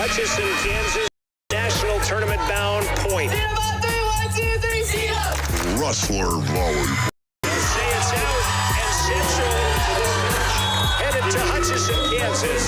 Hutchinson, Kansas, national tournament bound point. Rustler Volleyball. They'll say it's out, and Central headed to Hutchinson, Kansas.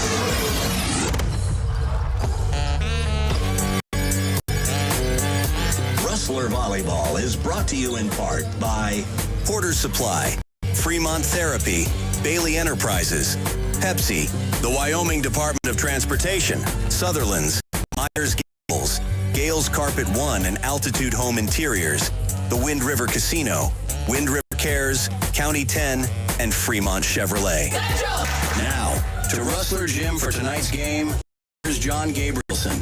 Rustler Volleyball is brought to you in part by Porter Supply, Fremont Therapy, Bailey Enterprises, Pepsi, the Wyoming Department of Transportation, Sutherland's, Myers-Gables, Gales Carpet One and Altitude Home Interiors, the Wind River Casino, Wind River Cares, County 10, and Fremont Chevrolet. Now, to Rustler Gym for tonight's game, here's John Gabrielson.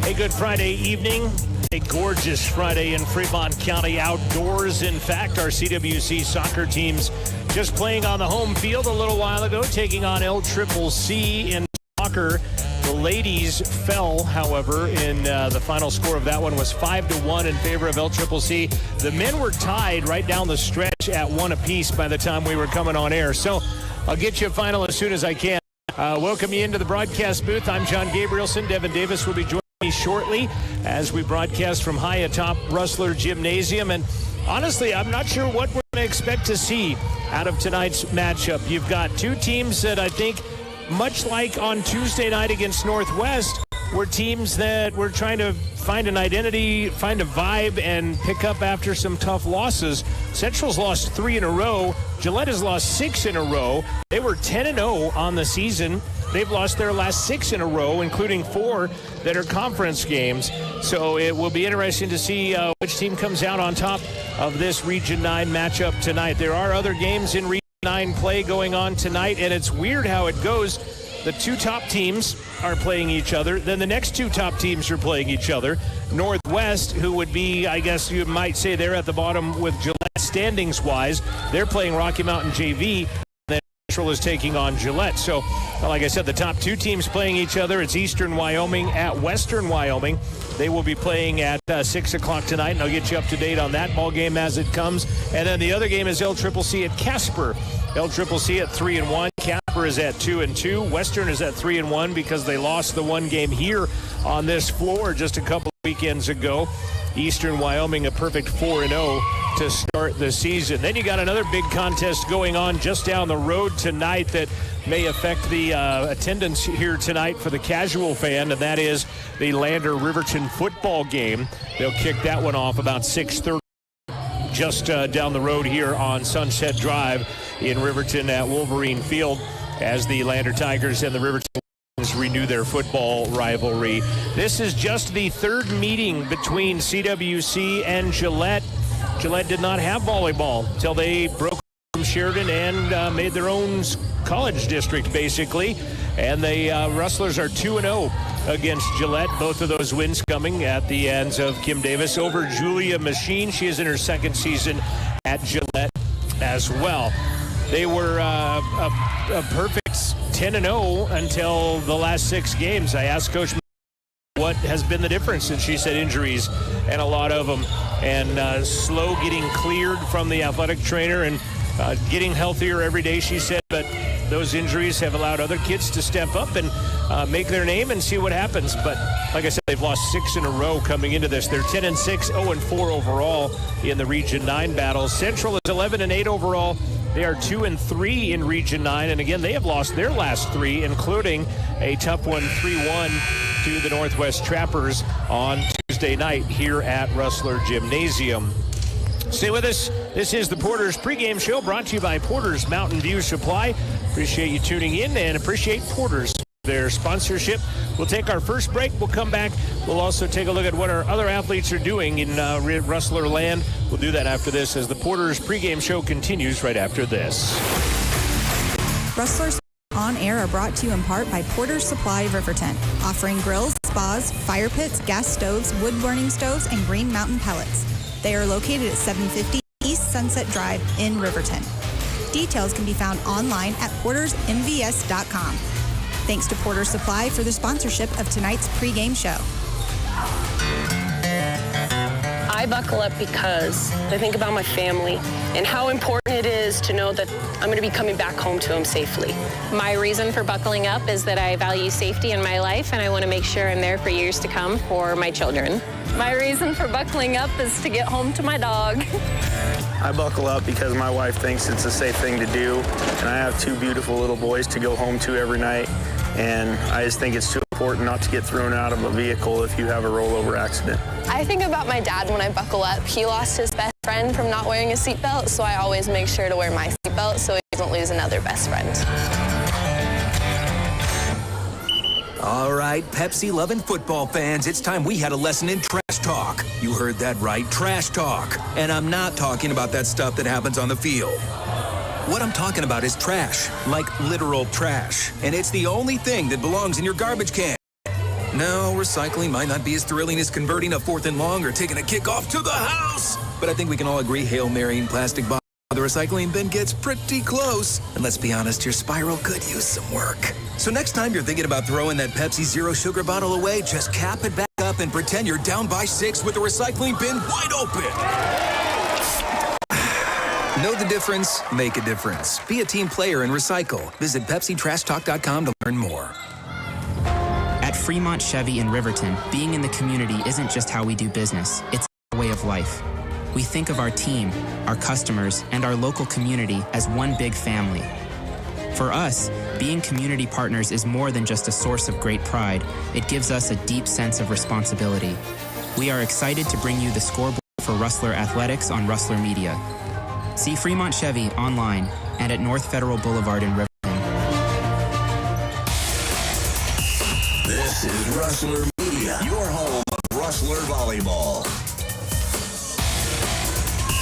A good Friday evening. A gorgeous Friday in Fremont County outdoors. In fact, our CWC soccer teams just playing on the home field a little while ago, taking on CCC in soccer. The ladies fell, however, in the final score of that one was 5-1 in favor of CCC. The men were tied right down the stretch at 1 apiece by the time we were coming on air. So I'll get you a final as soon as I can. Welcome you into the broadcast booth. I'm John Gabrielson. Devin Davis will be joining me shortly as we broadcast from high atop Rustler Gymnasium. And honestly, I'm not sure what we're going to expect to see out of tonight's matchup. You've got two teams that I think, much like on Tuesday night against Northwest, were teams that were trying to find an identity, find a vibe, and pick up after some tough losses. Central's lost 3 in a row. Gillette has lost 6 in a row. They were 10-0 on the season. They've lost their last 6 in a row, including 4 that are conference games. So it will be interesting to see which team comes out on top of this Region 9 matchup tonight. There are other games in Region 9 play going on tonight, and it's weird how it goes. The 2 top teams are playing each other. Then the next 2 top teams are playing each other. Northwest, who would be, I guess you might say, they're at the bottom with Gillette standings-wise. They're playing Rocky Mountain JV. Central is taking on Gillette. So, like I said, the top 2 teams playing each other. It's Eastern Wyoming at Western Wyoming. They will be playing at 6 o'clock tonight, and I'll get you up to date on that ball game as it comes. And then the other game is CCC at Casper. CCC at 3-1. Casper is at 2-2. Western is at 3-1 because they lost the one game here on this floor just a couple of weekends ago. Eastern Wyoming a perfect 4-0 to start the season. Then you got another big contest going on just down the road tonight that may affect the attendance here tonight for the casual fan, and that is the Lander-Riverton football game. They'll kick that one off about 6:30 just down the road here on Sunset Drive in Riverton at Wolverine Field as the Lander Tigers and the Riverton renew their football rivalry. This is just the 3rd meeting between CWC and Gillette. Gillette did not have volleyball until they broke from Sheridan and made their own college district, basically. And the Rustlers are 2-0 against Gillette. Both of those wins coming at the hands of Kim Davis over Julia Machine. She is in her 2nd season at Gillette as well. They were a perfect 10-0 until the last 6 games. I asked Coach what has been the difference, and she said injuries, and a lot of them, and slow getting cleared from the athletic trainer and getting healthier every day, she said, but those injuries have allowed other kids to step up and make their name and see what happens. But like I said, they've lost 6 in a row coming into this. They're 10-6, 0-4 overall in the Region 9 battles. Central is 11-8 overall. They are 2-3 in Region 9, and again, they have lost their last 3, including a tough one, 3-1 to the Northwest Trappers on Tuesday night here at Rustler Gymnasium. Stay with us. This is the Porter's pregame show brought to you by Porter's Mountain View Supply. Appreciate you tuning in and appreciate Porter's their sponsorship. We'll take our first break. We'll come back. We'll also take a look at what our other athletes are doing in Rustler land. We'll do that after this as the Porter's pregame show continues right after this. Rustlers on air are brought to you in part by Porter's Supply of Riverton, offering grills, spas, fire pits, gas stoves, wood-burning stoves, and Green Mountain pellets. They are located at 750 East Sunset Drive in Riverton. Details can be found online at portersmvs.com. Thanks to Porter Supply for the sponsorship of tonight's pregame show. I buckle up because I think about my family and how important it is to know that I'm going to be coming back home to them safely. My reason for buckling up is that I value safety in my life, and I want to make sure I'm there for years to come for my children. My reason for buckling up is to get home to my dog. I buckle up because my wife thinks it's a safe thing to do, and I have 2 beautiful little boys to go home to every night, and I just think it's too important not to get thrown out of a vehicle if you have a rollover accident. I think about my dad when I buckle up. He lost his best friend from not wearing a seatbelt, so I always make sure to wear my seatbelt so he doesn't lose another best friend. All right, Pepsi-loving football fans, it's time we had a lesson in trash talk. You heard that right, trash talk. And I'm not talking about that stuff that happens on the field. What I'm talking about is trash, like literal trash. And it's the only thing that belongs in your garbage can. No, recycling might not be as thrilling as converting a 4th and long or taking a kickoff to the house. But I think we can all agree Hail Marrying plastic bottles the recycling bin gets pretty close. And let's be honest, your spiral could use some work. So next time you're thinking about throwing that Pepsi Zero Sugar bottle away, just cap it back up and pretend you're down by 6 with the recycling bin wide open. Know the difference? Make a difference. Be a team player and recycle. Visit PepsiTrashTalk.com to learn more. At Fremont Chevy in Riverton, being in the community isn't just how we do business. It's our way of life. We think of our team, our customers, and our local community as one big family. For us, being community partners is more than just a source of great pride. It gives us a deep sense of responsibility. We are excited to bring you the scoreboard for Rustler Athletics on Rustler Media. See Fremont Chevy online and at North Federal Boulevard in Riverton. This is Rustler Media, your home of Rustler Volleyball.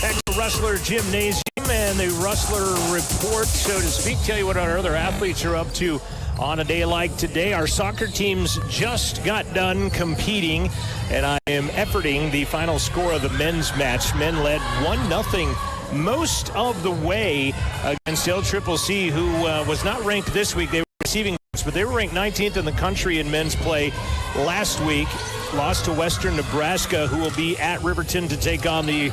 Back to Rustler Gymnasium and the Rustler Report, so to speak. Tell you what our other athletes are up to on a day like today. Our soccer teams just got done competing, and I am efforting the final score of the men's match. Men led 1-0 most of the way against CWC, who was not ranked this week. They were receiving, but they were ranked 19th in the country in men's play last week. Lost to Western Nebraska, who will be at Riverton to take on the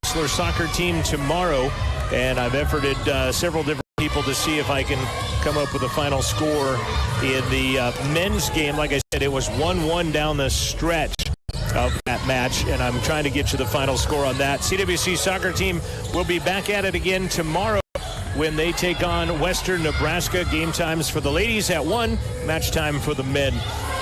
Rustler soccer team tomorrow. And I've efforted several different people to see if I can come up with a final score in the men's game. Like I said, it was 1-1 down the stretch of that match, and I'm trying to get you the final score on that. CWC soccer team will be back at it again tomorrow when they take on Western Nebraska. Game times for the ladies at 1, match time for the men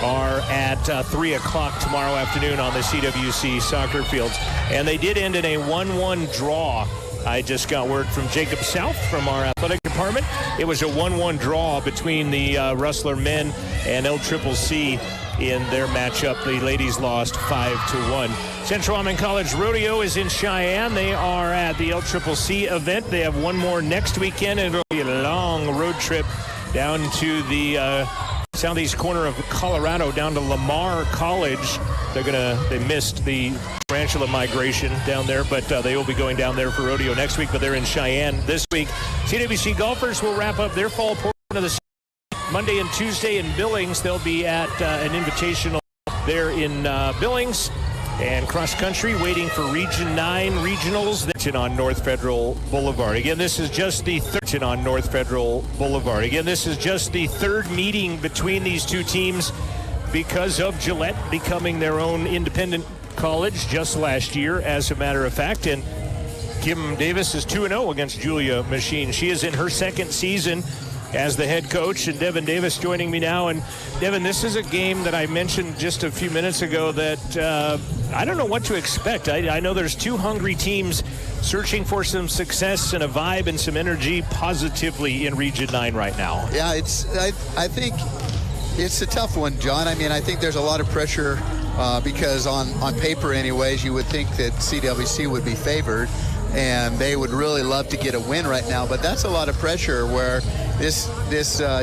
are at 3 o'clock tomorrow afternoon on the CWC soccer fields. And they did end in a 1-1 draw. I just got word from Jacob South from our athletic department. It was a 1-1 draw between the Rustler men and LCCC in their matchup. The ladies lost 5-1. Central Almond College Rodeo is in Cheyenne. They are at the LCCC event. They have one more next weekend, and it'll be a long road trip down to the southeast corner of Colorado, down to Lamar College. They missed the tarantula migration down there, but they will be going down there for rodeo next week, but they're in Cheyenne this week. CWC golfers will wrap up their fall portion of the season Monday and Tuesday in Billings. They'll be at an invitational there in Billings. And cross country waiting for Region 9 regionals on North Federal Boulevard. Again, this is just the third on North Federal Boulevard. Again, this is just the third meeting between these two teams because of Gillette becoming their own independent college just last year, as a matter of fact. And Kim Davis is 2-0 against Julia Machine. She is in her second season as the head coach, and Devin Davis joining me now. And Devin, this is a game that I mentioned just a few minutes ago that I don't know what to expect. I know there's two hungry teams searching for some success and a vibe and some energy positively in Region 9 right now. Yeah, I think it's a tough one, John. I mean, I think there's a lot of pressure because on paper anyways, you would think that CWC would be favored and they would really love to get a win right now, but that's a lot of pressure where this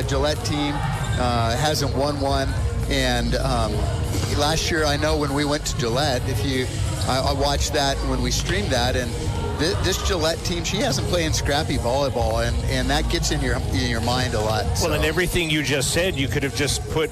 Gillette team hasn't won one. And last year, I know when we went to Gillette, I watched that when we streamed that, and this Gillette team, she hasn't played scrappy volleyball, and that gets in your mind a lot. Well, and everything you just said, you could have just put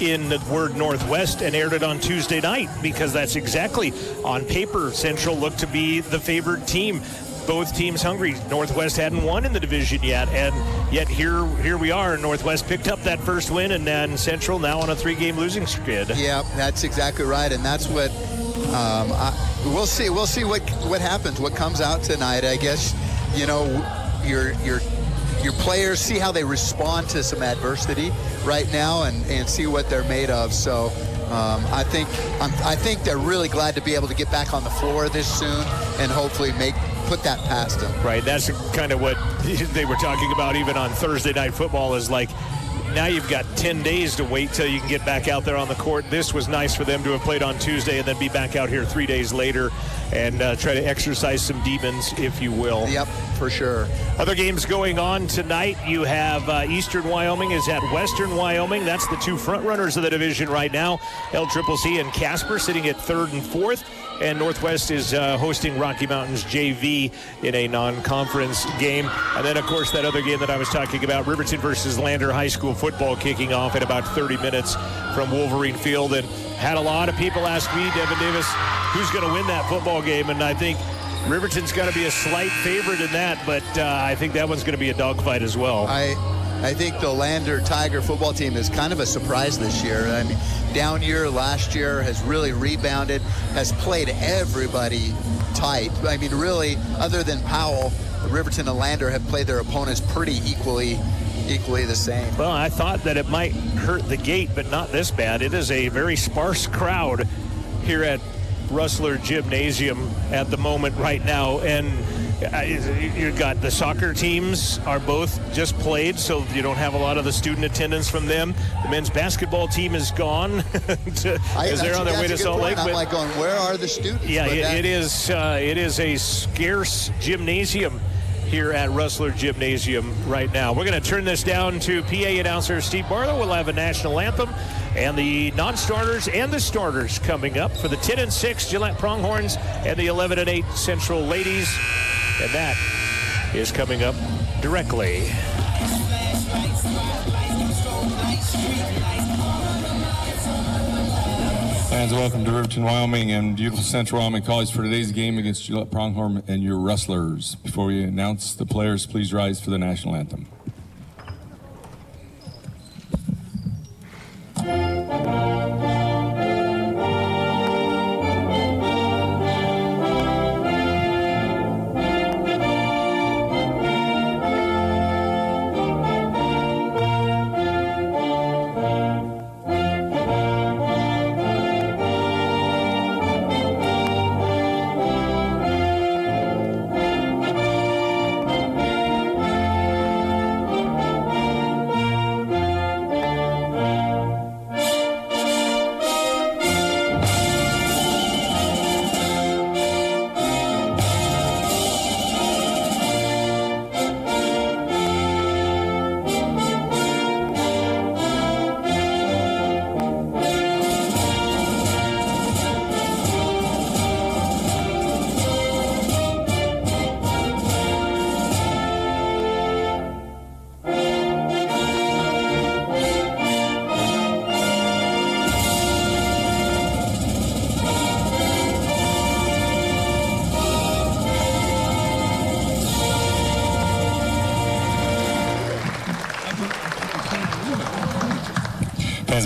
in the word Northwest and aired it on Tuesday night, because that's exactly, on paper, Central looked to be the favored team. Both teams hungry. Northwest hadn't won in the division yet, and yet here we are. Northwest picked up that first win, and then Central now on a 3-game losing skid. Yeah, that's exactly right, and that's what we'll see. We'll see what happens, what comes out tonight. I guess, you know, your players, see how they respond to some adversity right now, and see what they're made of. So I think they're really glad to be able to get back on the floor this soon and hopefully put that past them. Right, that's kind of what they were talking about even on Thursday Night Football, is like, now you've got 10 days to wait till you can get back out there on the court. This was nice for them to have played on Tuesday and then be back out here 3 days later and try to exercise some demons, if you will. Yep, for sure. Other games going on tonight. You have Eastern Wyoming is at Western Wyoming. That's the two front runners of the division right now. LCCC and Casper sitting at 3rd and 4th. And Northwest is hosting Rocky Mountains JV in a non-conference game. And then, of course, that other game that I was talking about, Riverton versus Lander High School football, kicking off in about 30 minutes from Wolverine Field. And had a lot of people ask me, Devin Davis, who's going to win that football game? And I think Riverton's got to be a slight favorite in that, but I think that one's going to be a dogfight as well. I think the Lander Tiger football team is kind of a surprise this year. I mean, down year last year, has really rebounded, has played everybody tight. I mean, really, other than Powell, Riverton and Lander have played their opponents pretty equally the same. Well, I thought that it might hurt the gate, but not this bad. It is a very sparse crowd here at Rustler Gymnasium at the moment right now, and you've got the soccer teams are both just played, so you don't have a lot of the student attendance from them. The men's basketball team is gone as they're on their way to Salt Lake. I'm like going, where are the students? Yeah, it is a scarce gymnasium here at Rustler Gymnasium right now. We're going to turn this down to PA announcer Steve Barlow. We'll have a national anthem and the non-starters and the starters coming up for the 10 and 6 Gillette Pronghorns and the 11 and 8 Central Ladies. And that is coming up directly. Fans, welcome to Riverton, Wyoming and beautiful Central Wyoming College for today's game against Gillette Pronghorn and your Rustlers. Before we announce the players, please rise for the national anthem.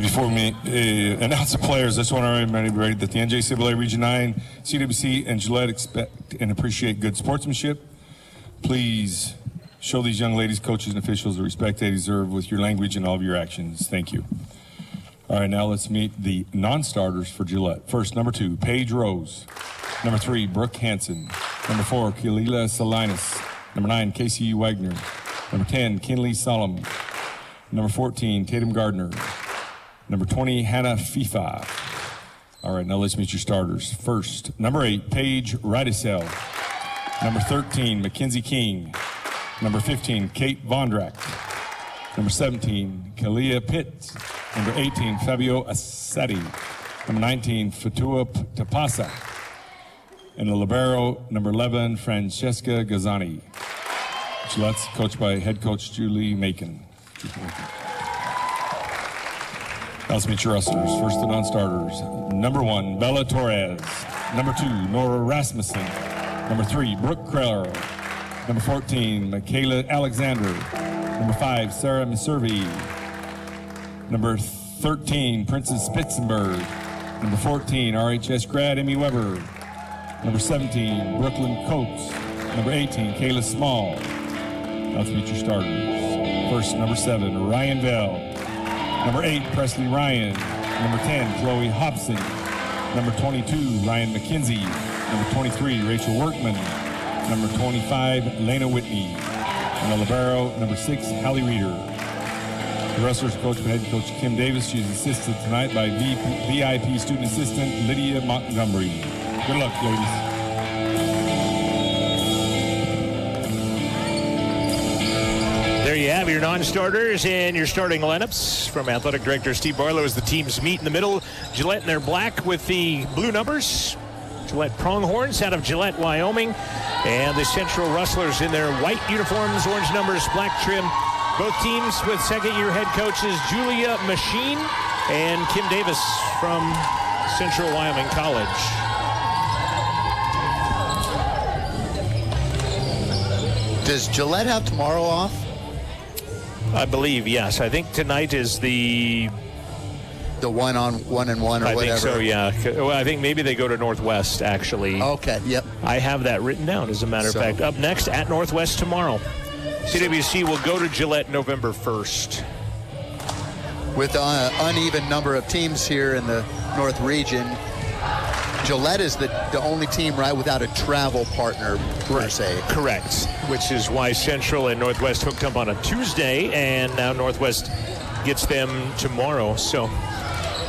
Before we announce the players, I just want to remind everybody that the NJCAA Region 9, CWC, and Gillette expect and appreciate good sportsmanship. Please show these young ladies, coaches, and officials the respect they deserve with your language and all of your actions. Thank you. All right, now let's meet the non-starters for Gillette. First, number 2, Paige Rose. Number 3, Brooke Hansen. Number 4, Kalila Salinas. Number 9, Casey Wagner. Number 10, Kinley Solomon. Number 14, Tatum Gardner. Number 20, Hannah FIFA. All right, now let's meet your starters. First, number 8, Paige Radisell. Number 13, Mackenzie King. Number 15, Kate Vondrak. Number 17, Kalia Pitt. Number 18, Fabio Assetti. Number 19, Fatua Tapasa. And the libero, number 11, Francesca Gazzani. Gillette's coached by head coach Julie Macon. Let's meet your wrestlers. First, the non-starters. Number 1, Bella Torres. Number 2, Nora Rasmussen. Number 3, Brooke Kreller. Number 14, Michaela Alexander. Number 5, Sarah Miservi. Number 13, Princess Spitzenberg. Number 14, RHS grad Amy Weber. Number 17, Brooklyn Coates. Number 18, Kayla Small. Let's meet your starters. First, number 7, Ryan Bell. Number 8, Presley Ryan. Number 10, Chloe Hobson. Number 22, Ryan McKenzie. Number 23, Rachel Workman. Number 25, Lena Whitney. And the libero, number 6, Hallie Reeder. The wrestlers coached by head coach Kim Davis. She is assisted tonight by VIP student assistant Lydia Montgomery. Good luck, ladies. There you have your non-starters and your starting lineups from Athletic Director Steve Barlow as the teams meet in the middle. Gillette in their black with the blue numbers. Gillette Pronghorns out of Gillette, Wyoming. And the Central Rustlers in their white uniforms, orange numbers, black trim. Both teams with second-year head coaches Julia Machine and Kim Davis from Central Wyoming College. Does Gillette have tomorrow off? I believe, yes. I think tonight is the 1-on-1 or whatever. I think so, yeah. Well, I think maybe they go to Northwest, actually. Okay, yep. I have that written down, as a matter of fact. Up next, at Northwest tomorrow. CWC will go to Gillette November 1st. With an uneven number of teams here in the North region, Gillette is the only team, right, without a travel partner, per se. Correct, which is why Central and Northwest hooked up on a Tuesday, and now Northwest gets them tomorrow. So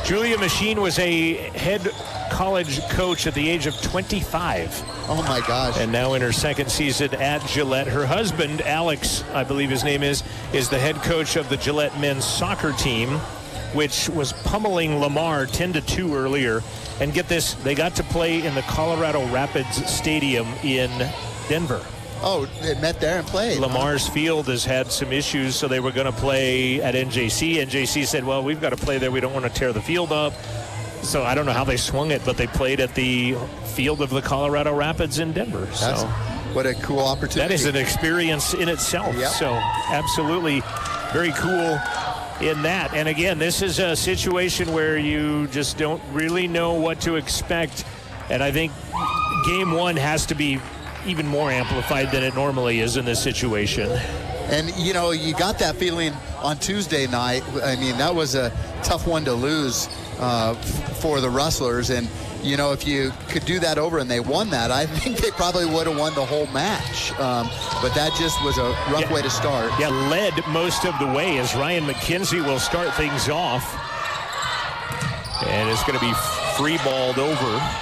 Julia Machine was a head college coach at the age of 25. Oh, my gosh. And now in her second season at Gillette. Her husband, Alex, I believe his name is the head coach of the Gillette men's soccer team, which was pummeling Lamar 10-2 earlier. And get this, they got to play in the Colorado Rapids Stadium in Denver. Oh, they met there and played. Lamar's field has had some issues, so they were going to play at NJC. NJC said, well, we've got to play there. We don't want to tear the field up. So I don't know how they swung it, but they played at the field of the Colorado Rapids in Denver. So what a cool opportunity. That is an experience in itself. Yep. So absolutely very cool in that. And again, this is a situation where you just don't really know what to expect. And I think game one has to be even more amplified than it normally is in this situation. And, you know, you got that feeling on Tuesday night. I mean, that was a tough one to lose for the Rustlers. And, you know, if you could do that over and they won that, I think they probably would have won the whole match. But that just was a rough way to start. Yeah, led most of the way as Ryan McKenzie will start things off. And it's going to be free-balled over.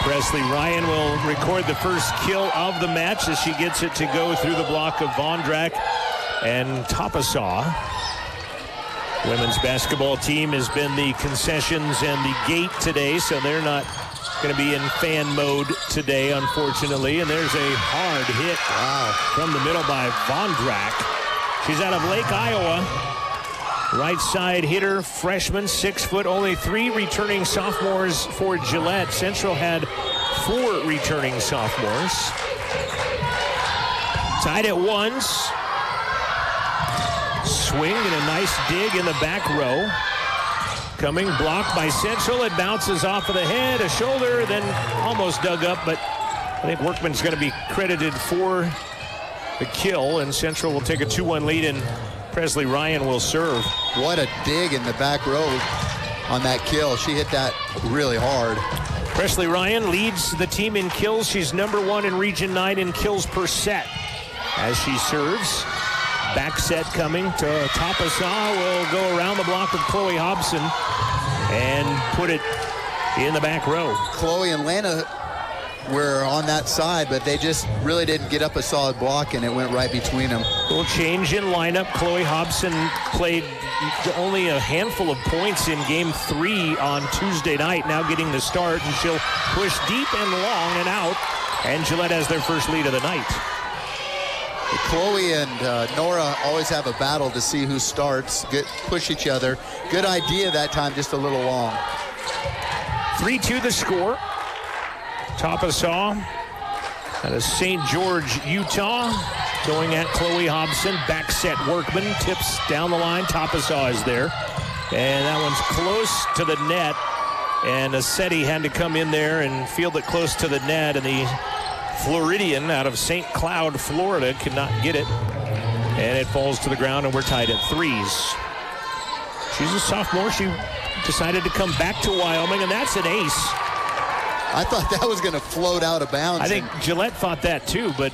Presley Ryan will record the first kill of the match as she gets it to go through the block of Vondrak and Tapasaw. Women's basketball team has been the concessions and the gate today, so they're not going to be in fan mode today, unfortunately. And there's a hard hit from the middle by Vondrak. She's out of Lake, Iowa. Right side hitter, freshman, 6 foot, only 3 returning sophomores for Gillette. Central had 4 returning sophomores. Tied at 1. Swing and a nice dig in the back row. Coming, blocked by Central. It bounces off of the head, a shoulder, then almost dug up, but I think Workman's going to be credited for the kill, and Central will take a 2-1 lead, and Presley Ryan will serve. What a dig in the back row on that kill. She hit that really hard. Presley Ryan leads the team in kills. She's number 1 in Region 9 in kills per set as she serves. Back set coming to Tapasaw. Will go around the block of Chloe Hobson and put it in the back row. Chloe and Lana were on that side, but they just really didn't get up a solid block, and it went right between them. A little change in lineup. Chloe Hobson played only a handful of points in Game 3 on Tuesday night, now getting the start, and she'll push deep and long and out, and Gillette has their first lead of the night. Chloe and Nora always have a battle to see who starts, push each other. Good idea that time, just a little long. 3-2 the score. Tapasaw out of St. George, Utah, going at Chloe Hobson. Back set Workman, tips down the line. Tapasaw is there. And that one's close to the net. And Assetti had to come in there and field it close to the net. And the Floridian out of St. Cloud, Florida, could not get it. And it falls to the ground, and we're tied at threes. She's a sophomore. She decided to come back to Wyoming, and that's an ace. I thought that was going to float out of bounds. I think Gillette thought that too, but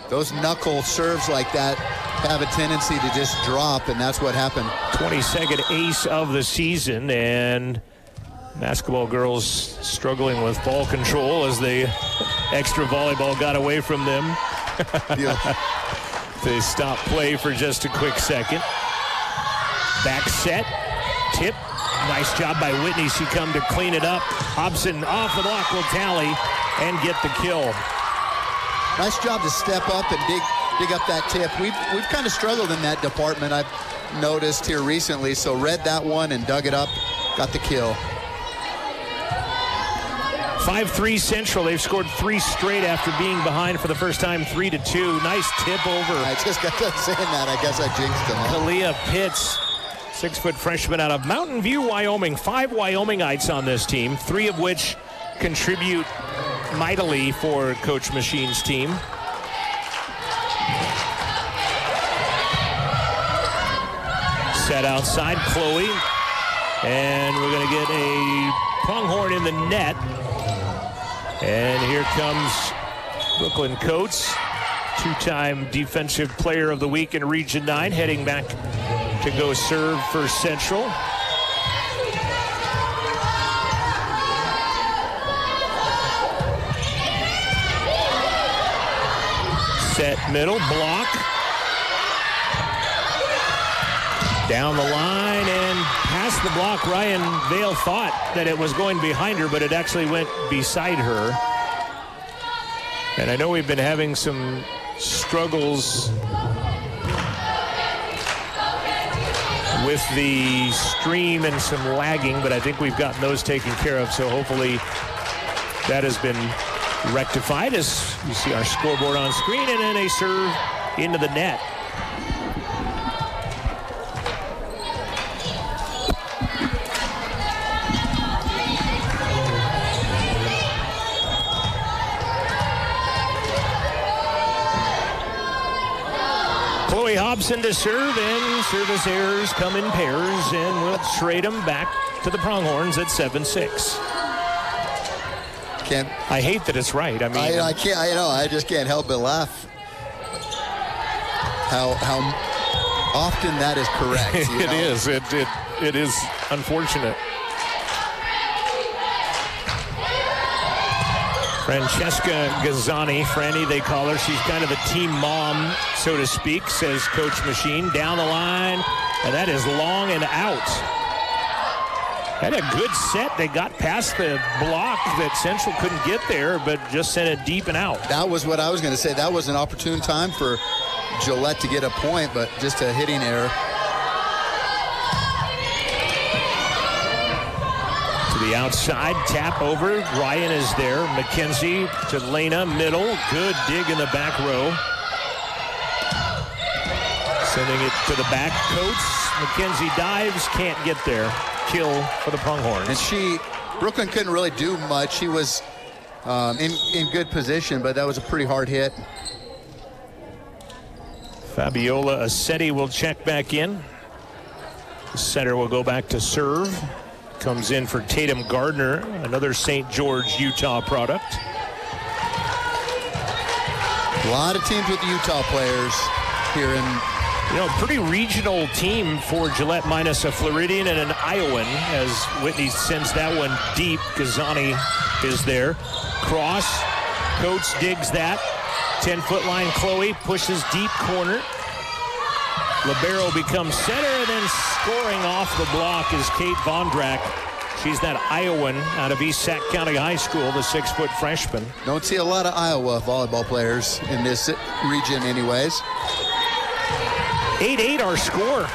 those knuckle serves like that have a tendency to just drop, and that's what happened. 22nd ace of the season, and basketball girls struggling with ball control as the extra volleyball got away from them. They stopped play for just a quick second. Back set, tip. Nice job by Whitney. She come to clean it up. Hobson off the block will tally and get the kill. Nice job to step up and dig up that tip. We've kind of struggled in that department, I've noticed here recently. So read that one and dug it up, got the kill. 5-3 Central. They've scored 3 straight after being behind for the first time, 3-2. Nice tip over. I just got done saying that. I guess I jinxed him. Kalia Pitts, 6-foot freshman out of Mountain View, Wyoming. 5 Wyomingites on this team, 3 of which contribute mightily for Coach Machine's team. Set outside, Chloe. And we're going to get a pronghorn in the net. And here comes Brooklyn Coates, 2-time Defensive Player of the Week in Region 9, heading back to go serve for Central. Set middle, block. Down the line and past the block. Ryan Vale thought that it was going behind her, but it actually went beside her. And I know we've been having some struggles with the stream and some lagging, but I think we've gotten those taken care of. So hopefully that has been rectified as you see our scoreboard on screen, and then a serve into the net. Chloe Hobson to serve, and service errors come in pairs, and we'll trade them back to the Pronghorns at 7-6. I hate that it's right. I mean, I can't. I just can't help but laugh. How often that is correct. It is. It is unfortunate. Francesca Gazzani, Franny they call her. She's kind of the team mom, so to speak, says Coach Machine. Down the line, and that is long and out. Had a good set. They got past the block that Central couldn't get there, but just sent it deep and out. That was what I was going to say. That was an opportune time for Gillette to get a point, but just a hitting error. To the outside, tap over. Ryan is there. McKenzie to Lena, middle. Good dig in the back row. Sending it to the back. Coates. McKenzie dives, can't get there. Kill for the Pronghorns. And Brooklyn couldn't really do much. She was in good position, but that was a pretty hard hit. Fabiola Assetti will check back in. The center will go back to serve. Comes in for Tatum Gardner, another St. George, Utah product. A lot of teams with Utah players here in. Pretty regional team for Gillette, minus a Floridian and an Iowan, as Whitney sends that one deep. Gazzani is there. Cross. Coates digs that. 10-foot line. Chloe pushes deep corner. Libero becomes center, and then scoring off the block is Kate Vondrak. She's that Iowan out of East Sac County High School, the 6-foot freshman. Don't see a lot of Iowa volleyball players in this region anyways. 8-8 our score.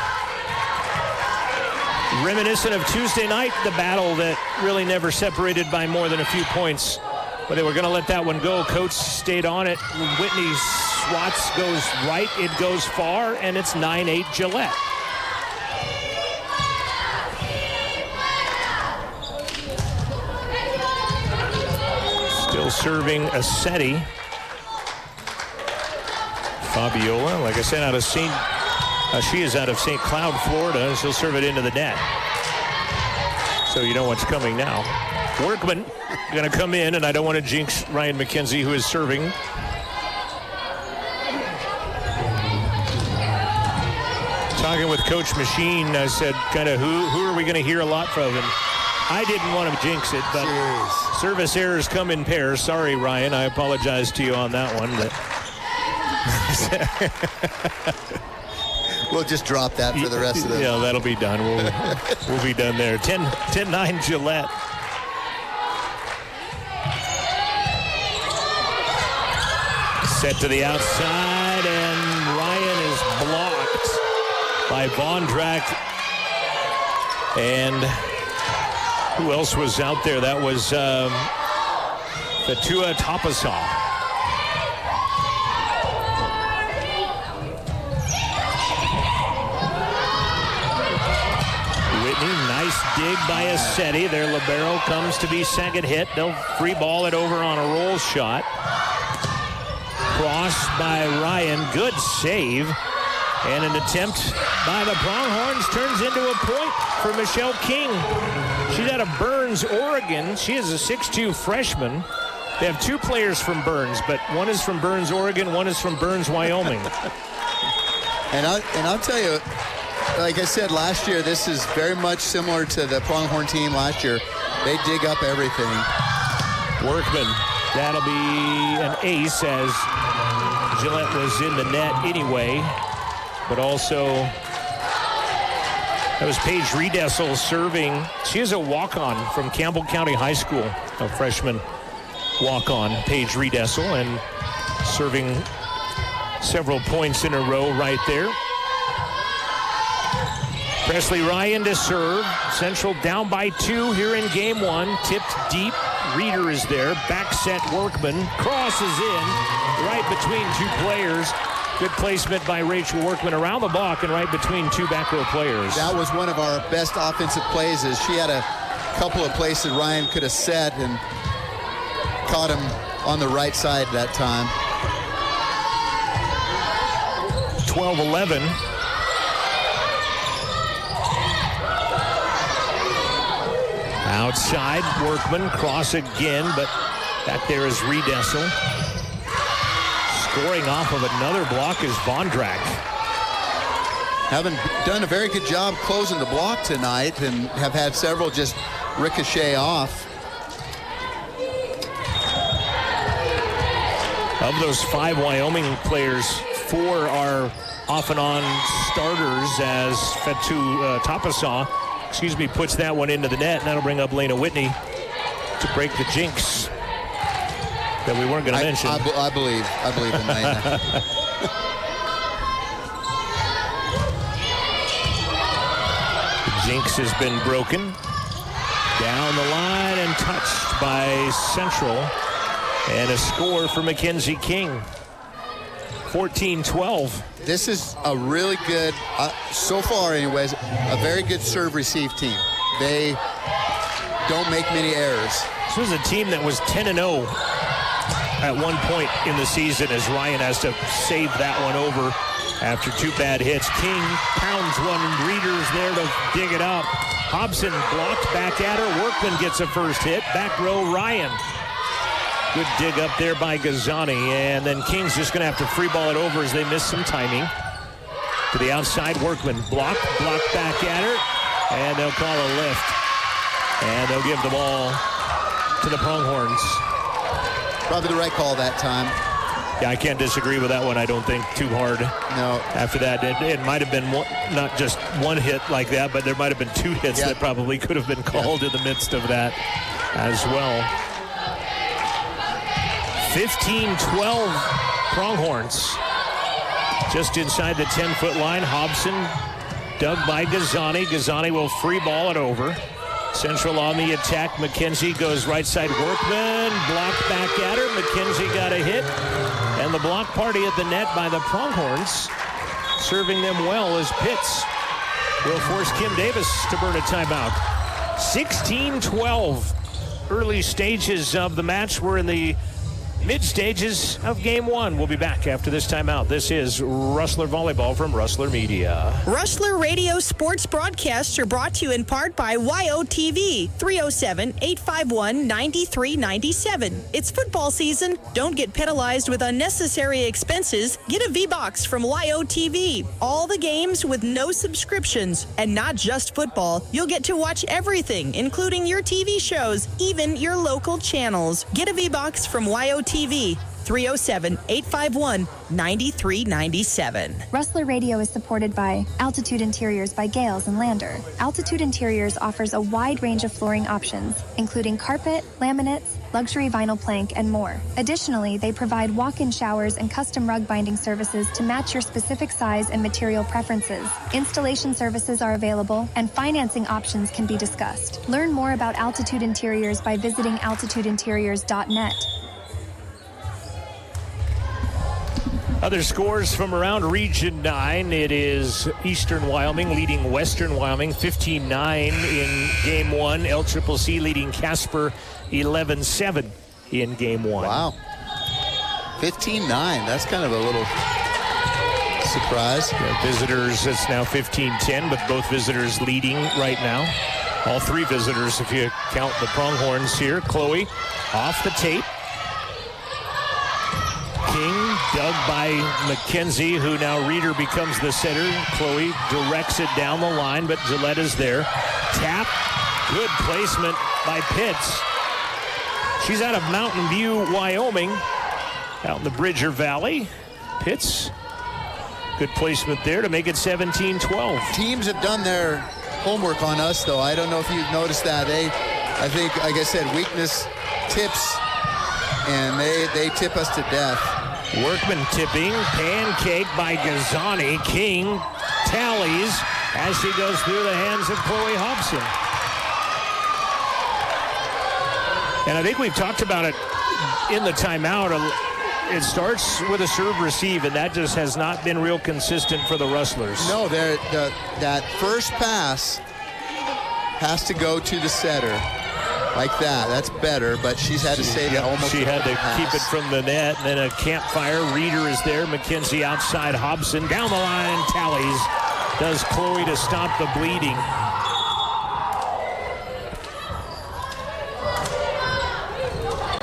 Reminiscent of Tuesday night, the battle that really never separated by more than a few points. But they were going to let that one go. Coach stayed on it. Whitney swats, goes right. It goes far, and it's 9-8 Gillette. Still serving Assetti. Fabiola, like I said, she is out of St. Cloud, Florida. She'll serve it into the net. So you know what's coming now. Workman going to come in, and I don't want to jinx Ryan McKenzie, who is serving. Talking with Coach Machine, I said, kind of, who are we going to hear a lot from? And I didn't want to jinx it, but service errors come in pairs. Sorry, Ryan. I apologize to you on that one. But we'll just drop that for the rest of the... Yeah, that'll be done. We'll be done there. 10-9 Gillette. Set to the outside, and Ryan is blocked by Vondrak. And who else was out there? That was Fatua Tapasaw. Whitney, nice dig by Assetti. Their libero comes to be second hit. They'll free ball it over on a roll shot. Cross by Ryan. Good save. And an attempt by the Pronghorns turns into a point for Michelle King. She's out of Burns, Oregon. She is a 6'2 freshman. They have two players from Burns, but one is from Burns, Oregon, one is from Burns, Wyoming. And I'll tell you, like I said last year, this is very much similar to the Pronghorn team last year. They dig up everything. Workman, that'll be an ace as Gillette was in the net anyway. But also, that was Paige Riedessel serving. She is a walk-on from Campbell County High School, a freshman walk-on, Paige Riedessel, and serving several points in a row right there. Presley Ryan to serve. Central down by 2 here in game 1. Tipped deep. Reeder is there. Back set Workman. Crosses in right between two players. Good placement by Rachel Workman around the block and right between two back row players. That was one of our best offensive plays. Is she had a couple of places Ryan could have set and caught him on the right side that time. 12-11. Outside, Workman, cross again, but back there is Riedessel. Scoring off of another block is Vondrak. Having done a very good job closing the block tonight and have had several just ricochet off. Of those 5 Wyoming players, 4 are off and on starters as Fatou Tapasaw, puts that one into the net, and that'll bring up Lena Whitney to break the jinx that we weren't going to mention. I believe in Lena. The jinx has been broken. Down the line and touched by Central. And a score for Mackenzie King. 14-12. This is a really good, so far anyways, a very good serve-receive team. They don't make many errors. This was a team that was 10-0 at one point in the season as Ryan has to save that one over after 2 bad hits. King pounds one and Reeder's there to dig it up. Hobson blocked back at her. Workman gets a first hit. Back row, Ryan. Good dig up there by Gazzani, and then King's just going to have to free ball it over as they miss some timing. To the outside, Workman blocked back at her, and they'll call a lift. And they'll give the ball to the Pronghorns. Probably the right call that time. Yeah, I can't disagree with that one. I don't think too hard. No. After that, it might have been not just one hit like that, but there might have been two hits that probably could have been called in the midst of that as well. 15-12 Pronghorns. Just inside the 10-foot line. Hobson dug by Gazzani. Gazzani will free ball it over. Central on the attack. McKenzie goes right side. Workman blocked back at her. McKenzie got a hit. And the block party at the net by the Pronghorns. Serving them well as Pitts will force Kim Davis to burn a timeout. 16-12. Early stages of the match. We're in the mid stages of game one. We'll be back after this timeout. This is Rustler Volleyball from Rustler Media. Rustler Radio sports broadcasts are brought to you in part by YOTV, 307-851-9397. It's football season. Don't get penalized with unnecessary expenses. Get a V-Box from YOTV. All the games with no subscriptions. And not just football. You'll get to watch everything, including your TV shows, even your local channels. Get a V-Box from YOTV. 307-851-9397. Rustler Radio is supported by Altitude Interiors by Gales and Lander. Altitude Interiors offers a wide range of flooring options, including carpet, laminates, luxury vinyl plank, and more. Additionally, they provide walk-in showers and custom rug binding services to match your specific size and material preferences. Installation services are available, and financing options can be discussed. Learn more about Altitude Interiors by visiting altitudeinteriors.net. Other scores from around Region 9. It is Eastern Wyoming leading Western Wyoming 15-9 in Game 1. LCCC leading Casper 11-7 in Game 1. Wow. 15-9. That's kind of a little surprise. Yeah, visitors, it's now 15-10, but both visitors leading right now. All three visitors, if you count the Pronghorns here. Chloe off the tape. King dug by McKenzie, who now Reeder becomes the setter. Chloe directs it down the line, but Gillette is there. Tap, good placement by Pitts. She's out of Mountain View, Wyoming, out in the Bridger Valley. Pitts, good placement there to make it 17-12. Teams have done their homework on us, though. I don't know if you've noticed that. I think, like I said, weakness tips, and they tip us to death. Workman tipping, pancake by Gazzani. King tallies as he goes through the hands of Chloe Hobson. And I think we've talked about it in the timeout. It starts with a serve receive, and that just has not been real consistent for the Rustlers. No, that first pass has to go to the setter. Like that. That's better, but she's had to save it almost. She had to keep it from the net, and then a campfire. Reeder is there. McKenzie outside. Hobson down the line. Tallies. Does Chloe to stop the bleeding.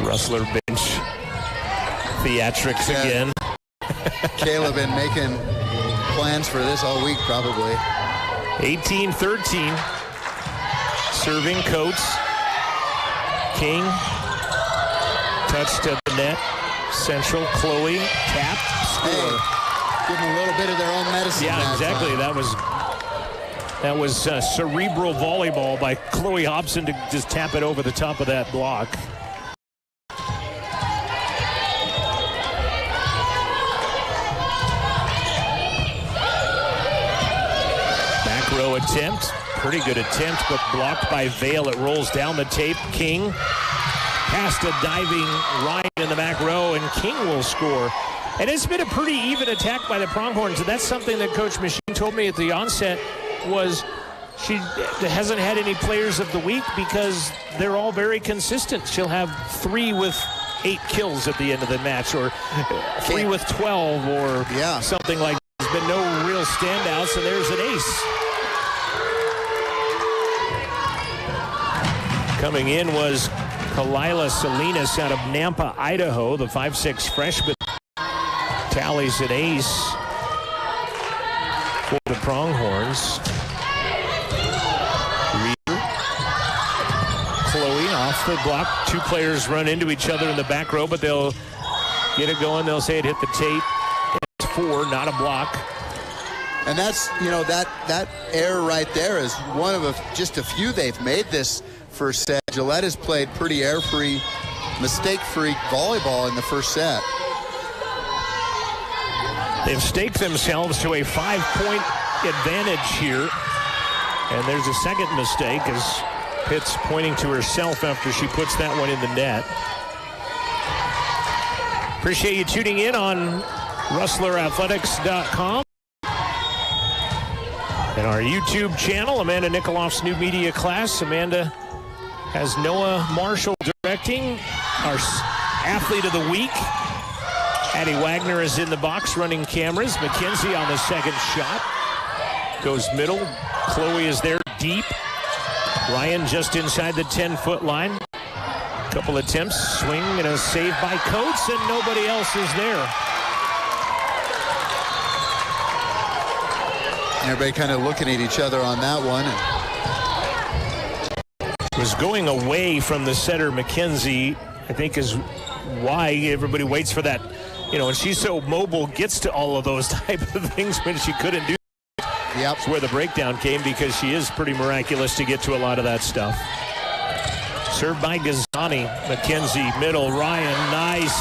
Rustler bench. Theatrics again. Kayla been making plans for this all week, probably. 18-13. Serving Coates. King, touch to the net. Central, Chloe, tap, score. Hey, give them a little bit of their own medicine. Yeah, exactly. That was cerebral volleyball by Chloe Hobson to just tap it over the top of that block. Back row attempt. Pretty good attempt, but blocked by Vale. It rolls down the tape. King cast a diving right in the back row, and King will score. And it's been a pretty even attack by the Pronghorns, and that's something that Coach Machine told me at the onset was she hasn't had any players of the week because they're all very consistent. She'll have 3 with 8 kills at the end of the match, or 3 with 12, or something like that. There's been no real standouts, and there's an ace. Coming in was Kalila Salinas out of Nampa, Idaho, the 5'6" freshman. Tallies an ace for the Pronghorns. Reeder. Chloe off the block. 2 players run into each other in the back row, but they'll get it going. They'll say it hit the tape. It's 4, not a block. And that's, that error right there is one of just a few they've made this first set. Gillette has played pretty error-free, mistake-free volleyball in the first set. They've staked themselves to a 5-point advantage here. And there's a second mistake as Pitt's pointing to herself after she puts that one in the net. Appreciate you tuning in on RustlerAthletics.com. And our YouTube channel, Amanda Nikoloff's new media class. Amanda has Noah Marshall directing, our athlete of the week. Addie Wagner is in the box running cameras. McKenzie on the second shot. Goes middle. Chloe is there deep. Ryan just inside the 10-foot line. Couple attempts, swing and a save by Coates, and nobody else is there. Everybody kind of looking at each other on that one. Was going away from the setter, McKenzie, I think is why everybody waits for that. And she's so mobile, gets to all of those type of things when she couldn't do. Yep. That's where the breakdown came, because she is pretty miraculous to get to a lot of that stuff. Served by Gazzani. McKenzie, middle, Ryan, nice.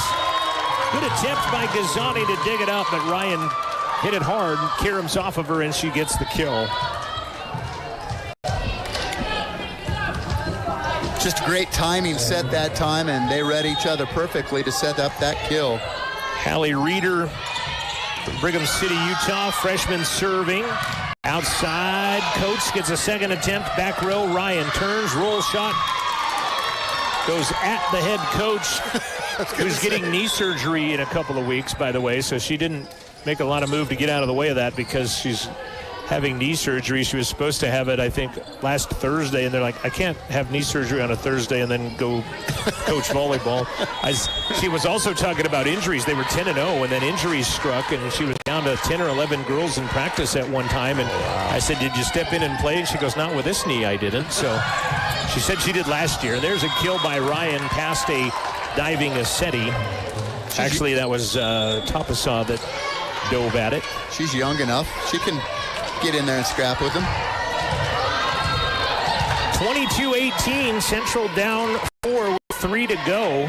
Good attempt by Gazzani to dig it up, but Ryan hit it hard. Karam's off of her, and she gets the kill. Just great timing set that time, and they read each other perfectly to set up that kill. Hallie Reeder from Brigham City, Utah, freshman serving. Outside, Coates gets a second attempt. Back row, Ryan turns, roll shot. Goes at the head coach, who's getting knee surgery in a couple of weeks, by the way, so she didn't make a lot of move to get out of the way of that because she's having knee surgery. She was supposed to have it, I think, last Thursday, and they're like, I can't have knee surgery on a Thursday and then go coach volleyball. She was also talking about injuries. They were 10-0, and then injuries struck, and she was down to 10 or 11 girls in practice at one time. And I said, did you step in and play? And she goes, not with this knee, I didn't. So she said she did last year. There's a kill by Ryan past a diving Assetti. Actually, that was Tapasaw that dove at it. She's young enough. She can get in there and scrap with them. 22-18, Central down 4 with 3 to go.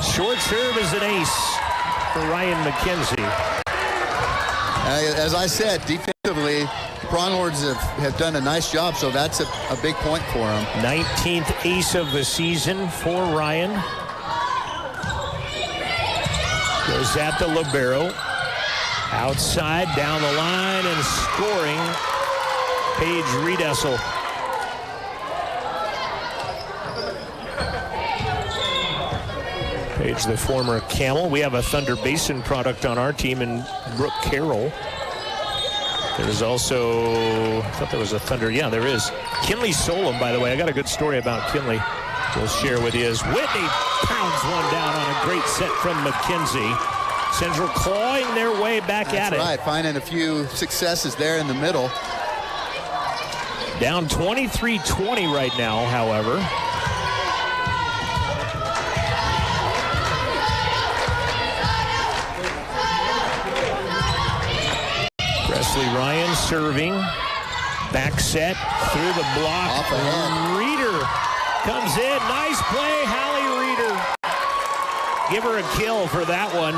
Short serve is an ace for Ryan McKenzie. As I said, defensively, Pronghorns have done a nice job, so that's a big point for them. 19th ace of the season for Ryan. Goes at the libero. Outside, down the line, and scoring, Paige Riedessel. Paige, the former Camel. We have a Thunder Basin product on our team in Brooke Carroll. There's also, I thought there was a Thunder. Yeah, there is. Kinley Solom, by the way. I got a good story about Kinley we'll share with you as Whitney pounds one down on a great set from McKenzie. Central clawing their way back at it. That's right, finding a few successes there in the middle. Down 23-20 right now, however. Presley Ryan serving. Back set through the block. Reeder comes in. Nice play, Hallie Reeder. Give her a kill for that one.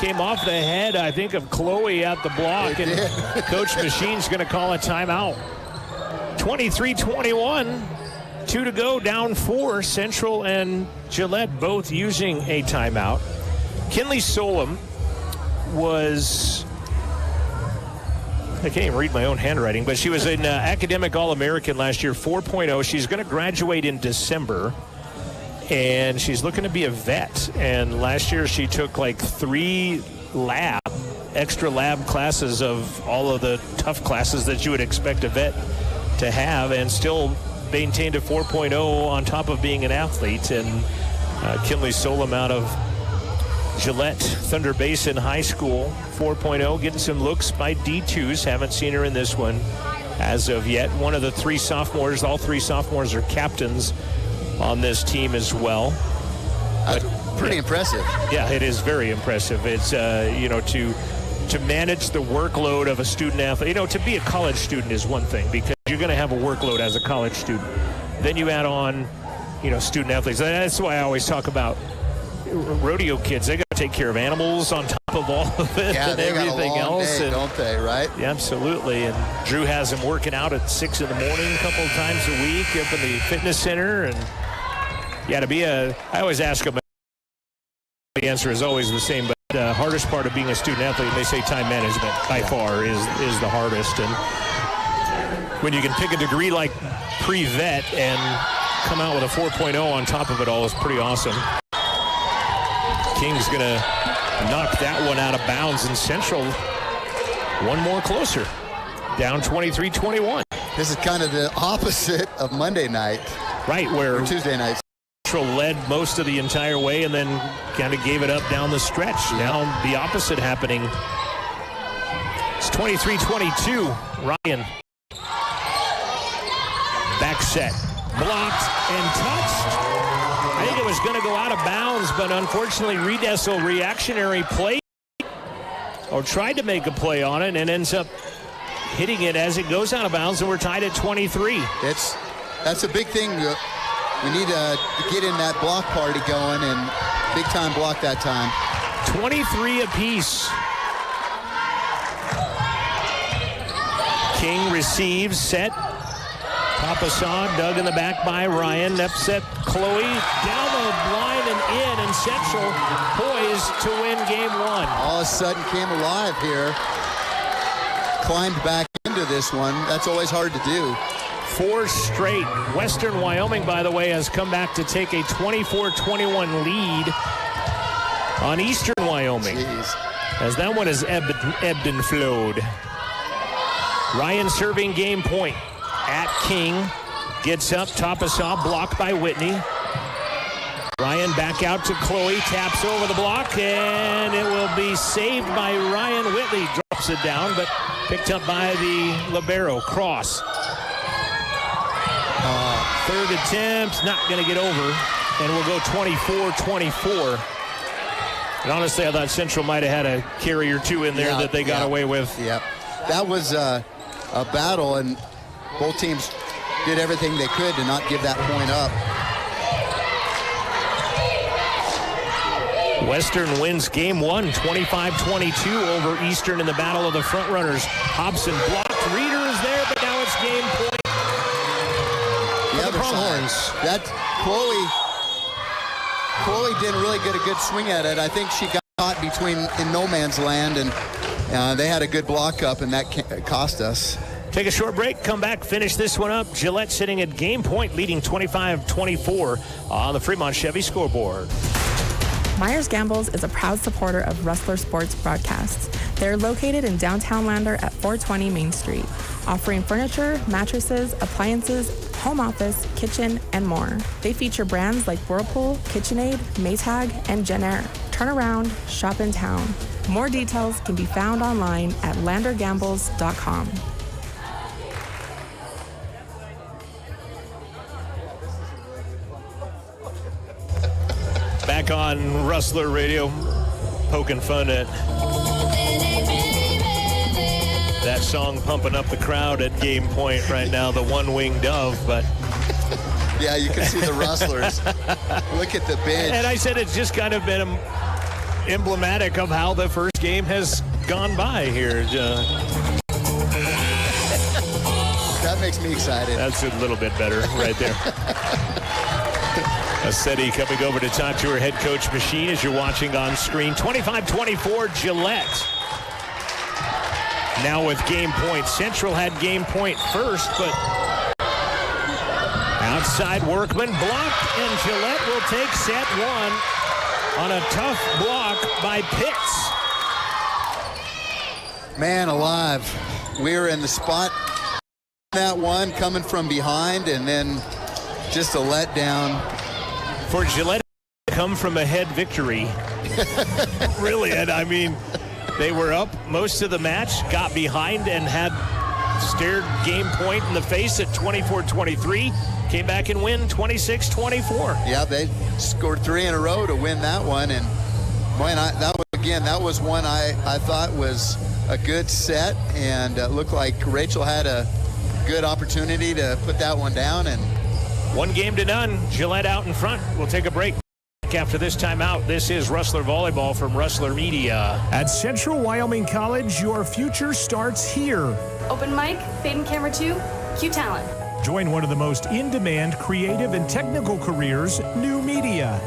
Came off the head, I think, of Chloe at the block, and Coach Machine's going to call a timeout. 23-21, 2 to go, down 4. Central and Gillette both using a timeout. Kinley Solom was, I can't even read my own handwriting, but she was an academic All-American last year, 4.0. She's going to graduate in December. And she's looking to be a vet. And last year she took like 3 extra lab classes of all of the tough classes that you would expect a vet to have, and still maintained a 4.0 on top of being an athlete. And Kinley Solom out of Gillette Thunder Basin High School, 4.0, getting some looks by D2s. Haven't seen her in this one as of yet. One of the 3 sophomores, all 3 sophomores are captains on this team as well. But pretty impressive. Yeah, it is very impressive. It's, to manage the workload of a student athlete. To be a college student is one thing because you're going to have a workload as a college student. Then you add on, student athletes. That's why I always talk about rodeo kids. They got to take care of animals on top of all of it and everything else. Day, don't they, right? Yeah, absolutely. And Drew has him working out at 6 in the morning a couple of times a week up in the fitness center. And I always ask him, the answer is always the same, but the hardest part of being a student athlete, they say time management by far is the hardest. And when you can pick a degree like pre-vet and come out with a 4.0 on top of it all is pretty awesome. King's going to knock that one out of bounds, and Central one more closer, down 23-21. This is kind of the opposite of Monday night. Right, where Tuesday night. Central led most of the entire way and then kind of gave it up down the stretch. Now the opposite happening. It's 23-22. Ryan. Back set. Blocked and touched. I think it was going to go out of bounds, but unfortunately Redessel reactionary play or tried to make a play on it and ends up hitting it as it goes out of bounds, and we're tied at 23. That's a big thing. We need to get in that block party going, and big time block that time. 23 apiece. King receives, set. Papasan dug in the back by Ryan. Upset Chloe down the line and in, and Central poised to win game one. All of a sudden came alive here. Climbed back into this one. That's always hard to do. 4 straight. Western Wyoming, by the way, has come back to take a 24-21 lead on Eastern Wyoming. Jeez. As that one has ebbed and flowed. Ryan serving game point at King. Gets up, Tapasaw, blocked by Whitney. Ryan back out to Chloe, taps over the block, and it will be saved by Ryan Whitley. Drops it down, but picked up by the libero. Cross. Third attempt, not going to get over, and we'll go 24-24. And honestly, I thought Central might have had a carry or two in there that they got away with. Yep. That was a battle, and both teams did everything they could to not give that point up. Western wins game one, 25-22 over Eastern in the battle of the frontrunners. Hobson blocked. Reeder is there, but now it's game point. The other side. That Chloe didn't really get a good swing at it. I think she got caught in no man's land, and they had a good block up, and that cost us. Take a short break, come back, finish this one up. Gillette sitting at game point, leading 25-24 on the Fremont Chevy scoreboard. Myers Gambles is a proud supporter of Rustler Sports Broadcasts. They're located in downtown Lander at 420 Main Street, offering furniture, mattresses, appliances, home office, kitchen, and more. They feature brands like Whirlpool, KitchenAid, Maytag, and Jenn-Air. Turn around, shop in town. More details can be found online at landergambles.com. Back on Rustler Radio, poking fun at that song pumping up the crowd at game point right now, the one-winged dove, but... Yeah, you can see the Rustlers. Look at the bench. And I said it's just kind of been emblematic of how the first game has gone by here. That makes me excited. That's a little bit better right there. Assetti coming over to talk to her head coach Machine as you're watching on screen. 25-24 Gillette. Now with game point. Central had game point first, but outside Workman blocked, and Gillette will take set one on a tough block by Pitts. Man alive. We were in the spot. That one coming from behind, and then just a letdown. For Gillette to come from ahead victory. Really, and I mean, they were up most of the match, got behind, and had stared game point in the face at 24-23. Came back and win 26-24. Yeah, they scored 3 in a row to win that one. And boy, that was one I thought was a good set, and looked like Rachel had a good opportunity to put that one down. And 1-0. Gillette out in front. We'll take a break. After this timeout, this is Rustler Volleyball from Rustler Media. At Central Wyoming College, your future starts here. Open mic, fade and camera 2, Q Talent. Join one of the most in-demand creative and technical careers, new media.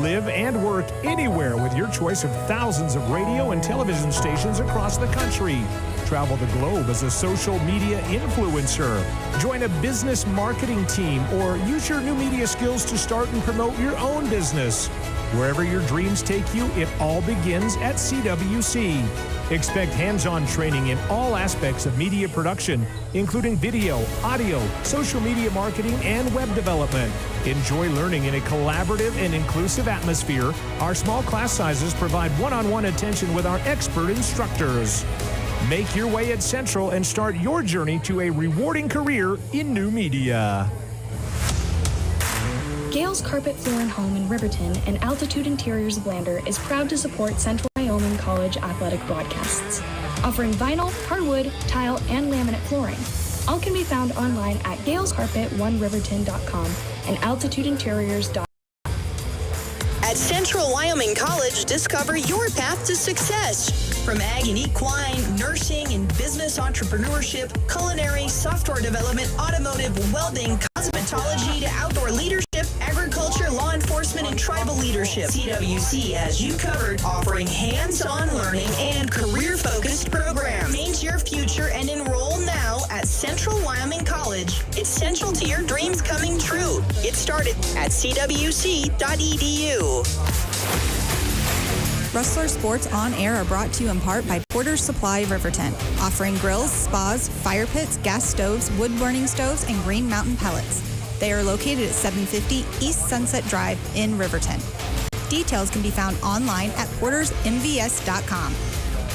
Live and work anywhere with your choice of thousands of radio and television stations across the country. Travel the globe as a social media influencer. Join a business marketing team or use your new media skills to start and promote your own business. Wherever your dreams take you, it all begins at CWC. Expect hands-on training in all aspects of media production, including video, audio, social media marketing, and web development. Enjoy learning in a collaborative and inclusive atmosphere. Our small class sizes provide one-on-one attention with our expert instructors. Make your way at Central and start your journey to a rewarding career in new media. Gale's Carpet Floor and Home in Riverton and Altitude Interiors of Lander is proud to support Central Wyoming College athletic broadcasts, offering vinyl, hardwood, tile, and laminate flooring. All can be found online at galescarpet1riverton.com and altitudeinteriors.com. At Central Wyoming College, discover your path to success. From ag and equine, nursing and business entrepreneurship, culinary, software development, automotive, welding, cosmetology to outdoor leadership, agriculture, law enforcement, and tribal leadership. CWC has you covered, offering hands-on learning and career-focused programs. Change your future and enroll now at Central Wyoming College. It's central to your dreams coming true. Get started at cwc.edu. Rustler Sports On Air are brought to you in part by Porter's Supply of Riverton, offering grills, spas, fire pits, gas stoves, wood-burning stoves, and Green Mountain pellets. They are located at 750 East Sunset Drive in Riverton. Details can be found online at portersmvs.com.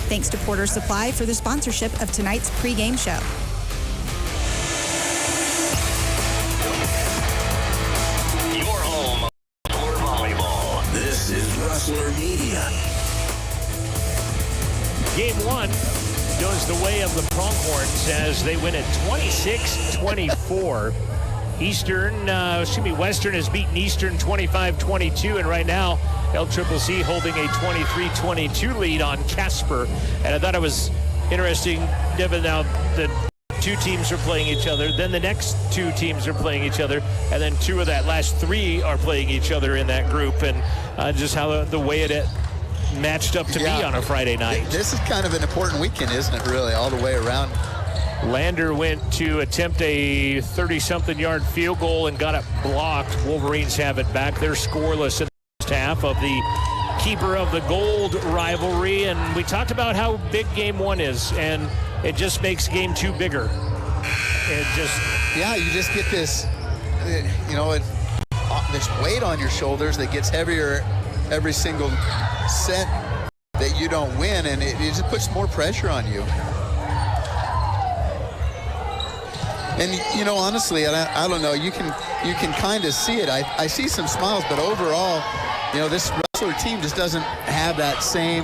Thanks to Porter's Supply for the sponsorship of tonight's pregame show. Your home for volleyball. This is Rustler Media. Game 1 goes the way of the Pronghorns as they win at 26-24. Western has beaten Eastern 25-22, and right now LCCC holding a 23-22 lead on Casper. And I thought it was interesting, Devin, now the two teams are playing each other, then the next two teams are playing each other, and then two of that last three are playing each other in that group, and just how the way it matched up to be on a Friday night. This is kind of an important weekend, isn't it, really, all the way around? Lander went to attempt a 30-something yard field goal and got it blocked. Wolverines have it back. They're scoreless in the first half of the keeper of the gold rivalry, and we talked about how big game 1 is, and it just makes game 2 bigger. You just get this, this weight on your shoulders that gets heavier every single set that you don't win, and it just puts more pressure on you. And honestly, I don't know, you can kind of see it. I see some smiles, but overall, this Rustler team just doesn't have that same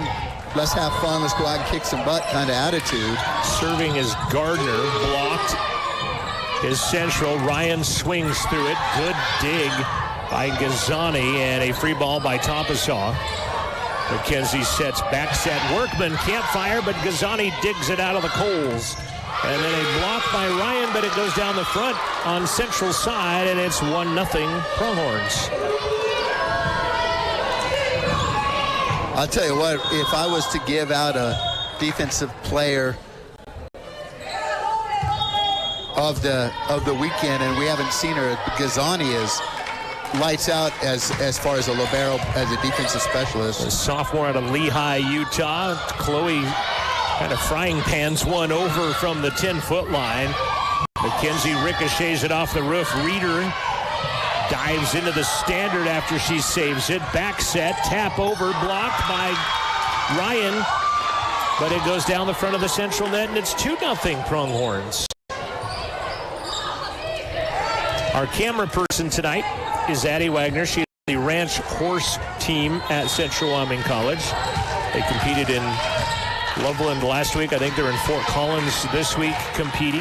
let's have fun, let's go out and kick some butt kind of attitude. Serving is Gardner, blocked is Central. Ryan swings through it. Good dig by Gazzani, and a free ball by Topasaw. McKenzie sets back set. Workman can't fire, but Gazzani digs it out of the coals. And then a block by Ryan, but it goes down the front on Central side, and it's 1-0 Pronghorns. I'll tell you what, if I was to give out a defensive player of the weekend, and we haven't seen her, Gazzani is lights out as far as a libero, as a defensive specialist. A sophomore out of Lehigh, Utah. Chloe kind of frying pans one over from the 10-foot line. McKenzie ricochets it off the roof. Reeder dives into the standard after she saves it. Back set, tap over, blocked by Ryan. But it goes down the front of the Central net, and it's 2-0 Pronghorns. Our camera person tonight is Addie Wagner. She's the ranch horse team at Central Wyoming College. They competed in Loveland last week. I think they're in Fort Collins this week competing.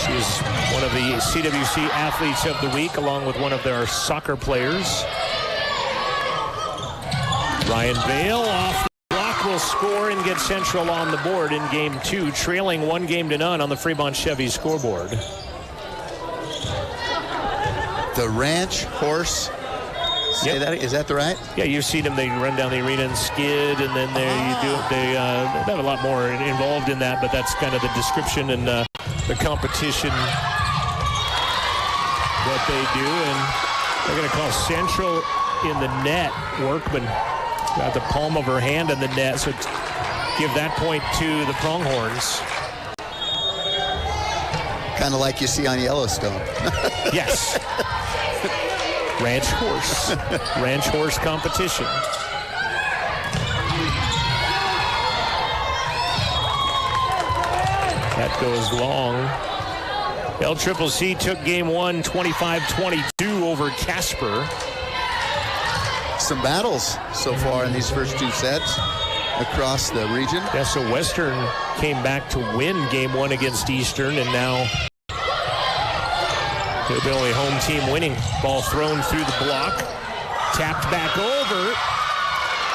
She is one of the CWC Athletes of the Week, along with one of their soccer players. Ryan Bale off the block will score and get Central on the board in Game 2, trailing 1-0 on the Fremont Chevy scoreboard. The ranch horse. Say that, is that the right? Yeah, you've seen them. They run down the arena and skid, and then they have a lot more involved in that, but that's kind of the description and the competition that they do. And they're going to call Central in the net. Workman got the palm of her hand in the net, so give that point to the Pronghorns. Kind of like you see on Yellowstone. Yes. Ranch horse competition. That goes long. LCCC took game 1 25-22 over Casper. Some battles so far in these first 2 sets across the region. Yeah, so Western came back to win game 1 against Eastern, and now they're the only home team winning. Ball thrown through the block, tapped back over,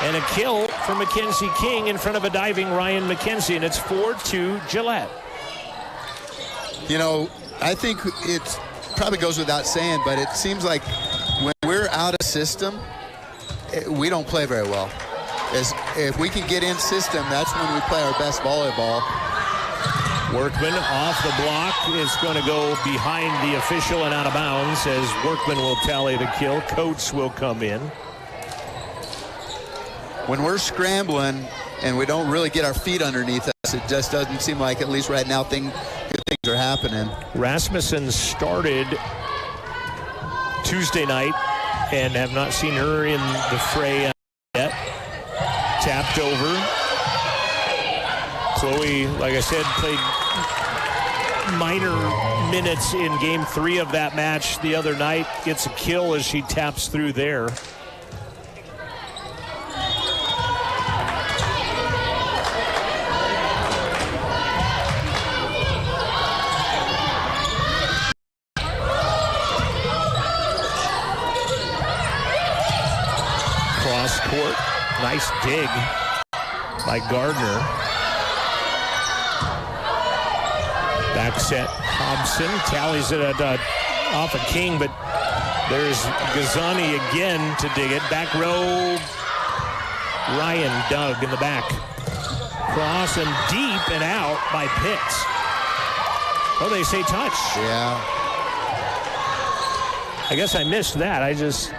and a kill for Mackenzie King in front of a diving Ryan McKenzie, and it's 4-2 Gillette. You know, I think it probably goes without saying, but it seems like when we're out of system, we don't play very well. If we can get in system, that's when we play our best volleyball. Workman off the block. It's going to go behind the official and out of bounds as Workman will tally the kill. Coates will come in. When we're scrambling and we don't really get our feet underneath us, it just doesn't seem like, at least right now, good things are happening. Rasmussen started Tuesday night and have not seen her in the fray yet. Tapped over. Chloe, like I said, played minor minutes in game 3 of that match the other night. Gets a kill as she taps through there. Cross court, nice dig by Gardner. Back set, Hobson tallies it off of King, but there's Gazani again to dig it. Back row, Ryan dug in the back. Cross and deep and out by Pitts. Oh, they say touch. Yeah. I guess I missed that. I just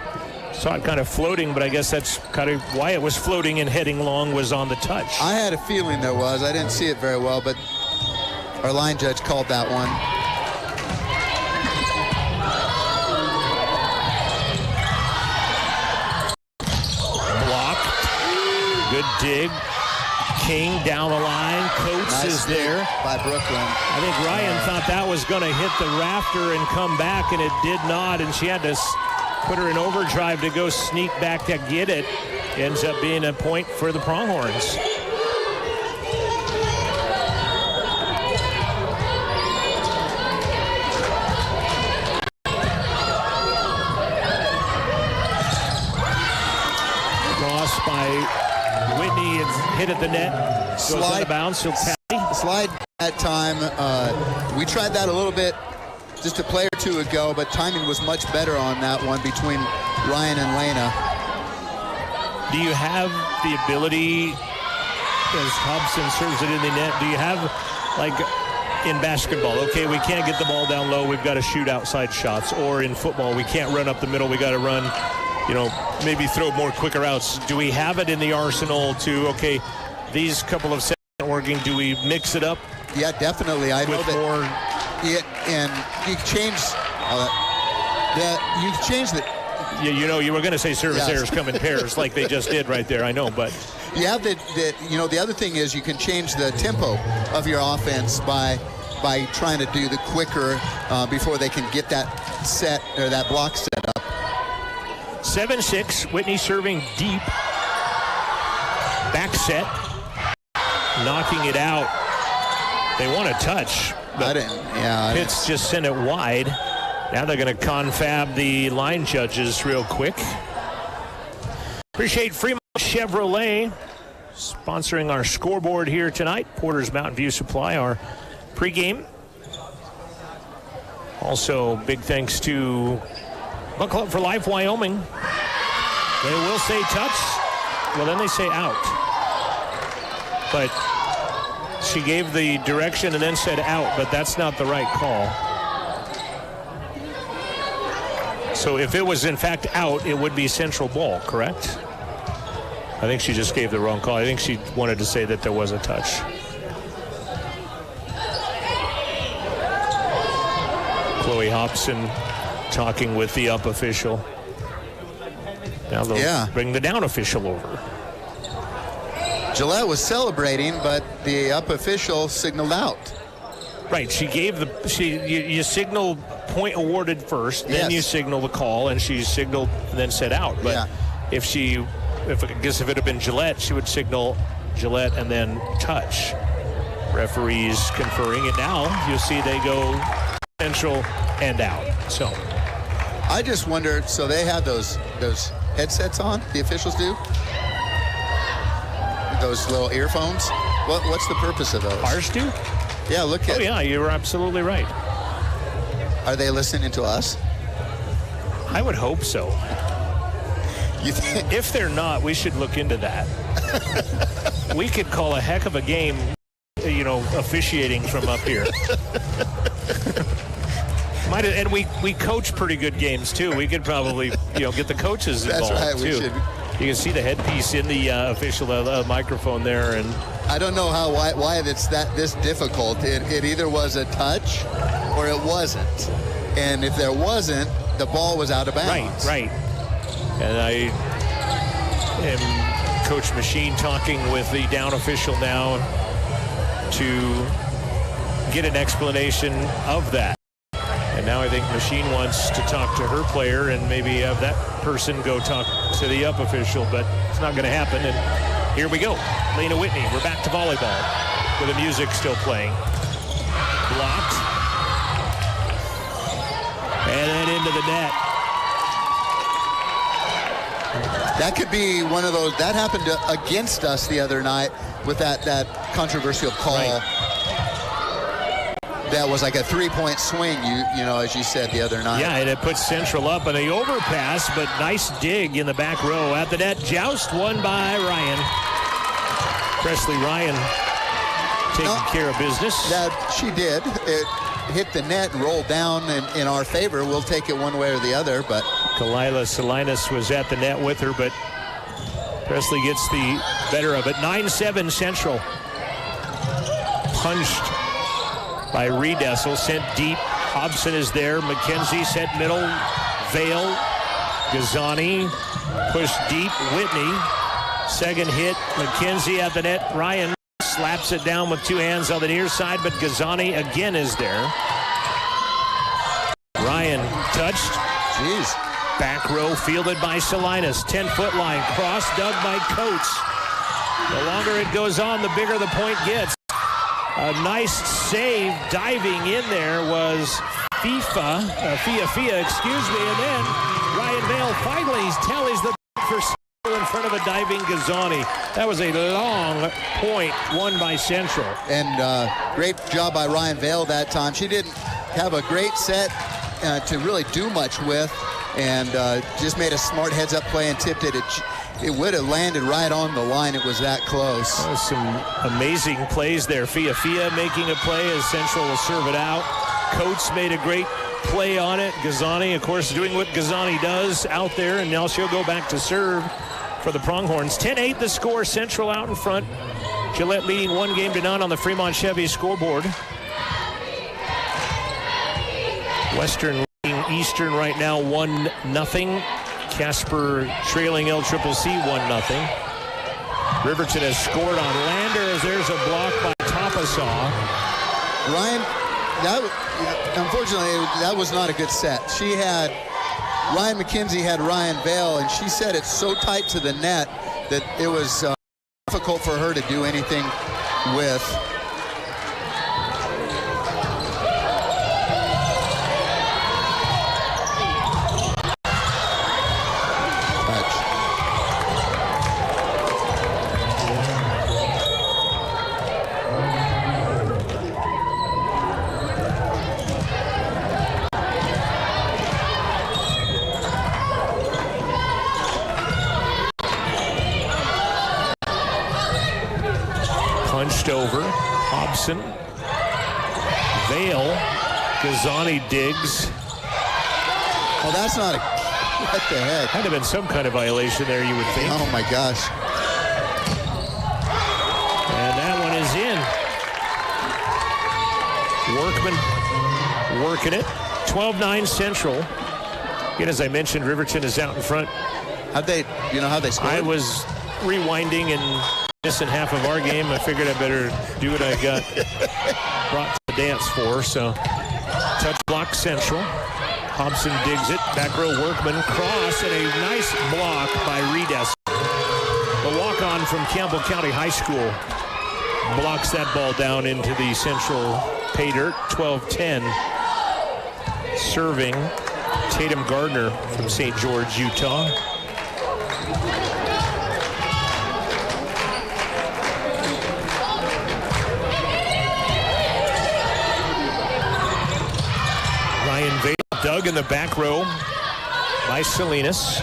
saw it kind of floating, but I guess that's kind of why it was floating and heading long, was on the touch. I had a feeling there was. I didn't see it very well, but our line judge called that one. Block. Good dig. King down the line. Coates Nice is there. By Brooklyn. I think Ryan thought that was going to hit the rafter and come back, and it did not, and she had to put her in overdrive to go sneak back to get it. Ends up being a point for the Pronghorns. Cross by Whitney. It's hit at the net. Goes out of bounds. So slide that time. We tried that a little bit just a play or two ago, but timing was much better on that one between Ryan and Lena. Do you have the ability, as Hobson serves it in the net, do you have, like in basketball, okay, we can't get the ball down low, we've got to shoot outside shots, or in football, we can't run up the middle, we got to run, maybe throw more quicker outs. Do we have it in the arsenal to, okay, these couple of sets aren't working, do we mix it up? Yeah, definitely. I know that more. And you change the. Yeah, you were going to say service errors come in pairs like they just did right there. I know, but you have the other thing is you can change the tempo of your offense by by trying to do the quicker before they can get that set or that block set up. 7-6, Whitney serving deep. Back set, knocking it out. They want to touch. Pitts just sent it wide. Now they're going to confab the line judges real quick. Appreciate Fremont Chevrolet sponsoring our scoreboard here tonight. Porter's Mountain View Supply, our pregame. Also, big thanks to Buckle Up for Life Wyoming. They will say touch. Well, then they say out. But she gave the direction and then said out, but that's not the right call. So if it was in fact out, it would be Central ball, correct? I think she just gave the wrong call. I think she wanted to say that there was a touch. Chloe Hobson talking with the up official. Now they'll bring the down official over. Gillette was celebrating, but the up official signaled out. Right, she gave you signal point awarded first, then you signal the call, and she signaled and then said out. But if it had been Gillette, she would signal Gillette and then touch. Referees conferring, and now you'll see they go Central and out. So I just wonder, so they have those headsets on, the officials do? Those little earphones? What's the purpose of those? Ours do? Yeah, look at. Oh yeah, you're absolutely right. Are they listening to us? I would hope so. You think? If they're not, we should look into that. We could call a heck of a game, officiating from up here. And we coach pretty good games too. We could probably, get the coaches involved. That's right. Too. We should. You can see the headpiece in the official microphone there, and I don't know why it's this difficult. It either was a touch or it wasn't, and if there wasn't, the ball was out of bounds. Right. And I am Coach Machine talking with the down official now to get an explanation of that. And now I think Machine wants to talk to her player and maybe have that person go talk to the up official, but it's not going to happen. And here we go. Lena Whitney, we're back to volleyball with the music still playing. Blocked. And then into the net. That could be one of those. That happened against us the other night with that controversial call. Right. That was like a three-point swing, as you said the other night. Yeah, and it puts Central up on the overpass, but nice dig in the back row. At the net, joust won by Ryan. Presley Ryan taking care of business. That she did. It hit the net and rolled down in our favor. We'll take it one way or the other, but Kalila Salinas was at the net with her, but Presley gets the better of it. 9-7 Central. Punched by Riedessel, sent deep. Hobson is there. McKenzie sent middle. Vale. Gazani pushed deep. Whitney. Second hit. McKenzie at the net. Ryan slaps it down with two hands on the near side, but Gazani again is there. Ryan touched. Jeez. Back row fielded by Salinas. 10-foot line. Cross dug by Coates. The longer it goes on, the bigger the point gets. A nice save diving in there was Fia, and then Ryan Vale finally tallies the for Central in front of a diving Gazani. That was a long point won by Central. And great job by Ryan Vale that time. She didn't have a great set to really do much with, and just made a smart heads-up play and tipped it. It would have landed right on the line. It was that close. Some amazing plays there. Fia making a play as Central will serve it out. Coates made a great play on it. Gazani, of course, doing what Gazani does out there, and now she'll go back to serve for the Pronghorns. 10-8 the score. Central out in front. Gillette leading 1-0 on the Fremont Chevy scoreboard. Western leading Eastern right now 1-0. Casper trailing LCCC 1-0. Riverton has scored on Lander as there's a block by Topasaw. unfortunately, that was not a good set. Ryan McKenzie had Ryan Vale, and she said it's so tight to the net that it was difficult for her to do anything with. Punched over. Hobson. Vale. Gazzani digs. Oh, that's not a... What the heck? Had to have been some kind of violation there, you would think. Oh, my gosh. And that one is in. Workman working it. 12-9 Central. Again, as I mentioned, Riverton is out in front. How'd they scored? I was rewinding and missing half of our game. I figured I better do what I got brought to the dance for. So, touch block Central. Hobson digs it. Back row Workman. Cross and a nice block by Redes. The walk-on from Campbell County High School blocks that ball down into the Central pay dirt. 12-10. Serving Tatum Gardner from St. George, Utah. Ryan Vale dug in the back row by Salinas.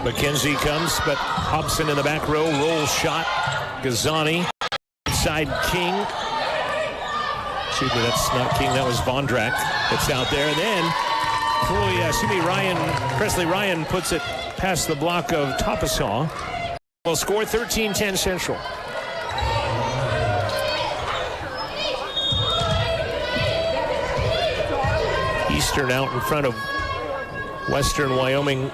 McKenzie comes, but Hobson in the back row. Roll shot. Gazzani. Inside King. Excuse me, that's not King. That was Vondrak that's out there. And then, Presley Ryan puts it past the block of Topasaw. Will score 13-10 Central. Eastern out in front of Western Wyoming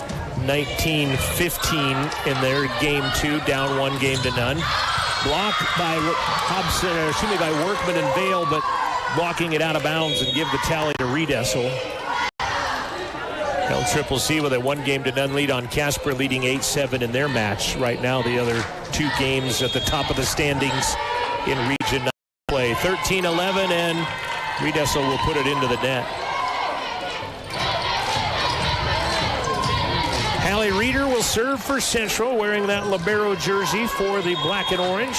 19-15 in their game 2, down 1-0. Blocked by by Workman and Vale, but blocking it out of bounds and give the tally to Redessel. CWC with a 1-0 lead on Casper, leading 8-7 in their match. Right now, the other 2 games at the top of the standings in Region 9 play. 13-11, and Redessel will put it into the net. Hallie Reeder will serve for Central, wearing that libero jersey for the black and orange.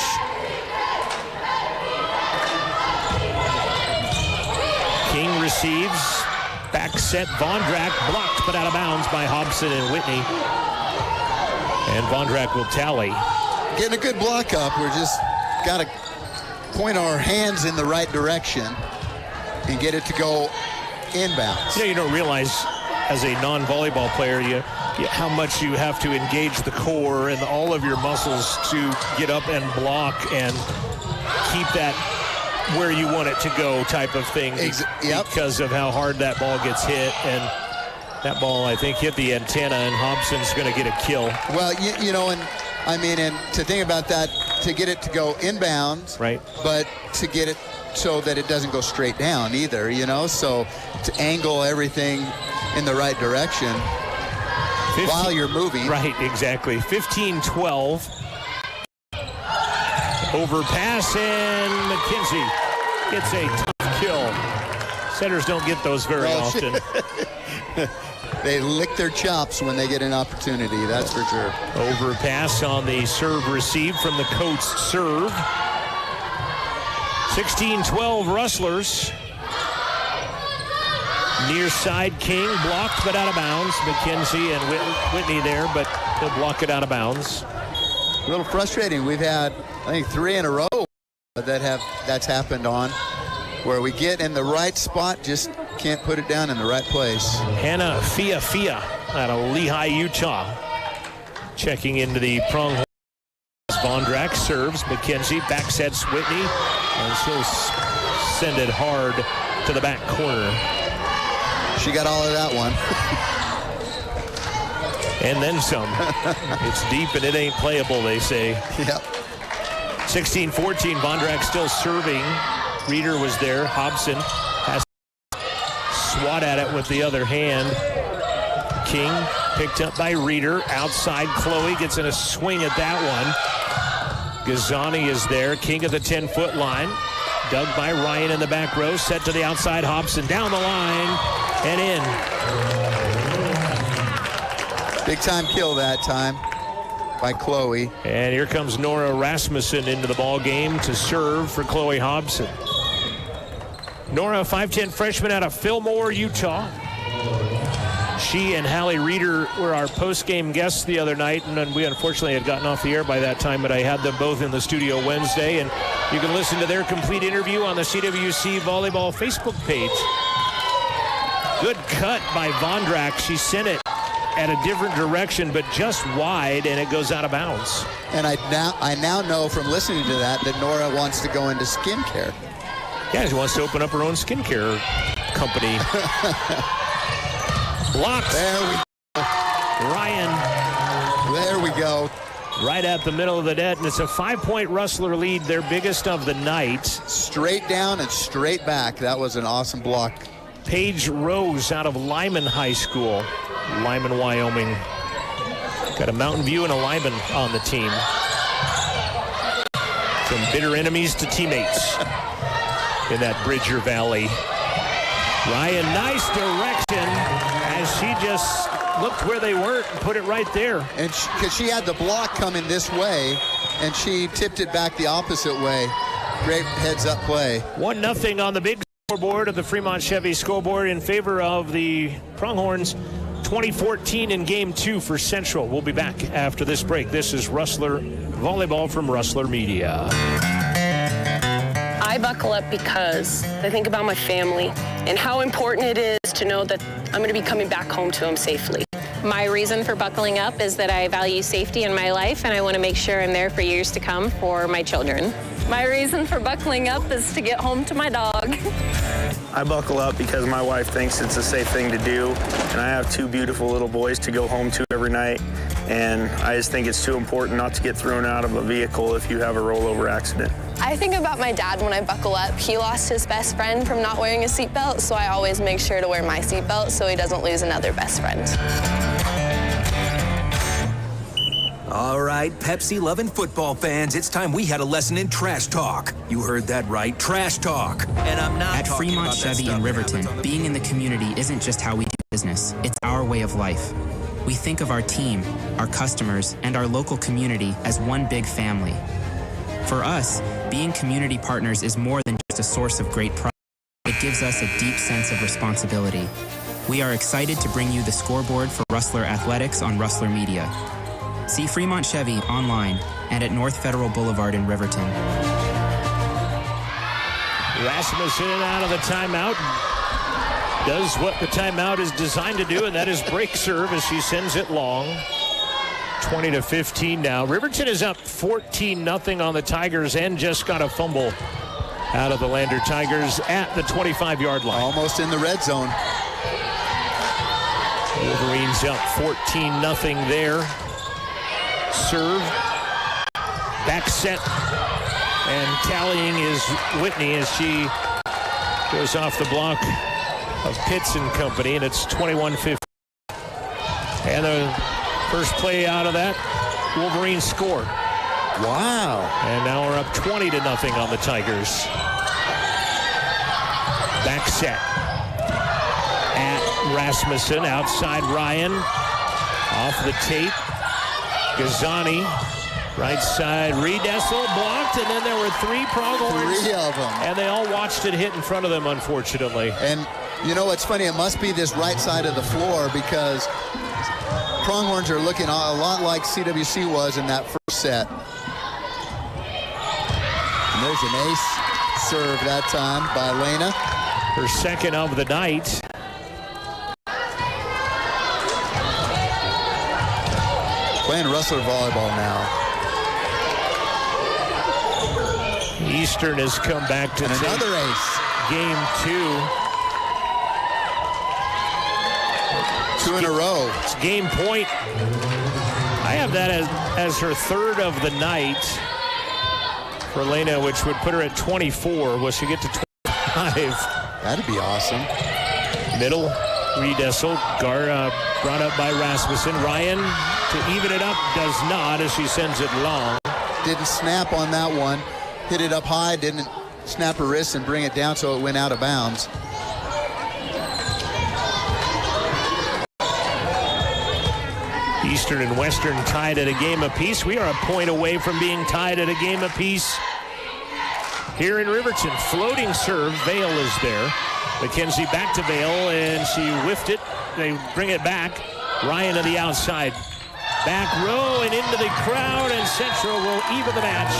King receives. Back set. Vondrak blocked but out of bounds by Hobson and Whitney. And Vondrak will tally. Getting a good block up. We're just got to point our hands in the right direction and get it to go inbounds. You don't realize as a non-volleyball player how much you have to engage the core and all of your muscles to get up and block and keep that where you want it to go type of thing. Because of how hard that ball gets hit. And that ball, I think, hit the antenna, and Hobson's going to get a kill. Well, and to think about that, to get it to go inbounds, right? But to get it so that it doesn't go straight down either, so to angle everything in the right direction while you're moving. Right, exactly. 15-12. Overpass, and McKenzie gets a tough kill. Setters don't get those very often. They lick their chops when they get an opportunity, that's for sure. Overpass on the serve received from the Coats serve. 16-12 Rustlers. Near side, King blocked but out of bounds. McKenzie and Whitney there, but they'll block it out of bounds. A little frustrating. We've had, I think, 3 in a row that's happened on, where we get in the right spot, just can't put it down in the right place. Hannah Fia out of Lehigh, Utah, checking into the prong. Vondrak serves. McKenzie back sets Whitney, and she'll send it hard to the back corner. She got all of that one. And then some. It's deep and it ain't playable, they say. Yep. 16-14, Vondrak still serving. Reeder was there. Hobson has to swat at it with the other hand. King picked up by Reeder. Outside, Chloe gets in a swing at that one. Gazani is there. King at the 10-foot line. Dug by Ryan in the back row. Set to the outside. Hobson down the line and in. Big time kill that time by Chloe. And here comes Nora Rasmussen into the ball game to serve for Chloe Hobson. Nora, 5'10" freshman out of Fillmore, Utah. She and Hallie Reeder were our post-game guests the other night, and we unfortunately had gotten off the air by that time, but I had them both in the studio Wednesday, and you can listen to their complete interview on the CWC Volleyball Facebook page. Good cut by Vondrak. She sent it at a different direction, but just wide, and it goes out of bounds. And I now know from listening to that Nora wants to go into skincare. Yeah, she wants to open up her own skincare company. Blocked. There we go. Ryan. There we go. Right at the middle of the net, and it's a 5-point Rustler lead, their biggest of the night. Straight down and straight back. That was an awesome block. Paige Rose out of Lyman High School, Lyman, Wyoming. Got a Mountain View and a Lyman on the team. From bitter enemies to teammates in that Bridger Valley. Ryan, nice direction as she just looked where they weren't and put it right there. And because she had the block coming this way, and she tipped it back the opposite way. Great heads-up play. 1-0 on the big scoreboard of the Fremont Chevy scoreboard in favor of the Pronghorns. 2014 in Game 2 for Central. We'll be back after this break. This is Rustler Volleyball from Rustler Media. I buckle up because I think about my family and how important it is to know that I'm going to be coming back home to them safely. My reason for buckling up is that I value safety in my life, and I want to make sure I'm there for years to come for my children. My reason for buckling up is to get home to my dog. I buckle up because my wife thinks it's a safe thing to do, and I have two beautiful little boys to go home to every night, and I just think it's too important not to get thrown out of a vehicle if you have a rollover accident. I think about my dad when I buckle up. He lost his best friend from not wearing a seatbelt, so I always make sure to wear my seatbelt so he doesn't lose another best friend. All right, Pepsi-loving football fans, it's time we had a lesson in trash talk. You heard that right, trash talk. And I'm not At talking Fremont about that Chevy stuff in that Riverton, happens on the being in the community isn't just how we do business. It's our way of life. We think of our team, our customers, and our local community as one big family. For us, being community partners is more than just a source of great pride. It gives us a deep sense of responsibility. We are excited to bring you the scoreboard for Rustler Athletics on Rustler Media. See Fremont Chevy online and at North Federal Boulevard in Riverton. Rasmussen out of the timeout. Does what the timeout is designed to do, and that is break serve as she sends it long. 20-15 now. Riverton is up 14-0 on the Tigers and just got a fumble out of the Lander Tigers at the 25-yard line. Almost in the red zone. Wolverines up 14-0 there. Serve. Back set. And tallying is Whitney as she goes off the block of Pitts and company, and it's 21-15. And the first play out of that, Wolverines score. Wow. And now we're up 20-0 on the Tigers. Back set. At Rasmussen, outside Ryan. Off the tape. Gazani, right side, Redessel blocked, and then there were three Pronghorns. Three of them. And they all watched it hit in front of them, unfortunately. And you know what's funny? It must be this right side of the floor because Pronghorns are looking a lot like CWC was in that first set. And there's an ace serve that time by Elena. Her second of the night. Playing Rustler volleyball now. Eastern has come back to another ace. Game 2. 2 in a row. It's game point. I have that as her third of the night for Lena, which would put her at 24. Will she get to 25? That'd be awesome. Middle, Riedessel, brought up by Rasmussen. Ryan to even it up, does not as she sends it long. Didn't snap on that one. Hit it up high, didn't snap her wrist and bring it down, so it went out of bounds. Eastern and Western tied at a game apiece. We are a point away from being tied at a game apiece here in Riverton. Floating serve, Vale is there. McKenzie back to Vale, and she whiffed it. They bring it back. Ryan to the outside. Back row and into the crowd, and Central will even the match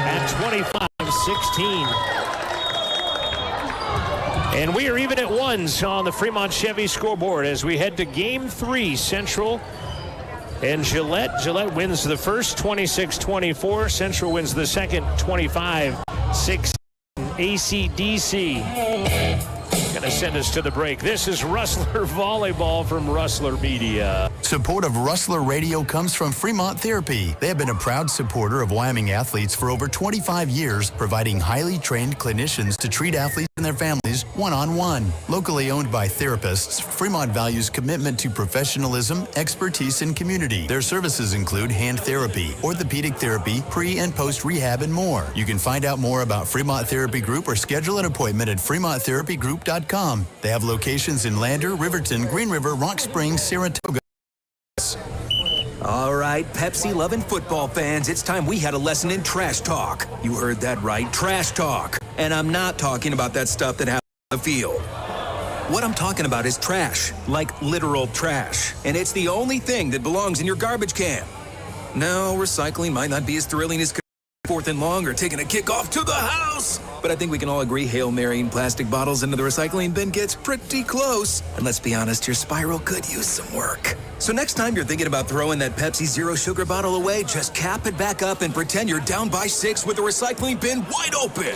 at 25-16. And we are even at ones on the Fremont Chevy scoreboard as we head to Game 3. Central and Gillette. Gillette wins the first 26-24. Central wins the second 25-16. ACDC going to send us to the break. This is Rustler Volleyball from Rustler Media. Support of Rustler Radio comes from Fremont Therapy. They have been a proud supporter of Wyoming athletes for over 25 years, providing highly trained clinicians to treat athletes and their families one-on-one. Locally owned by therapists, Fremont values commitment to professionalism, expertise, and community. Their services include hand therapy, orthopedic therapy, pre- and post-rehab, and more. You can find out more about Fremont Therapy Group or schedule an appointment at FremontTherapyGroup.com. They have locations in Lander, Riverton, Green River, Rock Springs, Saratoga. All right, Pepsi-loving football fans, it's time we had a lesson in trash talk. You heard that right, trash talk. And I'm not talking about that stuff that happens on the field. What I'm talking about is trash, like literal trash. And it's the only thing that belongs in your garbage can. No, recycling might not be as thrilling as 4th and long or taking a kickoff to the house. But I think we can all agree Hail Marrying plastic bottles into the recycling bin gets pretty close. And let's be honest, your spiral could use some work. So next time you're thinking about throwing that Pepsi Zero Sugar bottle away, just cap it back up and pretend you're down by 6 with the recycling bin wide open.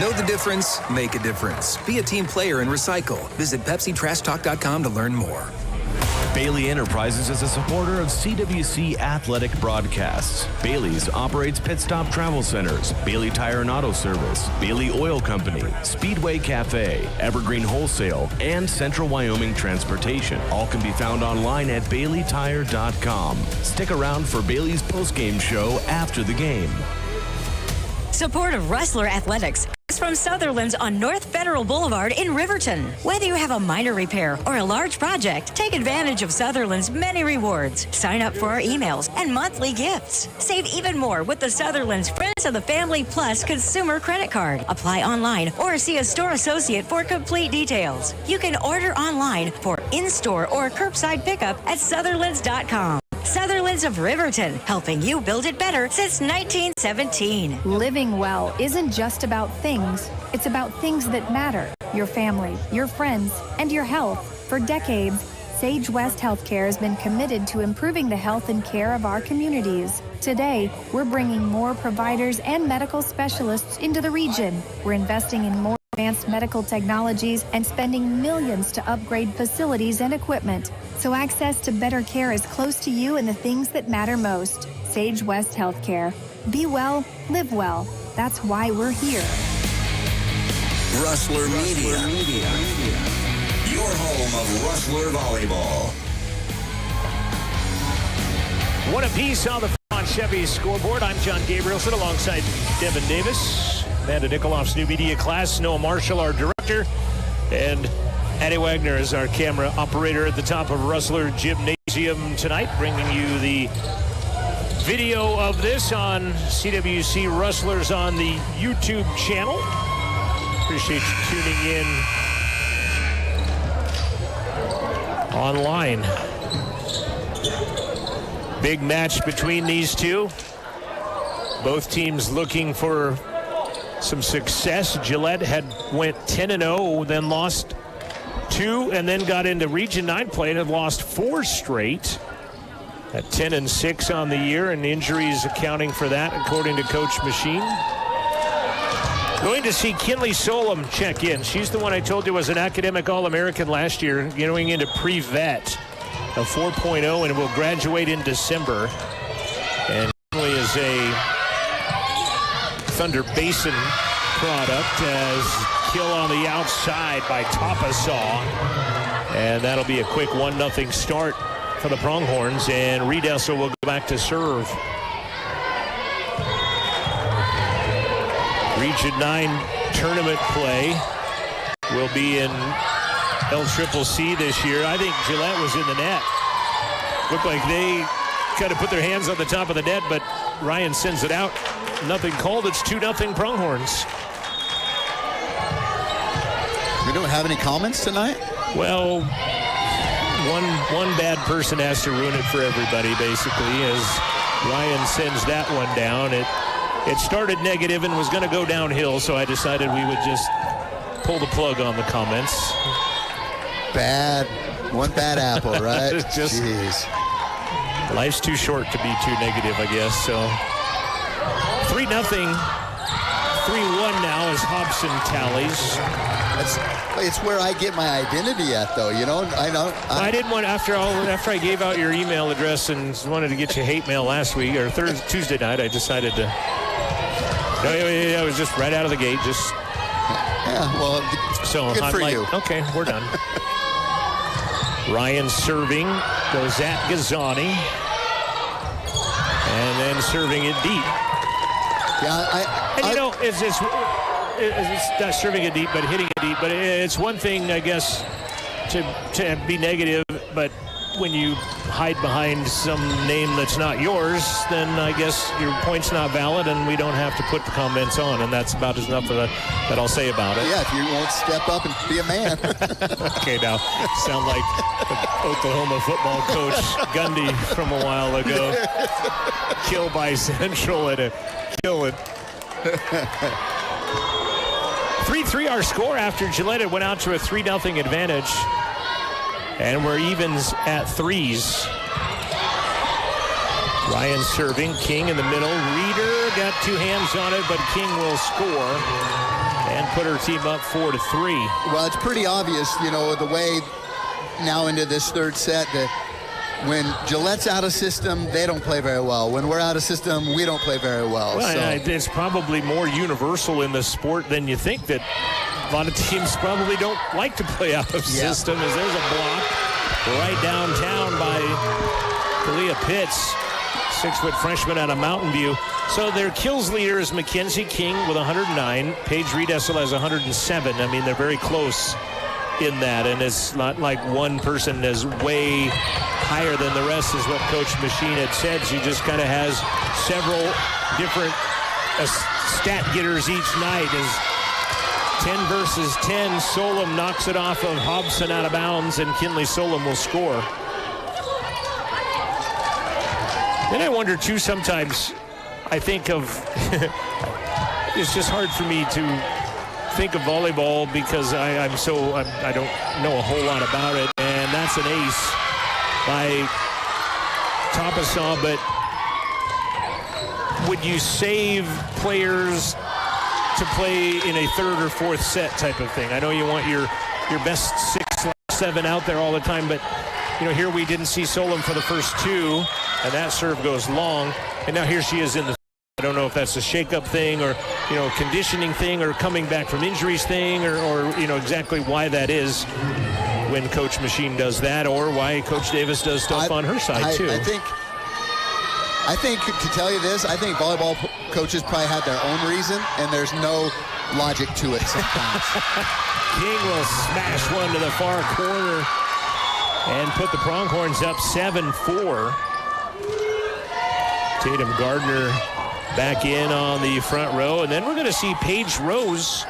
Know the difference? Make a difference. Be a team player and recycle. Visit PepsiTrashTalk.com to learn more. Bailey Enterprises is a supporter of CWC athletic broadcasts. Bailey's operates Pit Stop Travel Centers, Bailey Tire and Auto Service, Bailey Oil Company, Speedway Cafe, Evergreen Wholesale, and Central Wyoming Transportation. All can be found online at BaileyTire.com. Stick around for Bailey's postgame show after the game. Support of Rustler Athletics is from Sutherland's on North Federal Boulevard in Riverton. Whether you have a minor repair or a large project, take advantage of Sutherland's many rewards. Sign up for our emails and monthly gifts. Save even more with the Sutherland's Friends of the Family Plus consumer credit card. Apply online or see a store associate for complete details. You can order online for in-store or curbside pickup at Sutherlands.com. Sutherland's of Riverton, helping you build it better since 1917. Living well isn't just about things. It's about things that matter. Your family, your friends, and your health. For decades, Sage West Healthcare has been committed to improving the health and care of our communities. Today, we're bringing more providers and medical specialists into the region. We're investing in more advanced medical technologies and spending millions to upgrade facilities and equipment. So access to better care is close to you and the things that matter most. Sage West Healthcare. Be well, live well. That's why we're here. Rustler Media. Your home of Rustler Volleyball. One apiece on the Fremont Chevy scoreboard. I'm John Gabrielson alongside Devin Davis, Amanda Nikoloff's new media class, Noah Marshall, our director, and Addie Wagner is our camera operator at the top of Rustler Gymnasium tonight, bringing you the video of this on CWC Rustlers on the YouTube channel. Appreciate you tuning in online. Big match between these two. Both teams looking for some success. Gillette went 10-0, then lost 2, and then got into Region 9 play and had lost 4 straight. At 10-6 on the year, and injuries accounting for that, according to Coach Machine. Going to see Kinley Solom check in. She's the one I told you was an academic All-American last year, going into pre-vet, a 4.0, and will graduate in December. And Kinley is is a Thunder Basin product as kill on the outside by Topasaw. And that'll be a quick 1-0 start for the Pronghorns. And Riedesel will go back to serve. Region 9 tournament play will be in LCCC this year. I think Gillette was in the net. Looked like they kind of put their hands on the top of the net, but Ryan sends it out. Nothing called. It's 2-0 Pronghorns. We don't have any comments tonight? Well, one bad person has to ruin it for everybody, basically, as Ryan sends that one down. It started negative and was going to go downhill, so I decided we would just pull the plug on the comments. One bad apple, right? Just, jeez. Life's too short to be too negative, I guess. So 3-0, 3-1 now as Hobson tallies. It's where I get my identity at, though. You know, I didn't want after I gave out your email address and wanted to get you hate mail last week or Tuesday night. I decided to. I was just right out of the gate. Just well. So good I'm for like, you. Okay, we're done. Ryan serving goes at Gazzani, and then serving it deep. Yeah, it's not serving it deep, but hitting it deep. But it's one thing, I guess, to be negative, but when you hide behind some name that's not yours, then I guess your point's not valid, and we don't have to put the comments on, and that's about as enough that I'll say about it. Yeah, if you won't step up and be a man. Okay, now, sound like the Oklahoma football coach Gundy from a while ago. Kill by Central and a kill it. 3-3 our score after Gillette went out to a 3-0 advantage. And we're evens at threes. Ryan serving, King in the middle. Reeder got two hands on it, but King will score and put her team up 4-3. Well, it's pretty obvious, you know, the way now into this third set that when Gillette's out of system, they don't play very well. When we're out of system, we don't play very well. Well, so. It's probably more universal in the sport than you think, that a lot of teams probably don't like to play out of system, as there's a block right downtown by Kalia Pitts, 6-foot freshman out of Mountain View. So their kills leader is Mackenzie King with 109. Paige Riedesel has 107. I mean, they're very close in that, and it's not like one person is way higher than the rest, is what Coach Machine had said. She just kind of has several different stat getters each night. As 10 versus 10, Solom knocks it off of Hobson out of bounds, and Kinley Solom will score. Then I wonder, too, sometimes I think of, it's just hard for me to think of volleyball because I don't know a whole lot about it, and that's an ace by Topasaw. But would you save players to play in a third or fourth set type of thing? I know you want your best 6/7 out there all the time, but you know, here we didn't see Solom for the first two, and that serve goes long, and now here she is in the. I don't know if that's a shake-up thing or, you know, conditioning thing or coming back from injuries thing or you know, exactly why that is when Coach Machine does that, or why Coach Davis does stuff on her side too. I think to tell you this, I think volleyball coaches probably have their own reason, and there's no logic to it sometimes. King will smash one to the far corner and put the Pronghorns up 7-4. Tatum Gardner back in on the front row, and then we're going to see Paige Rose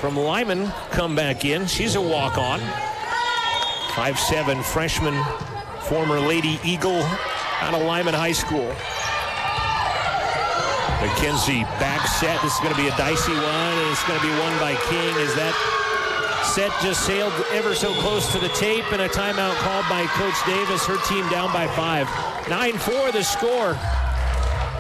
from Lyman come back in. She's a walk-on. 5'7" freshman, former Lady Eagle out of Lyman High School. McKenzie back set. This is going to be a dicey one, and it's going to be won by King as that set just sailed ever so close to the tape, and a timeout called by Coach Davis. Her team down by 5. 9-4 the score.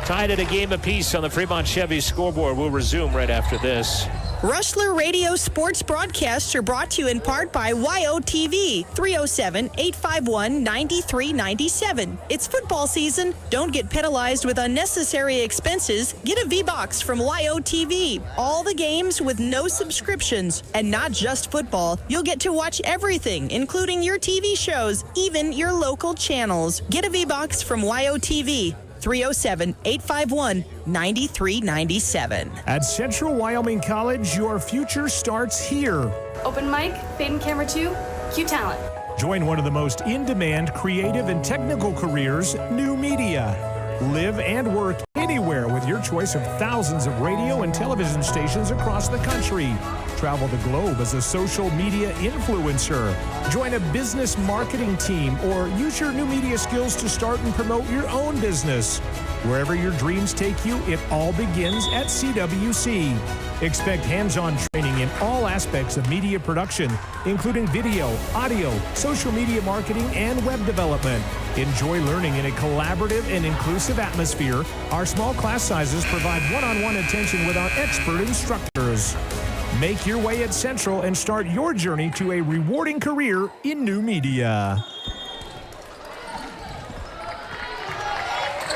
Tied at a game apiece on the Fremont Chevy scoreboard. We'll resume right after this. Rustler Radio sports broadcasts are brought to you in part by YOTV, 307-851-9397. It's football season. Don't get penalized with unnecessary expenses. Get a V-Box from YOTV. All the games with no subscriptions. And not just football. You'll get to watch everything, including your TV shows, even your local channels. Get a V-Box from YOTV. 307-851-9397. At Central Wyoming College, your future starts here. Open mic, fade and camera 2, Q Talent. Join one of the most in-demand creative and technical careers, new media. Live and work anywhere with your choice of thousands of radio and television stations across the country. Travel the globe as a social media influencer. Join a business marketing team or use your new media skills to start and promote your own business. Wherever your dreams take you, it all begins at CWC. Expect hands-on training in all aspects of media production, including video, audio, social media marketing, and web development. Enjoy learning in a collaborative and inclusive atmosphere. Our small class sizes provide one-on-one attention with our expert instructors. Make your way at Central and start your journey to a rewarding career in new media.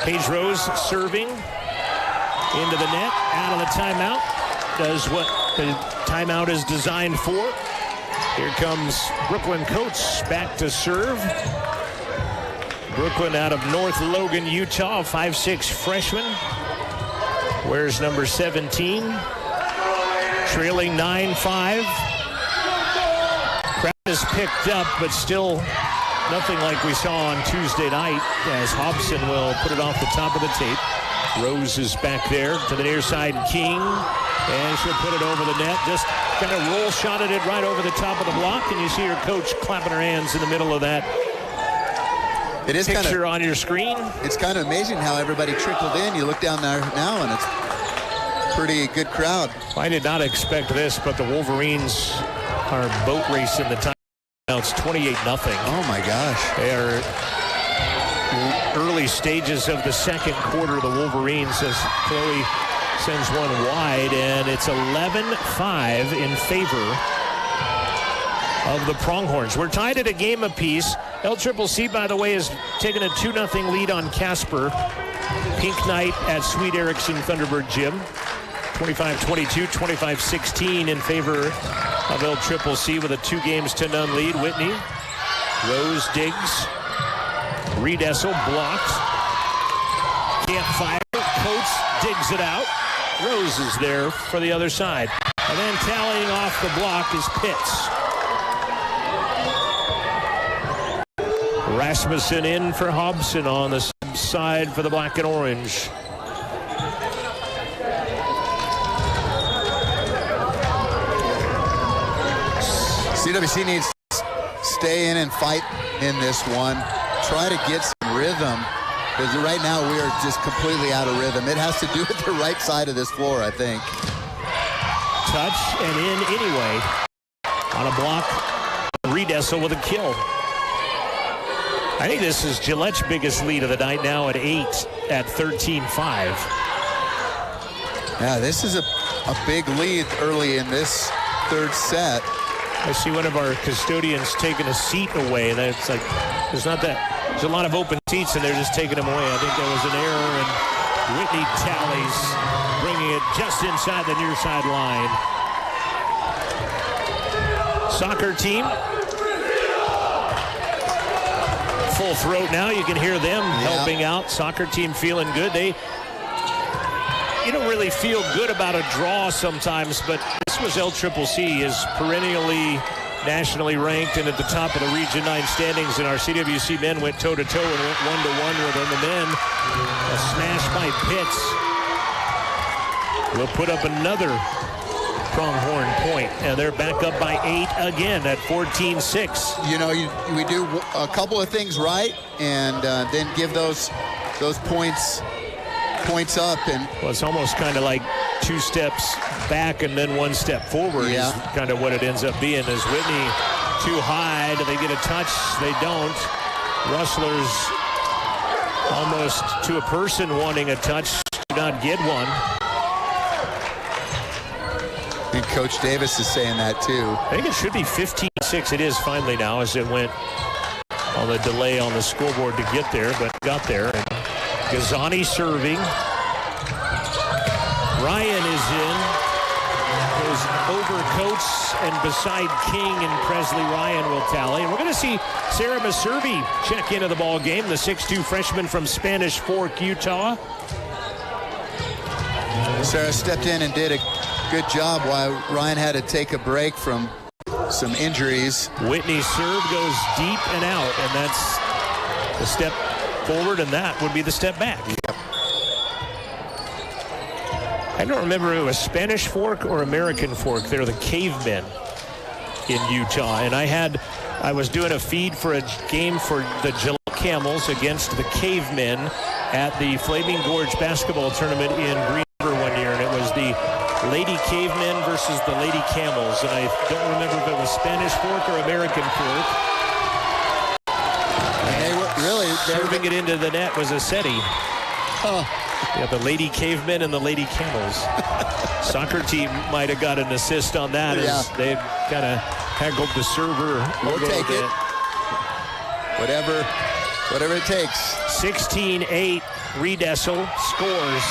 Paige Rose serving into the net, out of the timeout. Does what the timeout is designed for. Here comes Brooklyn Coates back to serve. Brooklyn out of North Logan, Utah, a 5'6" freshman. Wears number 17. Trailing 9-5. Crowd is picked up, but still nothing like we saw on Tuesday night as Hobson will put it off the top of the tape. Rose is back there to the near side. King, and she'll put it over the net. Just kind of roll shotted it right over the top of the block, and you see her coach clapping her hands in the middle of that. It is picture kind of, on your screen. It's kind of amazing how everybody trickled in. You look down there now, and it's pretty good crowd. I did not expect this, but the Wolverines are boat racing the time. Now it's 28-0. Oh my gosh. They are early stages of the second quarter. The Wolverines, as Chloe sends one wide, and it's 11-5 in favor of the Pronghorns. We're tied at a game apiece. LCCC, by the way, has taken a 2-0 lead on Casper. Pink Knight at Sweet Erickson Thunderbird Gym. 25-22, 25-16 in favor of LCCC with a 2-0 lead. Whitney, Rose digs, Reed-Essel blocked, can't fire, Coates digs it out. Rose is there for the other side. And then tallying off the block is Pitts. Rasmussen in for Hobson on the side for the black and orange. CWC needs to stay in and fight in this one. Try to get some rhythm, because right now we are just completely out of rhythm. It has to do with the right side of this floor, I think. Touch and in anyway. On a block, Reed-Essel with a kill. I think this is Gillette's biggest lead of the night now at 8 at 13-5. Yeah, this is a big lead early in this third set. I see one of our custodians taking a seat away, and it's like there's a lot of open seats, and they're just taking them away. I think there was an error, and Whitney tallies, bringing it just inside the near side line. Soccer team, full throat now. You can hear them helping out. Soccer team feeling good. You don't really feel good about a draw sometimes, but this was LCCC, is perennially nationally ranked and at the top of the Region 9 standings, and our CWC men went toe-to-toe and went 1-1 with them. And then a smash by Pitts will put up another Pronghorn point, and they're back up by 8 again at 14-6. You know, we do a couple of things right, and then give those points up, and well, it's almost kind of like 2 steps back and then 1 step forward. Yeah. Is kind of what it ends up being. Is Whitney too high? Do they get a touch? They don't. Rustlers almost to a person wanting a touch, do not get one. think Coach Davis is saying that too. I think it should be 15-6. It is finally now, as it went on the delay on the scoreboard to get there, but got there. And Gazzani serving. Ryan is in. Goes over Coates and beside King, and Presley Ryan will tally. And we're going to see Sarah Maservi check into the ball game, the 6'2 freshman from Spanish Fork, Utah. Sarah stepped in and did a good job while Ryan had to take a break from some injuries. Whitney's serve goes deep and out, and that's the step forward, and that would be the step back. Yep. I don't remember if it was Spanish Fork or American Fork. They're the cavemen in Utah, and I was doing a feed for a game for the Gillette Camels against the cavemen at the Flaming Gorge basketball tournament in Green River one year, and it was the Lady Cavemen versus the Lady Camels, and I don't remember if it was Spanish Fork or American Fork. And they were really serving it into the net was Assetti. Oh. Yeah, the Lady Cavemen and the Lady Camels. Soccer team might have got an assist on that, as they kind of haggled the server. We'll take it. Whatever it takes. 16-8, Riedessel scores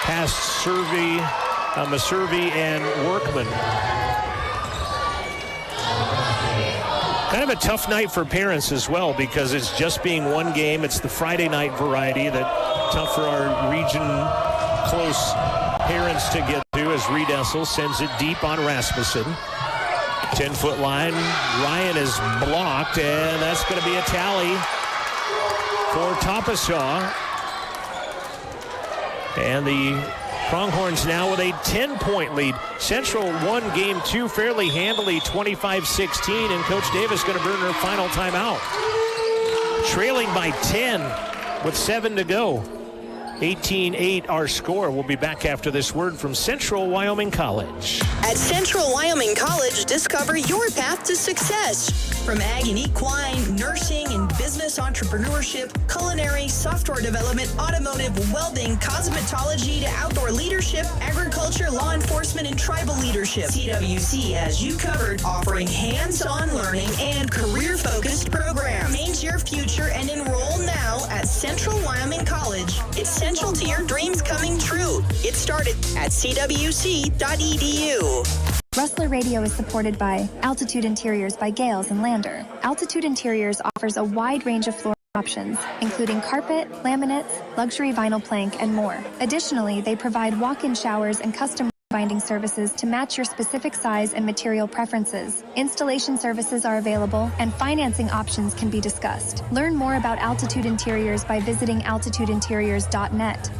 past Maservi and Workman. Kind of a tough night for parents as well, because it's just being one game. It's the Friday night variety that tough for our region close parents to get to, as Riedessel sends it deep on Rasmussen. 10-foot line. Ryan is blocked, and that's going to be a tally for Topasaw. And the Pronghorns now with a 10-point lead. Central won game 2 fairly handily, 25-16, and Coach Davis going to burn her final timeout. Trailing by 10 with 7 to go. 18-8 our score. We'll be back after this word from Central Wyoming College. At Central Wyoming College, discover your path to success. From ag and equine, nursing and business entrepreneurship, culinary, software development, automotive, welding, cosmetology to outdoor leadership, agriculture, law enforcement, and tribal leadership. CWC has you covered, offering hands-on learning and career-focused programs. Change your future and enroll now at Central Wyoming College. It's central to your dreams coming true. Get started at cwc.edu. Rustler Radio is supported by Altitude Interiors by Gales and Lander. Altitude Interiors offers a wide range of flooring options, including carpet, laminates, luxury vinyl plank, and more. Additionally, they provide walk-in showers and custom binding services to match your specific size and material preferences. Installation services are available, and financing options can be discussed. Learn more about Altitude Interiors by visiting altitudeinteriors.net.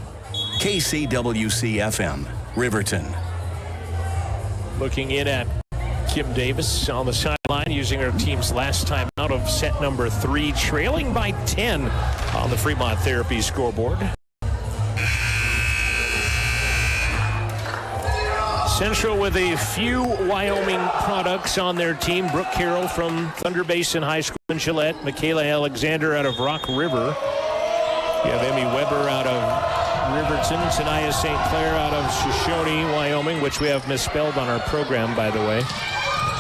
KCWC-FM, Riverton. Looking in at Kim Davis on the sideline, using her team's last time out of set number 3, trailing by 10 on the Fremont Therapy scoreboard. Central with a few Wyoming products on their team. Brooke Carroll from Thunder Basin High School in Gillette. Michaela Alexander out of Rock River. You have Emmy Weber out of Riverton. Sanaya St. Clair out of Shoshone, Wyoming, which we have misspelled on our program, by the way.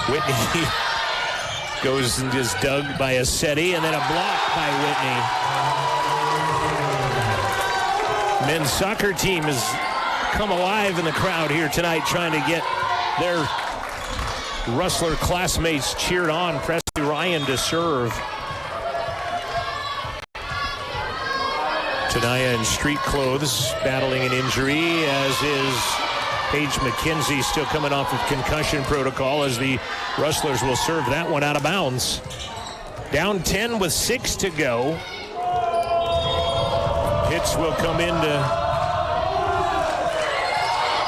Whitney goes and is dug by Assetti, and then a block by Whitney. Men's soccer team has come alive in the crowd here tonight, trying to get their Rustler classmates cheered on. Presley Ryan to serve. Tanaya in street clothes, battling an injury, as is Paige McKenzie, still coming off of concussion protocol, as the Rustlers will serve that one out of bounds. Down 10 with 6 to go. Hits will come into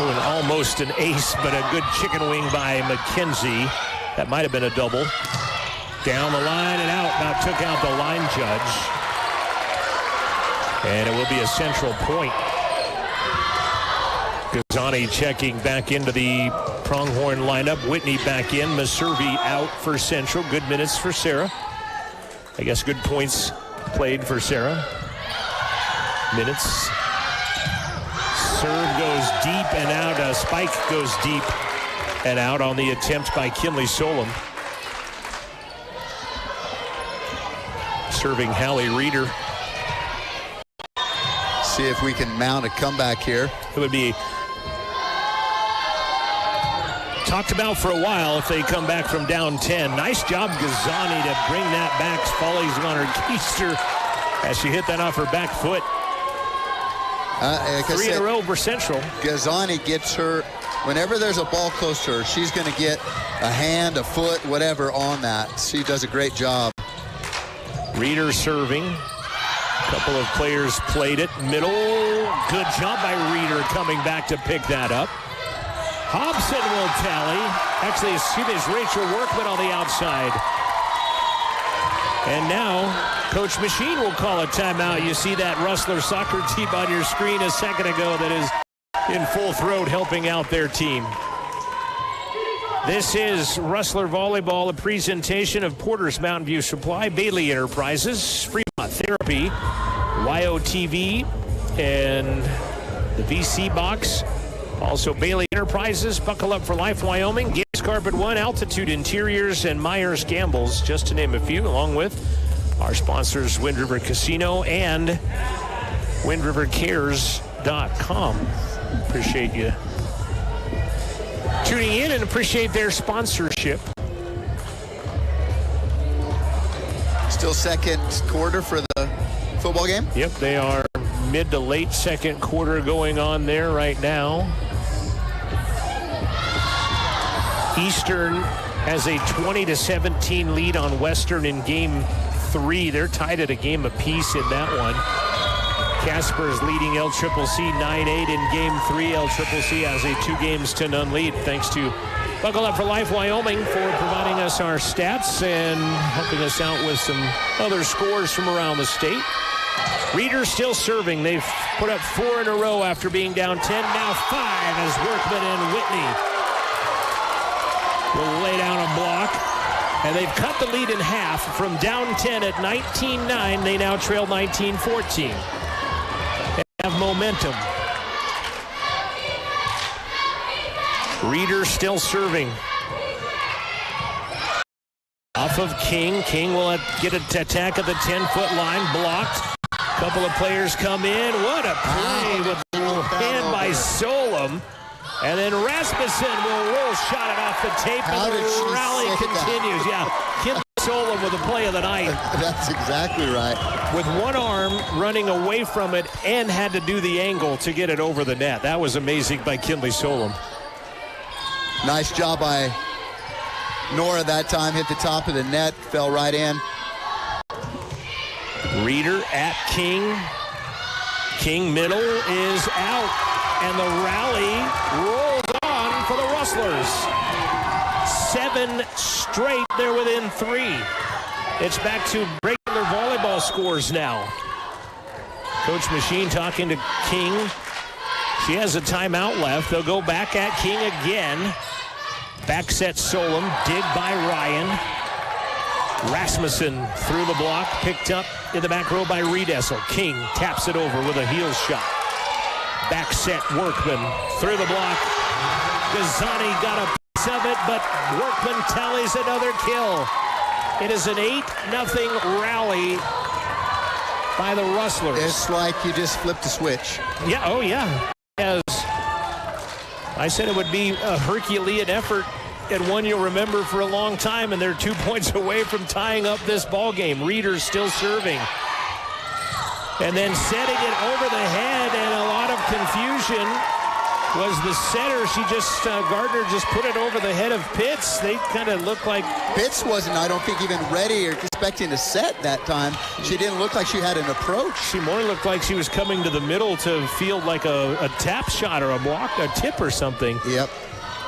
almost an ace, but a good chicken wing by McKenzie. That might have been a double. Down the line and out. Now took out the line judge. And it will be a Central point. Gazzani checking back into the Pronghorn lineup. Whitney back in. Maservi out for Central. Good minutes for Sarah. I guess good points played for Sarah. Minutes. Serve goes deep and out. A spike goes deep And out on the attempt by Kinley Solom. Serving Hallie Reeder. See if we can mount a comeback here. It would be talked about for a while if they come back from down 10. Nice job, Gazani, to bring that back. Follies on her keister as she hit that off her back foot. Like 3 in a row for Central. Gazani gets her, whenever there's a ball close to her, she's going to get a hand, a foot, whatever on that. She does a great job. Reeder serving. A couple of players played it. Middle. Good job by Reeder coming back to pick that up. Hobson will tally. Actually, excuse me, it's Rachel Workman on the outside. And now, Coach Machine will call a timeout. You see that Rustler soccer team on your screen a second ago that is in full throat helping out their team. This is Rustler Volleyball, a presentation of Porter's Mountain View Supply, Bailey Enterprises, Fremont Therapy, YOTV, and the VC Box. Also Bailey Enterprises, Buckle Up for Life Wyoming, Gibbs Carpet One, Altitude Interiors, and Myers Gambles, just to name a few, along with our sponsors Wind River Casino and WindRiverCares.com. Appreciate you tuning in and appreciate their sponsorship. Still second quarter for the football game? Yep, they are mid to late second quarter going on there right now. Eastern has a 20-17 lead on Western in game 3. They're tied at a game apiece in that one. Casper's leading LCCC 9-8 in game 3. LCCC has a 2-0 lead thanks to Buckle Up for Life Wyoming for providing us our stats and helping us out with some other scores from around the state. Reeder still serving. They've put up 4 in a row after being down 10. Now 5 as Workman and Whitney will lay down a block. And they've cut the lead in half from down 10 at 19-9. They now trail 19-14. They have momentum. Reeder still serving. Off of King. King will get an attack at the 10-foot line. Blocked. A couple of players come in. What a play with the hand by Solom. And then Rasmussen will roll shot it off the tape, and the rally continues. Yeah, Kim Solom with the play of the night. That's exactly right. With one arm running away from it and had to do the angle to get it over the net. That was amazing by Kinley Solom. Nice job by Nora that time. Hit the top of the net, fell right in. Reeder at King. King middle is out. And the rally rolls on for the Rustlers. 7 straight, they're within 3. It's back to regular volleyball scores now. Coach Machine talking to King. She has a timeout left. They'll go back at King again. Back set Solom, dig by Ryan. Rasmussen through the block, picked up in the back row by Riedessel. King taps it over with a heel shot. Back set Workman through the block. Gazani got a piece of it, but Workman tallies another kill. It is an 8-0 rally by the Rustlers. It's like you just flipped a switch. Yeah, oh yeah. As I said, it would be a Herculean effort and one you'll remember for a long time, and they're 2 points away from tying up this ball game. Reeder's still serving. And then setting it over the head, and a lot of confusion was the setter. She just, Gardner just put it over the head of Pitts. They kind of looked like... Pitts wasn't, I don't think, even ready or expecting to set that time. She didn't look like she had an approach. She more looked like she was coming to the middle to field like a tap shot or a block, a tip or something. Yep.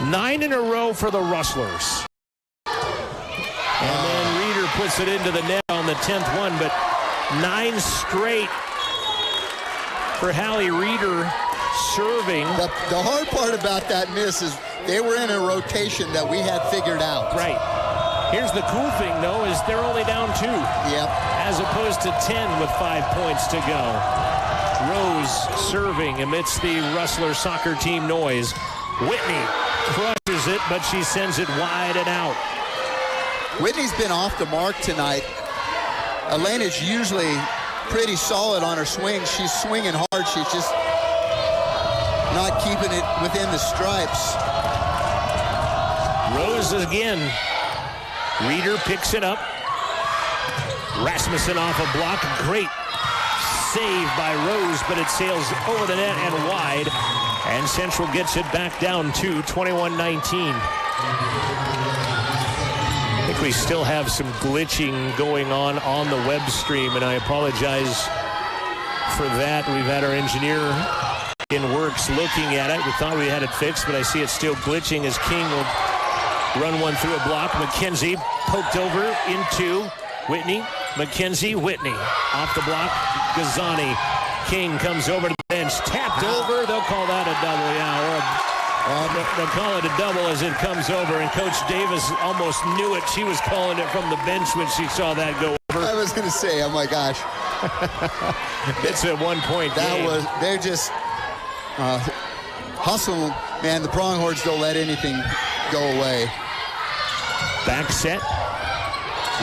9 in a row for the Rustlers. And then Reeder puts it into the net on the 10th one, but 9 straight for Hallie Reeder serving. The hard part about that miss is they were in a rotation that we had figured out. Right. Here's the cool thing, though, is they're only down 2. Yep. As opposed to 10 with 5 points to go. Rose serving amidst the Rustler soccer team noise. Whitney crushes misses it, but she sends it wide and out. Whitney's been off the mark tonight. Elena's usually pretty solid on her swing. She's swinging hard. She's just not keeping it within the stripes. Rose again. Reeder picks it up. Rasmussen off a block. Great save by Rose, but it sails over the net and wide. And Central gets it back down to 21-19. I think we still have some glitching going on the web stream, and I apologize for that. We've had our engineer in works looking at it. We thought we had it fixed, but I see it's still glitching as King will run one through a block. McKenzie poked over into Whitney. McKenzie, Whitney off the block. Gazzani. King comes over to the bench. Tapped over. They'll call that a double, yeah. They'll call it a double as it comes over, and Coach Davis almost knew it. She was calling it from the bench when she saw that go over. I was going to say, oh my gosh. It's a 1-point game. They're just hustle, man. The Pronghorns don't let anything go away. Back set.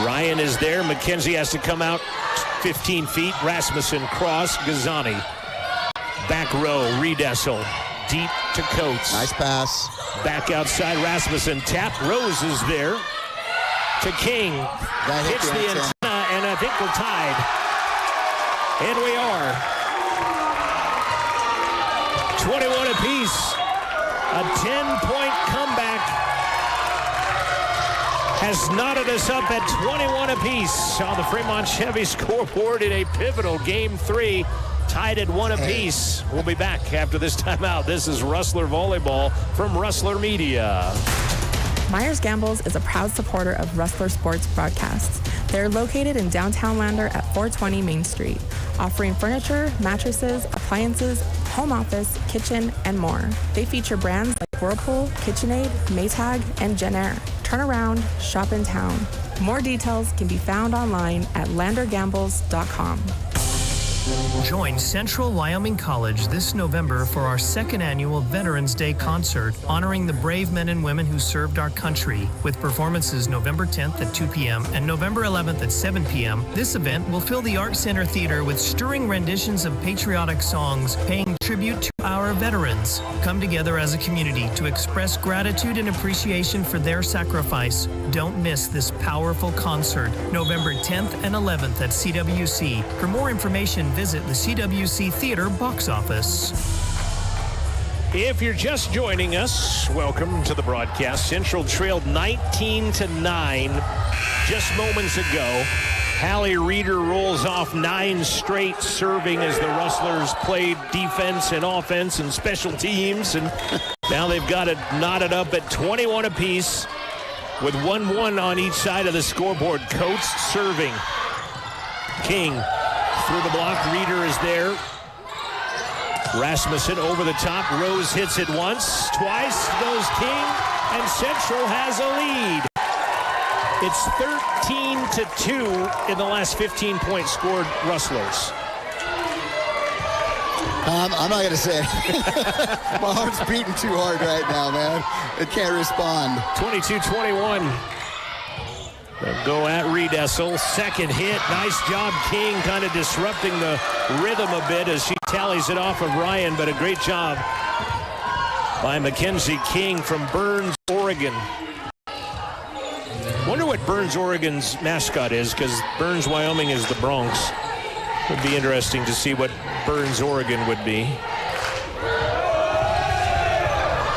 Ryan is there. McKenzie has to come out 15 feet. Rasmussen cross. Gazzani. Back row. Riedessel. Deep to Coates. Nice pass. Back outside. Rasmussen tap. Rose is there. To King. Hits the antenna, and I think we're tied. And we are. 21 apiece. A 10-point comeback has knotted us up at 21 apiece on the Fremont Chevy scoreboard in a pivotal Game 3. Tied at 1 apiece. We'll be back after this timeout. This is Rustler Volleyball from Rustler Media. Myers Gambles is a proud supporter of Rustler Sports Broadcasts. They're located in downtown Lander at 420 Main Street, offering furniture, mattresses, appliances, home office, kitchen, and more. They feature brands like Whirlpool, KitchenAid, Maytag, and Jenn-Air. Turn around, shop in town. More details can be found online at landergambles.com. Join Central Wyoming College this November for our second annual Veterans Day concert, honoring the brave men and women who served our country. With performances November 10th at 2 p.m. and November 11th at 7 p.m., this event will fill the Art Center Theater with stirring renditions of patriotic songs, paying tribute to our veterans. Come together as a community to express gratitude and appreciation for their sacrifice. Don't miss this powerful concert, November 10th and 11th at CWC. For more information, visit the CWC Theater box office. If you're just joining us, welcome to the broadcast. Central trailed 19-9 just moments ago. Hallie Reeder rolls off 9 straight serving as the Rustlers played defense and offense and special teams. And now they've got it knotted up at 21 apiece with 1-1 on each side of the scoreboard. Coates serving. King through the block. Reeder is there. Rasmussen over the top. Rose hits it once, twice, goes King, and Central has a lead. It's 13-2 in the last 15 points scored Rustlers. I'm not going to say. My heart's beating too hard right now, man. It can't respond. 22-21. They'll go at Riedessel. Second hit. Nice job, King, kind of disrupting the rhythm a bit as she tallies it off of Ryan, but a great job by Mackenzie King from Burns, Oregon. Wonder what Burns, Oregon's mascot is, because Burns, Wyoming is the Bronx. Would be interesting to see what Burns, Oregon would be.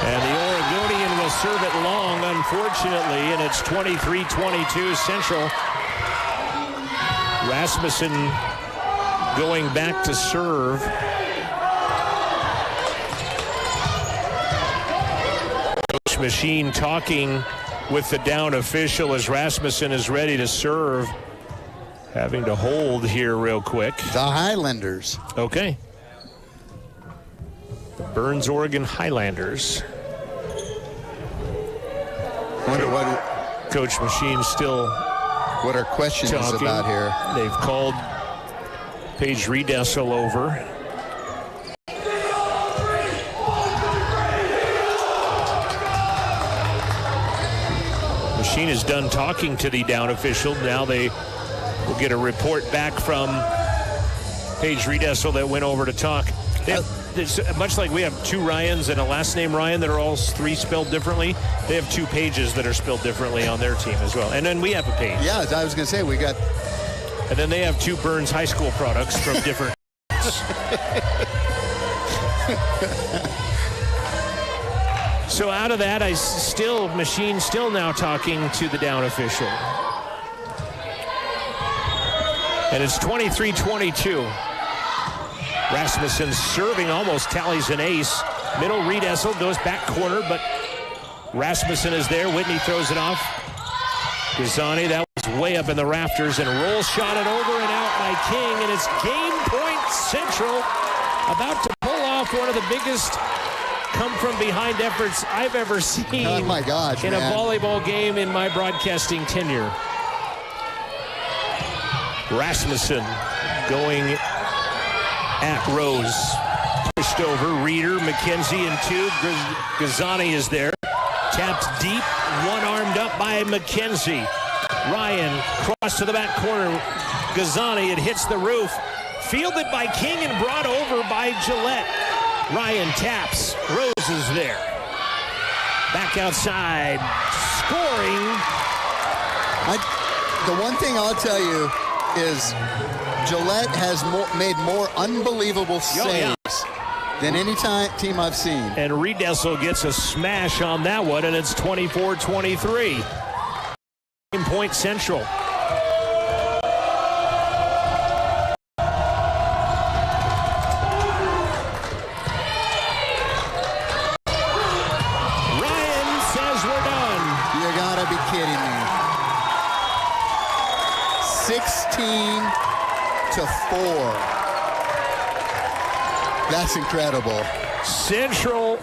And the Oregonian will serve it long, unfortunately, and it's 23-22 Central. Rasmussen going back to serve. Coach Machine talking with the down official as Rasmussen is ready to serve. Having to hold here real quick. The Highlanders. Okay. The Burns, Oregon Highlanders. Wonder what Coach Machine still what our question is about here. They've called Paige Riedessel over. Machine is done talking to the down official. Now they will get a report back from Paige Riedessel that went over to talk. Much like we have 2 Ryans and a last name Ryan that are all 3 spelled differently, they have 2 Pages that are spelled differently on their team as well. And then we have a Page. Yeah, I was going to say, we got... And then they have 2 Burns High School products from different... So out of that, Machine still now talking to the down official. And it's 23-22. Rasmussen serving, almost tallies an ace. Middle, Riedessel goes back corner, but Rasmussen is there. Whitney throws it off. Gazani, that was way up in the rafters, and roll shot it over and out by King, and it's game point Central, about to pull off one of the biggest come-from-behind efforts I've ever seen oh my gosh, in man. a volleyball game in my broadcasting tenure. Rasmussen going at Rose. Pushed over, Reeder, McKenzie in 2. Gazani is there. Tapped deep, one-armed up by McKenzie. Ryan, cross to the back corner. Gazani, it hits the roof. Fielded by King and brought over by Gillette. Ryan taps. Rose is there. Back outside. Scoring. The one thing I'll tell you is Gillette has made more unbelievable saves than any team I've seen. And Riedessel gets a smash on that one, and it's 24-23. Game point Central. Ryan says we're done. You gotta be kidding me. 16-4. That's incredible. Central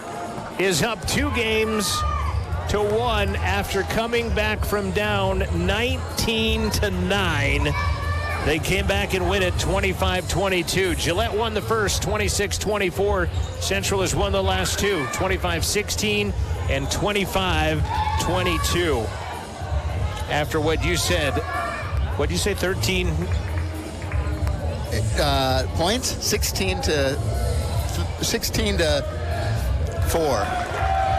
is up 2-1 after coming back from down 19-9. They came back and win it 25-22. Gillette won the first 26-24. Central has won the last 2, 25-16 and 25-22. After what you said, what did you say, 13? Points? 16-4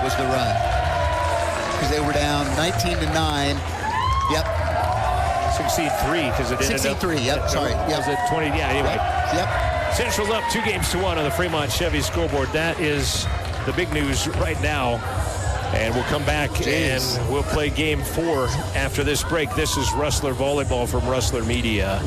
was the run. Because they were down 19-9. Yep. 16-3 because it ended up. 16-3, yep, sorry. Yep. Was it 20? Yeah, anyway. Yep. Central's up 2-1 on the Fremont Chevy scoreboard. That is the big news right now. And we'll come back and we'll play game 4 after this break. This is Rustler Volleyball from Rustler Media.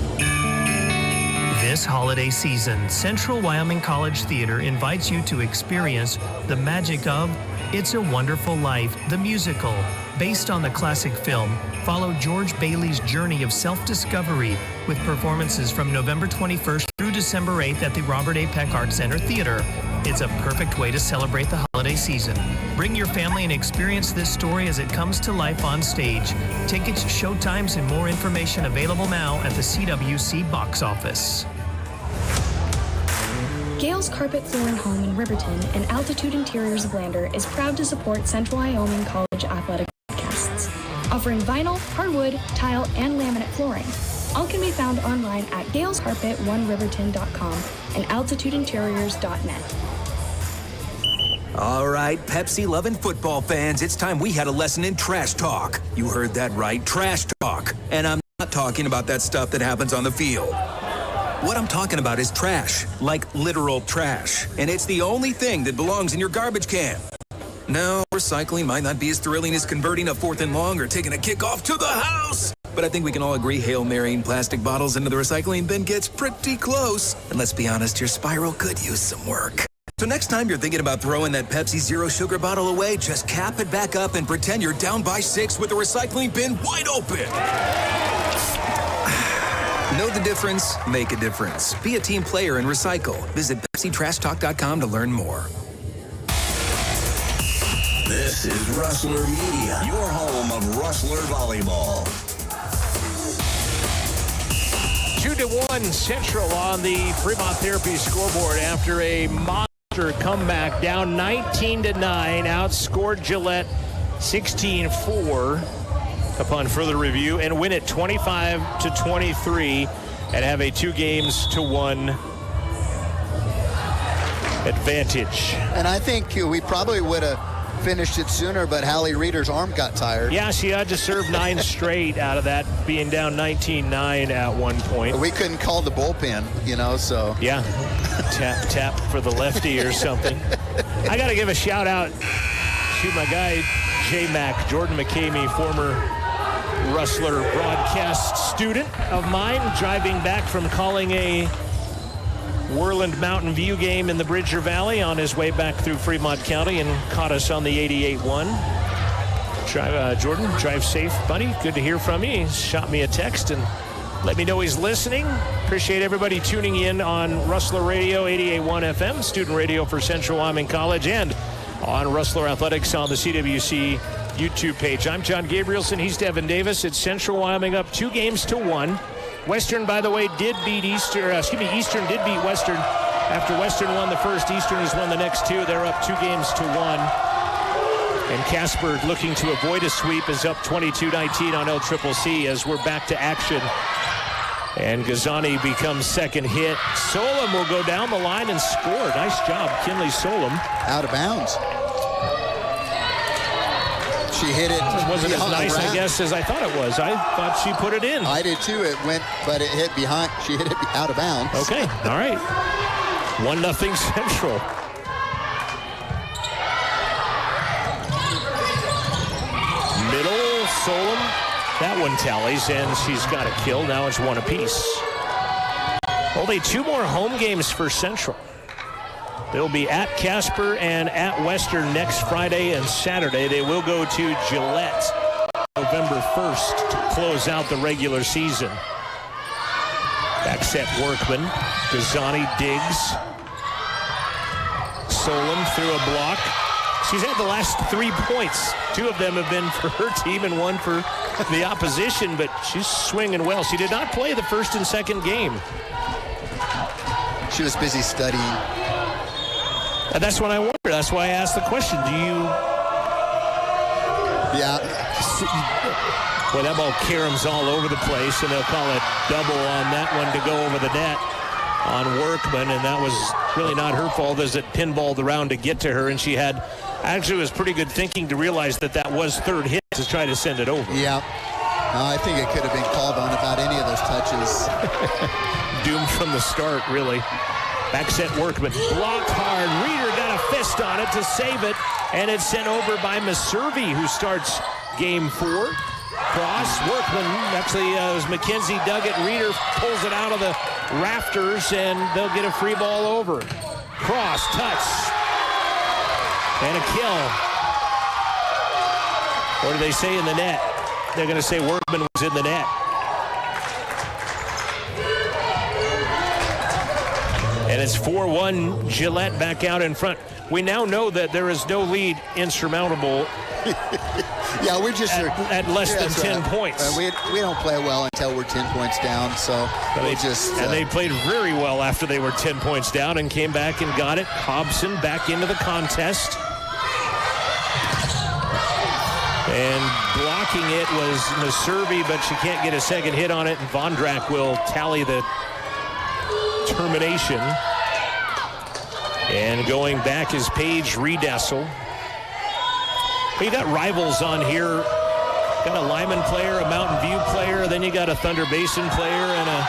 This holiday season, Central Wyoming College Theater invites you to experience the magic of It's a Wonderful Life, the musical. Based on the classic film, follow George Bailey's journey of self-discovery with performances from November 21st through December 8th at the Robert A. Peck Art Center Theater. It's a perfect way to celebrate the holiday season. Bring your family and experience this story as it comes to life on stage. Tickets, showtimes, and more information available now at the CWC box office. Gale's Carpet Flooring Home in Riverton and Altitude Interiors of Lander is proud to support Central Wyoming College athletic broadcasts, offering vinyl, hardwood, tile, and laminate flooring. All can be found online at galescarpet1riverton.com and altitudeinteriors.net. All right, Pepsi-loving football fans, it's time we had a lesson in trash talk. You heard that right, trash talk. And I'm not talking about that stuff that happens on the field. What I'm talking about is trash, like literal trash. And it's the only thing that belongs in your garbage can. No, recycling might not be as thrilling as converting a 4th and long or taking a kickoff to the house. But I think we can all agree Hail Marrying plastic bottles into the recycling bin gets pretty close. And let's be honest, your spiral could use some work. So next time you're thinking about throwing that Pepsi Zero Sugar bottle away, just cap it back up and pretend you're down by 6 with the recycling bin wide open. Know the difference, make a difference. Be a team player and recycle. Visit PepsiTrashTalk.com to learn more. This is Rustler Media, your home of Rustler Volleyball. 2-1 Central on the Fremont Therapy scoreboard after a monster comeback, down 19-9, outscored Gillette 16-4. upon further review and win it 25-23 and have a 2-1 advantage. And I think we probably would have finished it sooner, but Hallie Reeder's arm got tired. Yeah, she had to serve 9 straight out of that, being down 19-9 at one point. We couldn't call the bullpen, so. Yeah, tap for the lefty or something. I got to give a shout out to my guy, J-Mac, Jordan McCamey, former Rustler broadcast student of mine, driving back from calling a Worland Mountain View game in the Bridger Valley on his way back through Fremont County and caught us on the 88-1. Jordan, drive safe, buddy. Good to hear from you. He shot me a text and let me know he's listening. Appreciate everybody tuning in on Rustler Radio, 88.1 FM, student radio for Central Wyoming College, and on Rustler Athletics on the CWC YouTube page. I'm John Gabrielson. He's Devin Davis. It's Central Wyoming up 2-1. Western, by the way, did beat Eastern. Eastern did beat Western. After Western won the first, Eastern has won the next 2. They're up 2-1. And Casper, looking to avoid a sweep, is up 22-19 on LCCC as we're back to action. And Gazani becomes second hit. Solom will go down the line and score. Nice job, Kinley Solom. Out of bounds. She hit it. It wasn't as nice, I guess, as I thought it was. I thought she put it in. I did too. It went, but it hit behind. She hit it out of bounds. Okay, all right. 1-0 Central. Middle, Solom. That one tallies, and she's got a kill. Now it's 1 apiece. Only 2 more home games for Central. They'll be at Casper and at Western next Friday and Saturday. They will go to Gillette November 1st to close out the regular season. Back set Workman. Gazani digs. Solom through a block. She's had the last 3 points. 2 of them have been for her team and 1 for the opposition, but she's swinging well. She did not play the first and second game. She was busy studying. And that's what I wonder. That's why I asked the question. Do you... Yeah. Well, that ball caroms all over the place, and they'll call a double on that one to go over the net on Workman, and that was really not her fault as it pinballed around to get to her, and she had... Actually, it was pretty good thinking to realize that that was third hit to try to send it over. Yeah. I think it could have been called on about any of those touches. Doomed from the start, really. Back set Workman. Blocked hard. Reeder got a fist on it to save it, and it's sent over by Maservi, who starts game 4. Cross. Workman, actually, as McKenzie dug it, Reeder pulls it out of the rafters, and they'll get a free ball over. Cross, touch. And a kill. What do they say in the net? They're going to say Workman was in the net. And it's 4-1, Gillette back out in front. We now know that there is no lead insurmountable. Yeah, we just at less than 10 points. We don't play well until we're 10 points down, so and they played very well after they were 10 points down and came back and got it. Hobson back into the contest. And blocking it was Maservi, but she can't get a second hit on it, and Vondrak will tally the termination. And going back is Paige Riedessel. But you got rivals on here. Got a Lyman player, a Mountain View player, then you got a Thunder Basin player and a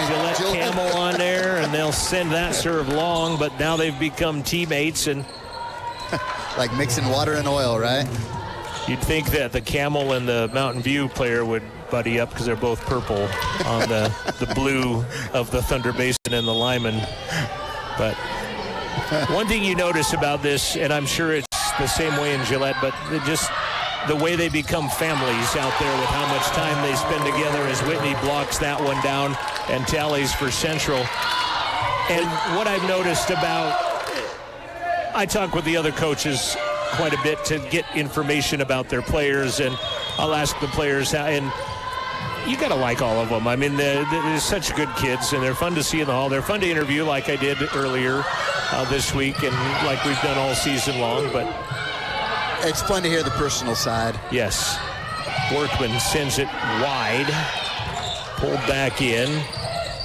Gillette Camel on there, and they'll send that serve long, but now they've become teammates. And like mixing water and oil, right? You'd think that the Camel and the Mountain View player would buddy up because they're both purple on the blue of the Thunder Basin and the Lyman. But one thing you notice about this, and I'm sure it's the same way in Gillette, but just the way they become families out there with how much time they spend together as Whitney blocks that one down and tallies for Central. And what I've noticed I talk with the other coaches quite a bit to get information about their players, and I'll ask the players how, and you got to like all of them. I mean, they're such good kids, and they're fun to see in the hall. They're fun to interview like I did earlier this week and like we've done all season long, but it's fun to hear the personal side. Yes. Workman sends it wide. Pulled back in.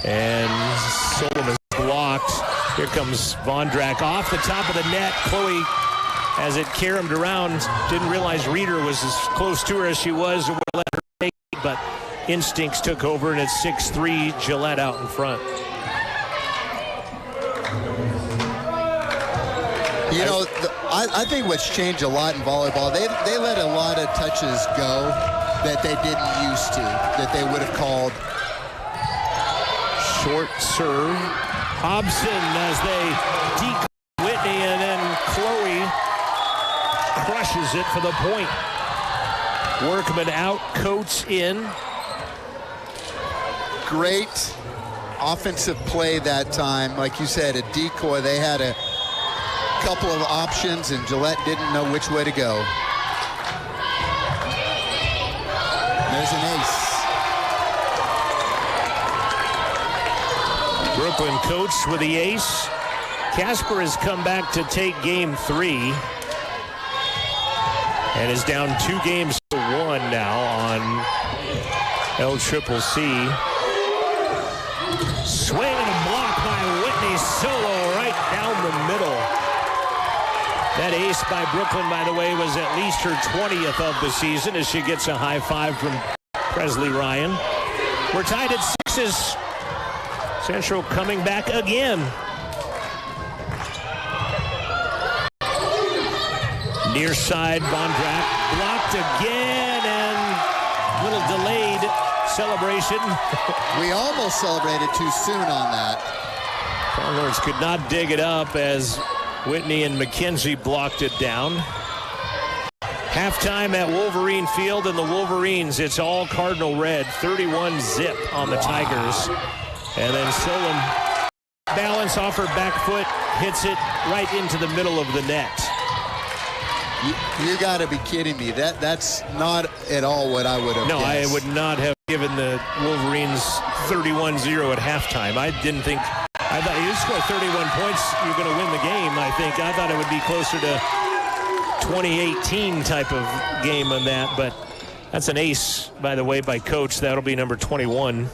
And Solom is blocked. Here comes Vondrak off the top of the net. Chloe, as it caromed around, didn't realize Reeder was as close to her as she was and would let her take it, but instincts took over, and it's 6-3, Gillette out in front. You know, I think what's changed a lot in volleyball, they let a lot of touches go that they didn't used to, that they would have called. Short serve. Hobson as they decoy Whitney, and then Chloe crushes it for the point. Workman out, Coates in. Great offensive play that time. Like you said, a decoy. They had a couple of options, and Gillette didn't know which way to go. There's an ace. Brooklyn Coates with the ace. Casper has come back to take game 3 and is down 2 games to 1 now on LCCC. Swing and a block by Whitney Solo right down the middle. That ace by Brooklyn, by the way, was at least her 20th of the season as she gets a high five from Presley Ryan. We're tied at 6s. Central coming back again. Near side, Vondrak blocked again, and a little delayed celebration. We almost celebrated too soon on that. Pronghorns could not dig it up as Whitney and McKenzie blocked it down. Halftime at Wolverine Field, and the Wolverines, it's all Cardinal red, 31-zip on the Tigers. And then Solom, balance off her back foot, hits it right into the middle of the net. You got to be kidding me. That's not at all what I would have guessed. I would not have given the Wolverines 31-0 at halftime. I thought you score 31 points, you're going to win the game, I think. I thought it would be closer to 2018 type of game on that, but that's an ace, by the way, by Coach. That'll be number 21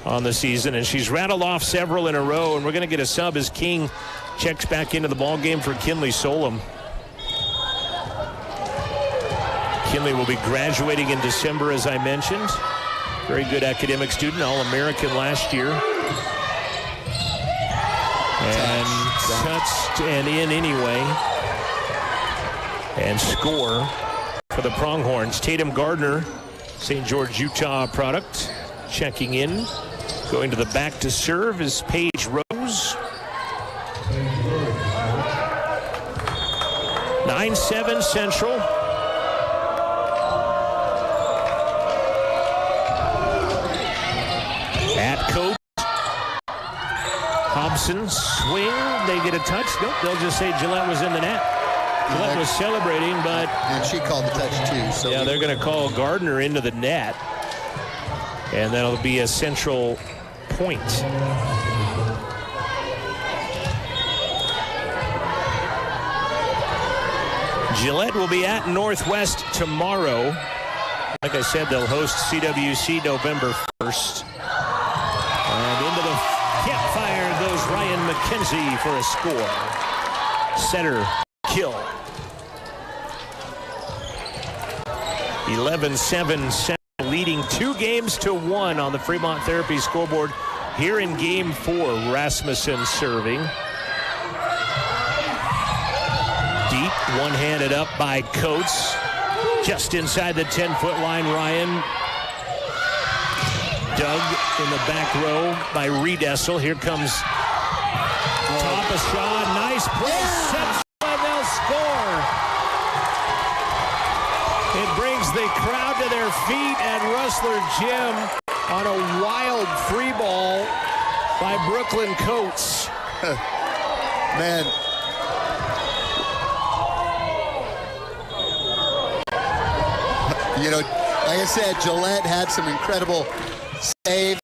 on the season, and she's rattled off several in a row, and we're going to get a sub as King checks back into the ball game for Kinley Solom. Kinley will be graduating in December, as I mentioned. Very good academic student, All-American last year. And touched and in anyway. And score for the Pronghorns. Tatum Gardner, St. George, Utah product, checking in. Going to the back to serve is Paige Rose. 9-7 Central. At Coach. Hobson, swing. They get a touch. Nope, they'll just say Gillette was in the net. Gillette was celebrating, but... And she called the touch, too. So yeah, they're going to call Gardner into the net. And that'll be a Central point. Gillette will be at Northwest tomorrow. Like I said, they'll host CWC November 1st. And into the campfire goes Ryan McKenzie for a score. Center kill. 11-7, leading 2 games to 1 on the Fremont Therapy scoreboard here in Game 4. Rasmussen serving. Deep, one-handed up by Coates. Just inside the 10-foot line, Ryan. Dug in the back row by Riedessel. Here comes Topashaw. Nice play. Sets and they'll score. It brings the crowd to their feet, and Rustler Jim on a wild free ball by Brooklyn Coates. Man. You know, like I said, Gillette had some incredible save.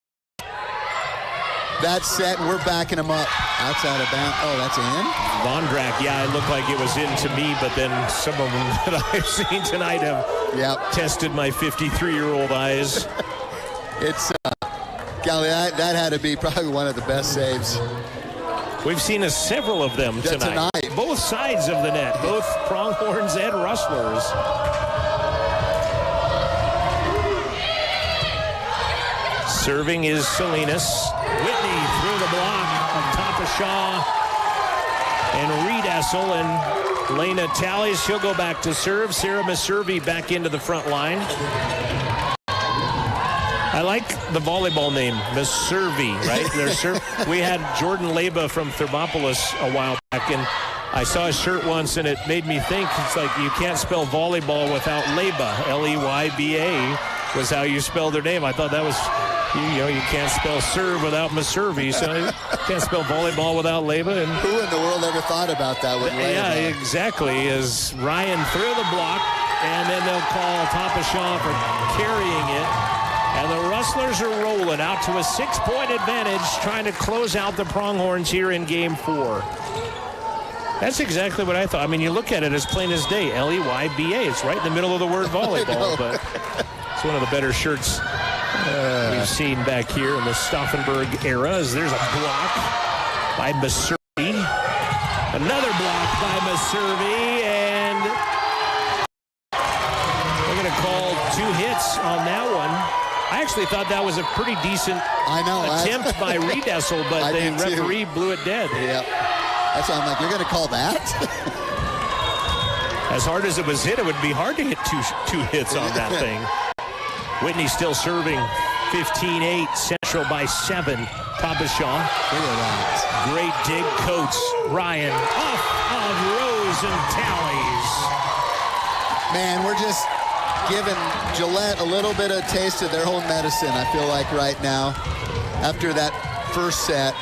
that set, and we're backing them up. Outside of bounds. Oh, that's in? Vondrak, yeah, it looked like it was in to me, but then some of them that I've seen tonight have tested my 53-year-old eyes. It's, golly, that had to be probably one of the best saves. We've seen several of them tonight. Both sides of the net, both Pronghorns and Rustlers. Serving is Salinas. Whitney through the block on top of Shaw. And Reed Essel, and Lena tallies. She'll go back to serve. Sarah Maservi back into the front line. I like the volleyball name, Maservi, right? We had Jordan Leyba from Thermopolis a while back, and I saw his shirt once, and it made me think, it's like you can't spell volleyball without Leyba. L-E-Y-B-A was how you spell their name. I thought that was, you can't spell serve without Maservi, so you can't spell volleyball without Leyba. And who in the world ever thought about that with Leyba? Yeah, exactly. As Ryan threw the block, and then they'll call Tapashaw for carrying it. And the Rustlers are rolling out to a 6-point advantage, trying to close out the Pronghorns here in Game 4. That's exactly what I thought. I mean, you look at it as plain as day, L-E-Y-B-A. It's right in the middle of the word volleyball, but it's one of the better shirts we've seen back here in the Stauffenberg era. As there's a block by Maservi. Another block by Maservi, and they're going to call 2 hits on that one. I actually thought that was a pretty decent attempt by Reed Essel, but the referee blew it dead. Yeah. That's why I'm like, you're going to call that? As hard as it was hit, it would be hard to hit two hits on that thing. Whitney still serving. 15-8, Central by 7. Tapashaw. Look at that. Great dig, Coates. Ryan off of Rose and tallies. Man, we're just giving Gillette a little bit of taste of their own medicine, I feel like, right now, after that first set.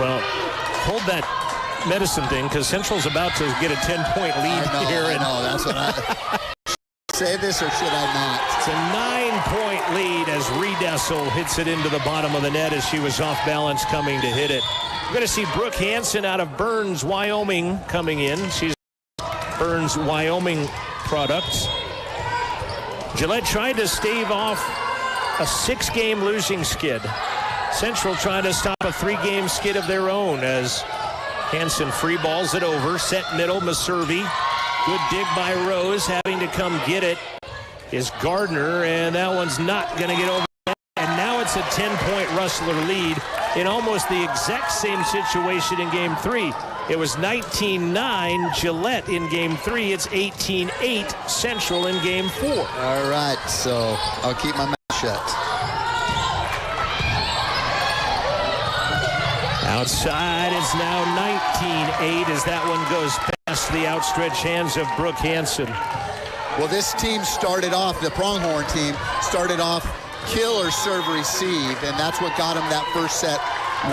Well, hold that medicine thing, because Central's about to get a 10-point lead here. I know, that's what I... Say this or should I not? It's a 9-point lead as Reed Essel hits it into the bottom of the net as she was off balance coming to hit it. We're going to see Brooke Hansen out of Burns, Wyoming, coming in. She's Burns, Wyoming product. Gillette tried to stave off a 6-game losing skid. Central trying to stop a 3-game skid of their own as Hansen free balls it over. Set middle, Maservi. Good dig by Rose. Having to come get it is Gardner, and that one's not going to get over. And now it's a 10-point Rustler lead in almost the exact same situation in Game 3. It was 19-9 Gillette in Game 3. It's 18-8 Central in Game 4. All right, so I'll keep my mouth shut. Outside, it's now 19-8 as that one goes past the outstretched hands of Brooke Hansen. Well, this team started off, the Pronghorn team, started off kill or serve receive, and that's what got them that first set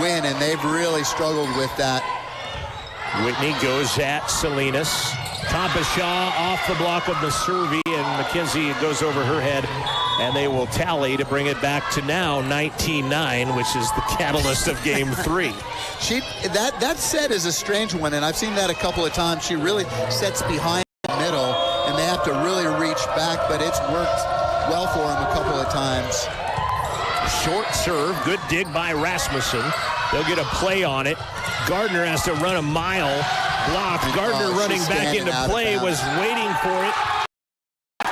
win, and they've really struggled with that. Whitney goes at Salinas. Tapashaw off the block of Maservi, and McKenzie goes over her head, and they will tally to bring it back to now 19-9, which is the catalyst of Game 3. That set is a strange one, and I've seen that a couple of times. She really sets behind the middle, and they have to really reach back, but it's worked well for them a couple of times. Short serve, good dig by Rasmussen. They'll get a play on it. Gardner has to run a mile. Block. Gardner running back into play, was waiting for it.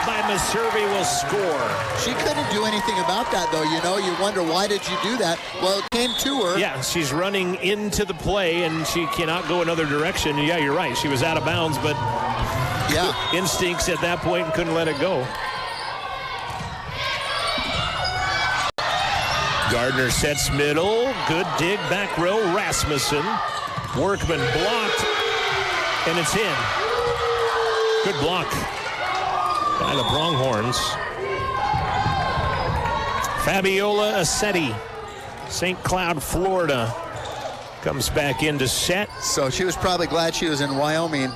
By Maservi will score. She couldn't do anything about that, though. You wonder, why did you do that? Well, it came to her. Yeah, she's running into the play, and she cannot go another direction. Yeah, you're right. She was out of bounds, but instincts at that point and couldn't let it go. Gardner sets middle. Good dig back row. Rasmussen. Workman blocked, and it's in. Good block by the Pronghorns. Fabiola Assetti, St. Cloud, Florida, comes back into set. So she was probably glad she was in Wyoming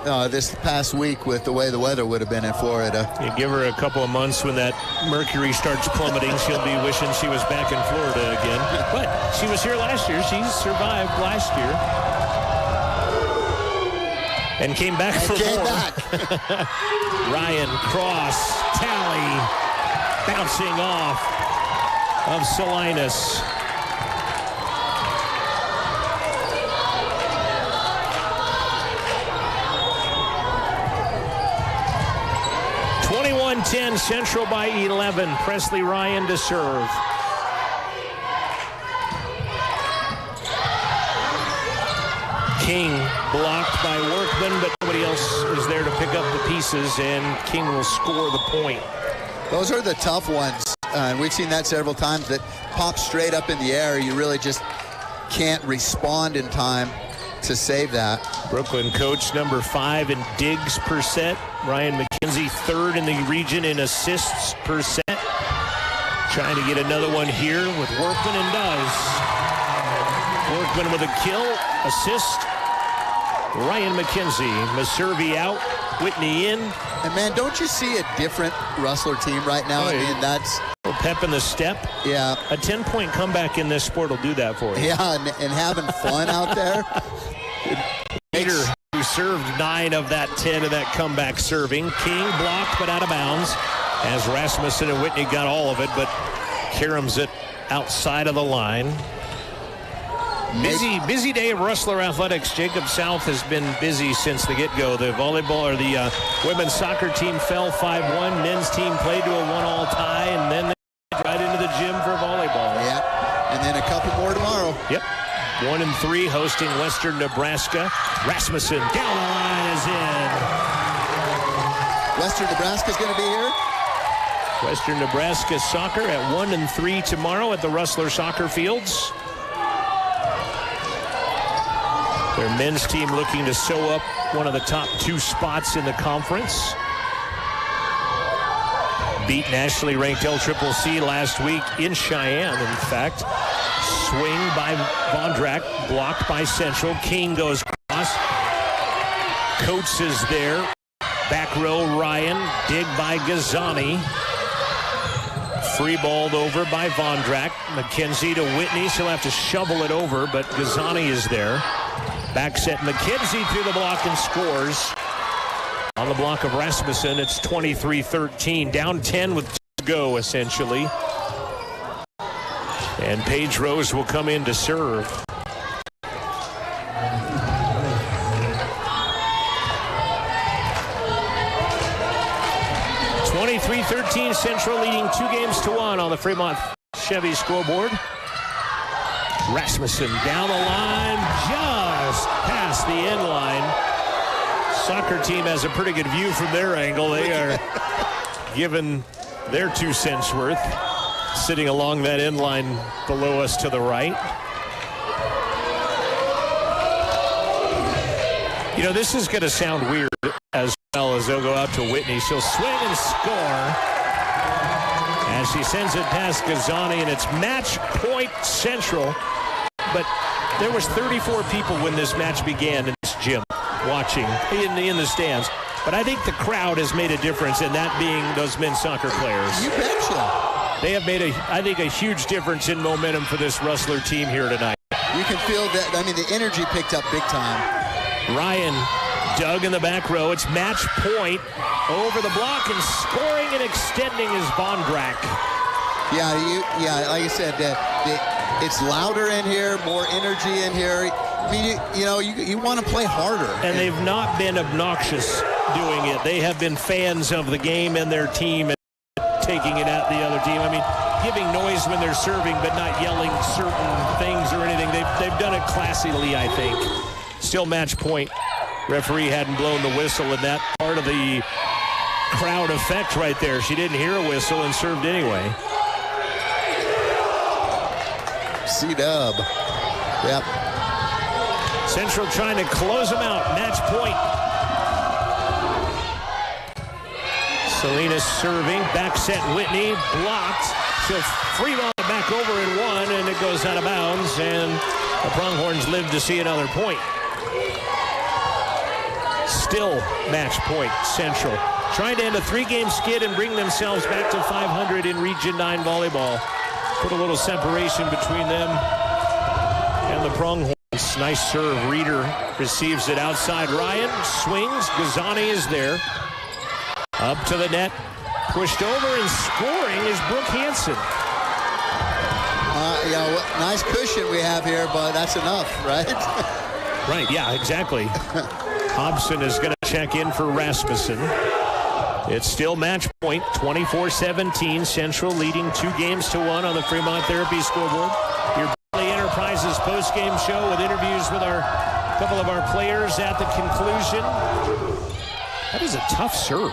this past week with the way the weather would have been in Florida. You give her a couple of months when that mercury starts plummeting, she'll be wishing she was back in Florida again. But she was here last year. She survived last year. And came back for more. Ryan, cross, tally, bouncing off of Salinas. Central by 11. Presley Ryan to serve. King blocked by Workman, but nobody else is there to pick up the pieces, and King will score the point. Those are the tough ones. And we've seen that several times, that pop straight up in the air. You really just can't respond in time to save that. Brooklyn coach number 5 in digs per set. Ryan McKenzie 3rd in the region in assists per set. Trying to get another one here with Workman, and does. Workman with a kill, assist. Ryan McKenzie, Maservi out, Whitney in. And man, don't you see a different Rustler team right now? Oh, I mean, that's... A little pep in the step. Yeah. A 10-point comeback in this sport will do that for you. Yeah, and having fun out there. Peter, who served 9 of that 10 of that comeback serving. King blocked but out of bounds, as Rasmussen and Whitney got all of it, but Karams it outside of the line. Busy day of Rustler Athletics. Jacob South has been busy since the get-go. The volleyball, or the women's soccer team fell 5-1. Men's team played to a 1-1 tie, and then they went right into the gym for volleyball. Yeah, and then a couple more tomorrow. Yep. 1-3 hosting Western Nebraska. Rasmussen down the line is in. Western Nebraska's going to be here. Western Nebraska soccer at 1-3 tomorrow at the Rustler Soccer Fields. Their men's team looking to sew up one of the top 2 spots in the conference. Beat nationally ranked LCCC last week in Cheyenne, in fact. Swing by Vondrack, blocked by Central. King goes cross. Coates is there. Back row, Ryan. Dig by Gazani. Free balled over by Vondrack. McKenzie to Whitney. She'll have to shovel it over, but Gazani is there. Back set, McKenzie through the block and scores. On the block of Rasmussen, it's 23-13. Down 10 with 2 to go, essentially. And Paige Rose will come in to serve. (23-13) Central leading 2-1 on the Fremont Chevy scoreboard. Rasmussen down the line, just past the end line. Soccer team has a pretty good view from their angle. They are given their 2 cents worth, sitting along that end line below us to the right. You know, this is going to sound weird as well, as they'll go out to Whitney. She'll swing and score. And she sends it past Gazani, and it's match point Central. But there was 34 people when this match began in this gym watching in the stands. But I think the crowd has made a difference, in that being those men's soccer players. You betcha. They have made, I think, a huge difference in momentum for this Rustler team here tonight. You can feel that. I mean, the energy picked up big time. Ryan dug in the back row. It's match point over the block, and scoring and extending is Vondrack. Yeah, like I said, it's louder in here, more energy in here. I mean, you want to play harder. And they've not been obnoxious doing it. They have been fans of the game and their team and taking it at the other team. I mean, giving noise when they're serving, but not yelling certain things or anything. They've done it classily, I think. Still match point. Referee hadn't blown the whistle, and that part of the crowd effect right there. She didn't hear a whistle and served anyway. C-Dub. Yep. Central trying to close them out. Match point. Salinas serving. Back set Whitney. Blocked. She'll free ball it back over in 1, and it goes out of bounds, and the Pronghorns live to see another point. Still match point, Central. Trying to end a 3-game skid and bring themselves back to 500 in Region 9 volleyball. Put a little separation between them and the Pronghorns. Nice serve. Reeder receives it outside. Ryan swings. Gazani is there. Up to the net. Pushed over and scoring is Brooke Hansen. Nice cushion we have here, but that's enough, right? Right, yeah, exactly. Hobson is going to check in for Rasmussen. It's still match point, 24-17. Central leading 2-1 on the Fremont Therapy scoreboard. Your Bailey Enterprises post-game show with interviews with a couple of our players at the conclusion. That is a tough serve.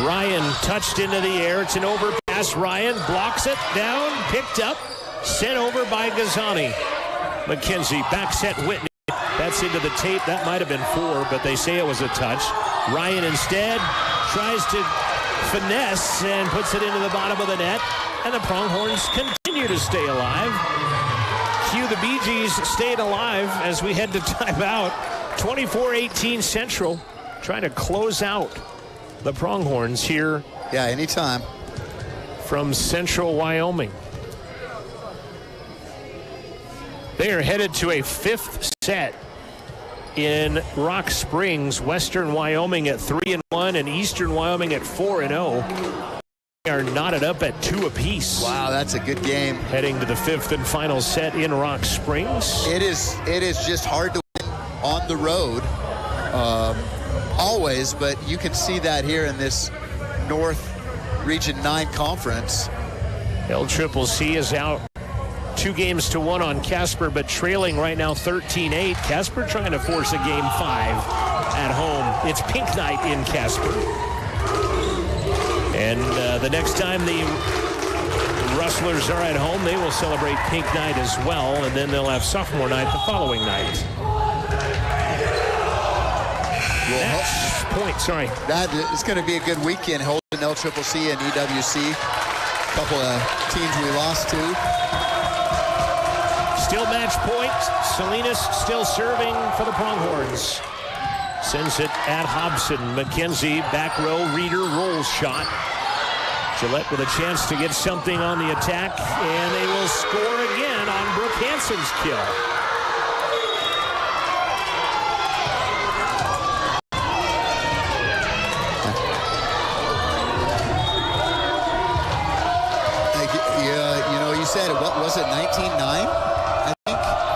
Ryan touched into the air. It's an overpass. Ryan blocks it down, picked up, sent over by Gazani. McKenzie back set Whitney. That's into the tape. That might have been 4, but they say it was a touch. Ryan instead tries to finesse and puts it into the bottom of the net. And the Pronghorns continue to stay alive. Cue the Bee Gees staying alive as we head to timeout. 24-18 Central trying to close out the Pronghorns here. Yeah, anytime. From Central Wyoming. They are headed to a 5th set in Rock Springs, Western Wyoming at 3-1 and Eastern Wyoming at 4-0. They are knotted up at 2 apiece. Wow, that's a good game. Heading to the 5th and final set in Rock Springs. It is just hard to win on the road, always, but you can see that here in this North Region 9 conference. CWC is out 2-1 on Casper, but trailing right now 13-8. Casper trying to force a game 5 at home. It's pink night in Casper. And the next time the Rustlers are at home, they will celebrate pink night as well, and then they'll have sophomore night the following night. Match point, sorry. That is going to be a good weekend holding LCCC and EWC. A couple of teams we lost to. Still match point. Salinas still serving for the Pronghorns. Sends it at Hobson. McKenzie, back row, Reeder, roll shot. Gillette with a chance to get something on the attack, and they will score again on Brooke Hansen's kill. You said, what was it, 19-9?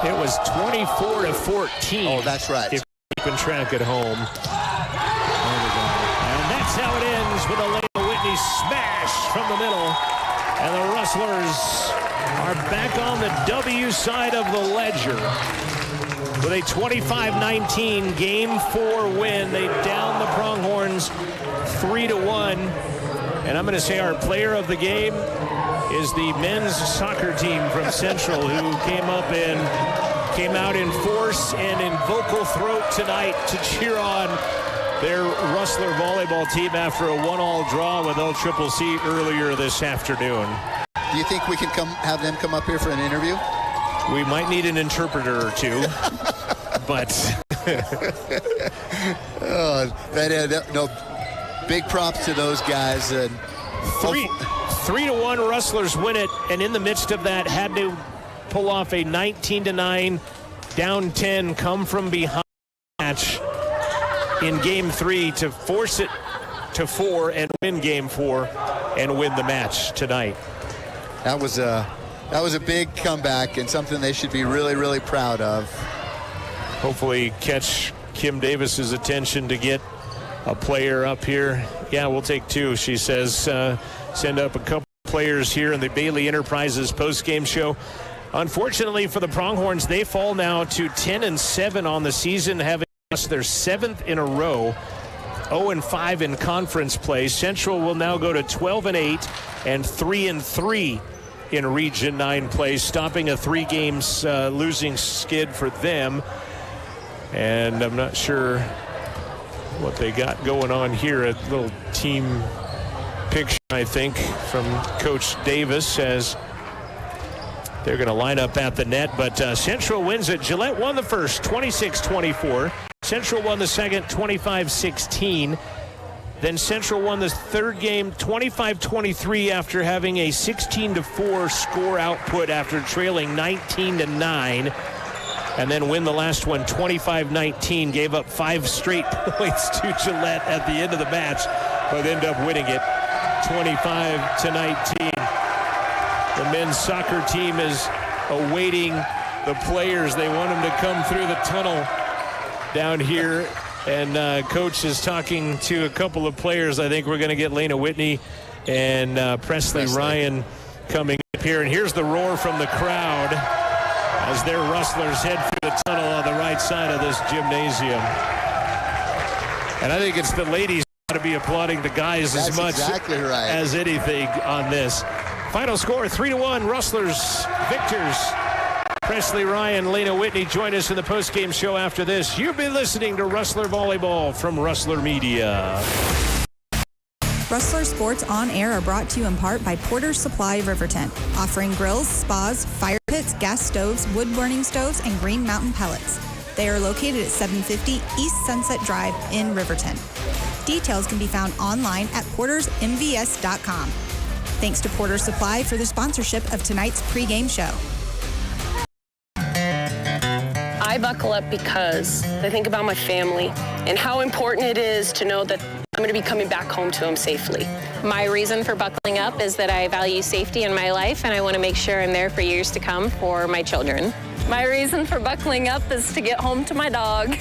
It was 24-14. Oh, that's right. If you're keeping track at home. And that's how it ends with a Layla Whitney smash from the middle. And the Rustlers are back on the W side of the ledger. With a 25-19 Game 4 win, they down the Pronghorns 3-1. And I'm going to say our player of the game is the men's soccer team from Central, who came out in force and in vocal throat tonight to cheer on their Rustler volleyball team after a 1-1 draw with LCCC earlier this afternoon. Do you think we can have them come up here for an interview? We might need an interpreter or two, but no, big props to those guys. 3-1 Rustlers win it, and in the midst of that had to pull off a 19-9 down 10 come from behind match in Game 3 to force it to 4 and win Game 4 and win the match tonight. That was a big comeback and something they should be really, really proud of. Hopefully catch Kim Davis's attention to get a player up here. Yeah, we'll take 2, she says. Send up a couple players here in the Bailey Enterprises post-game show. Unfortunately for the Pronghorns, they fall now to 10-7 on the season, having lost their 7th in a row. 0-5 in conference play. Central will now go to 12-8 and 3-3 in Region 9 play, stopping a 3-game losing skid for them. And I'm not sure what they got going on here. A little team picture, I think, from Coach Davis as they're going to line up at the net. But Central wins it. Gillette won the first, 26-24. Central won the second 25-16. Then Central won the third game 25-23 after having a 16-4 score output after trailing 19-9. And then win the last one 25-19. Gave up 5 straight points to Gillette at the end of the match, but ended up winning it 25-19. The men's soccer team is awaiting the players. They want them to come through the tunnel down here. And Coach is talking to a couple of players. I think we're going to get Lena Whitney and Presley Ryan coming up here. And here's the roar from the crowd as their Rustlers head through the tunnel on the right side of this gymnasium. And I think it's the ladies who ought to be applauding the guys as much as anything on this. Final score, 3-1, Rustlers victors. Presley Ryan, Lena Whitney join us in the post-game show after this. You've been listening to Rustler Volleyball from Rustler Media. Rustler Sports On Air are brought to you in part by Porter's Supply of Riverton, offering grills, spas, fire pits, gas stoves, wood-burning stoves, and Green Mountain pellets. They are located at 750 East Sunset Drive in Riverton. Details can be found online at portersmvs.com. Thanks to Porter's Supply for the sponsorship of tonight's pregame show. I buckle up because I think about my family and how important it is to know that I'm going to be coming back home to them safely. My reason for buckling up is that I value safety in my life, and I want to make sure I'm there for years to come for my children. My reason for buckling up is to get home to my dog.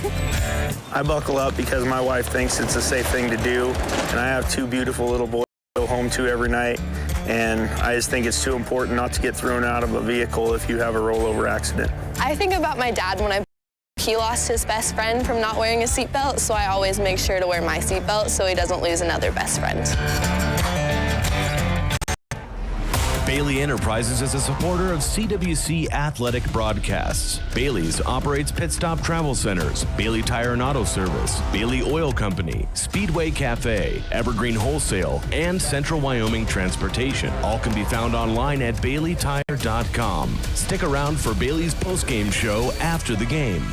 I buckle up because my wife thinks it's a safe thing to do, and I have 2 beautiful little boys to go home to every night, and I just think it's too important not to get thrown out of a vehicle if you have a rollover accident. I think about my dad when he lost his best friend from not wearing a seatbelt, so I always make sure to wear my seatbelt so he doesn't lose another best friend. Bailey Enterprises is a supporter of CWC Athletic Broadcasts. Bailey's operates Pit Stop Travel Centers, Bailey Tire and Auto Service, Bailey Oil Company, Speedway Cafe, Evergreen Wholesale, and Central Wyoming Transportation. All can be found online at BaileyTire.com. Stick around for Bailey's postgame show after the game.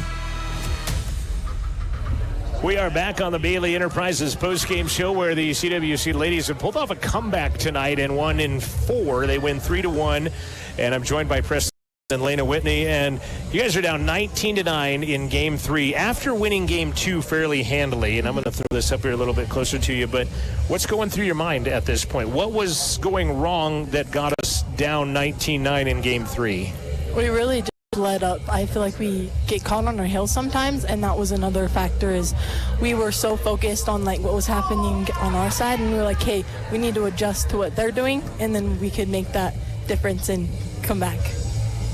We are back on the Bailey Enterprises postgame show where the CWC ladies have pulled off a comeback tonight and won in 4. They win 3-1, and I'm joined by Presley and Lena Whitney, and you guys are down 19-9 in Game 3 after winning Game 2 fairly handily, and I'm going to throw this up here a little bit closer to you, but what's going through your mind at this point? What was going wrong that got us down 19-9 in Game 3? We really let up. I feel like we get caught on our heels sometimes, and that was another factor. Is we were so focused on like what was happening on our side, and we were like, hey, we need to adjust to what they're doing, and then we could make that difference and come back.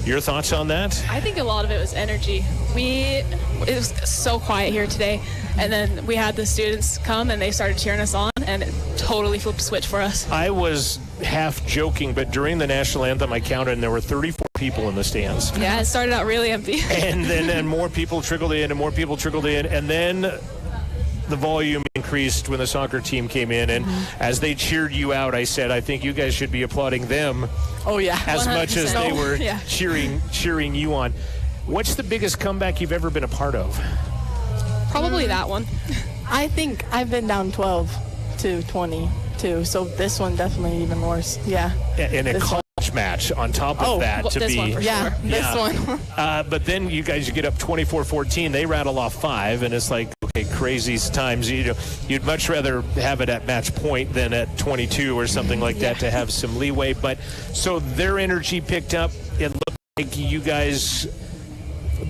Your thoughts on that? I think a lot of it was energy. It was so quiet here today, and then we had the students come and they started cheering us on, and it totally flipped a switch for us. I was half joking, but during the national anthem I counted and there were 34 people in the stands. Yeah, it started out really empty. And then more people trickled in and more people trickled in, and then the volume increased when the soccer team came in, and as they cheered you out, I said, I think you guys should be applauding them. Oh yeah, as 100%. Much as they were yeah. cheering you on. What's the biggest comeback you've ever been a part of? Probably that one. I think I've been down 12-20 too, so this one definitely even worse. Yeah. In a college match on top of that to this be. One for sure. This one. But then you guys get up 24-14. They rattle off 5, and it's like, okay, crazy times. You know, you'd much rather have it at match point than at 22 or something like that to have some leeway. But so their energy picked up. It looked like you guys,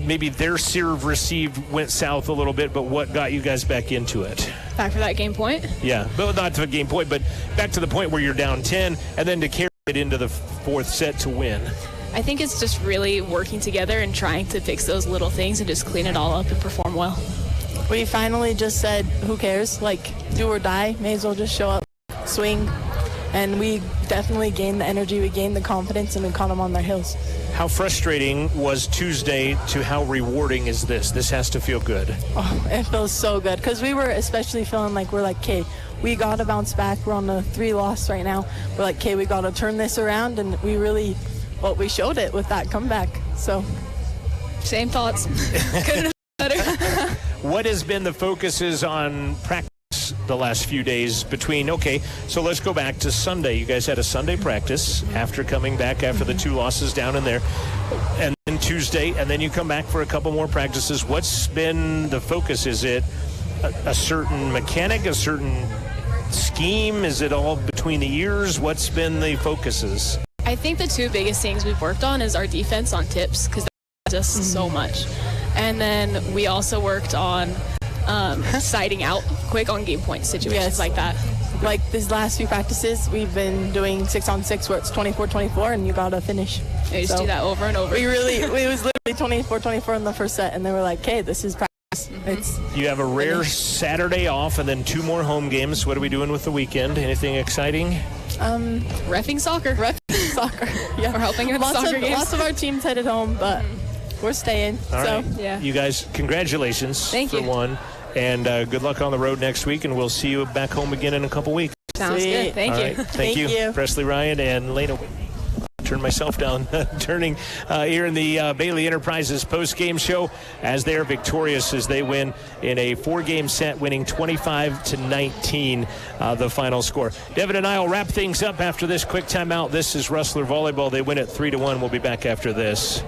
maybe their serve received went south a little bit, but what got you guys back into it? Back for that game point? Yeah, but not to the game point, but back to the point where you're down 10 and then to carry it into the 4th set to win. I think it's just really working together and trying to fix those little things and just clean it all up and perform well. We finally just said, who cares? Like, do or die, may as well just show up, swing. And we definitely gained the energy, we gained the confidence, and we caught them on their heels. How frustrating was Tuesday to how rewarding is this? This has to feel good. Oh, it feels so good, because we were especially feeling like we're like, okay, we got to bounce back. We're on a 3 loss right now. We're like, okay, we got to turn this around, and we really, we showed it with that comeback. So, same thoughts. Couldn't have been better. what has been the focuses on practice the last few days between, so let's go back to Sunday. You guys had a Sunday practice after coming back after the 2 losses down in there, and then Tuesday, and then you come back for a couple more practices. What's been the focus? Is it a certain mechanic, a certain scheme? Is it all between the ears? What's been the focuses? I think the 2 biggest things we've worked on is our defense on tips, because that's just so much. And then we also worked on siding out quick on game point situations like that. Like these last few practices, we've been doing 6-on-6 where it's 24-24 and you got to finish. They just do that over and over. It was literally 24-24 in the first set, and they were like, hey, this is practice. You have a rare Saturday off and then 2 more home games. What are we doing with the weekend? Anything exciting? Reffing soccer. Yeah. We're helping with soccer games. Lots of our teams headed home, but we're staying. All right. Yeah. You guys, congratulations for one. And good luck on the road next week, and we'll see you back home again in a couple weeks. Sounds good. Thank you. Right. Thank you. Presley Ryan and Lena Whitney. Turn myself down, turning here in the Bailey Enterprises post-game show as they're victorious as they win in a 4-game set, winning 25-19, the final score. Devin and I will wrap things up after this quick timeout. This is Rustler Volleyball. They win at 3-1. We'll be back after this.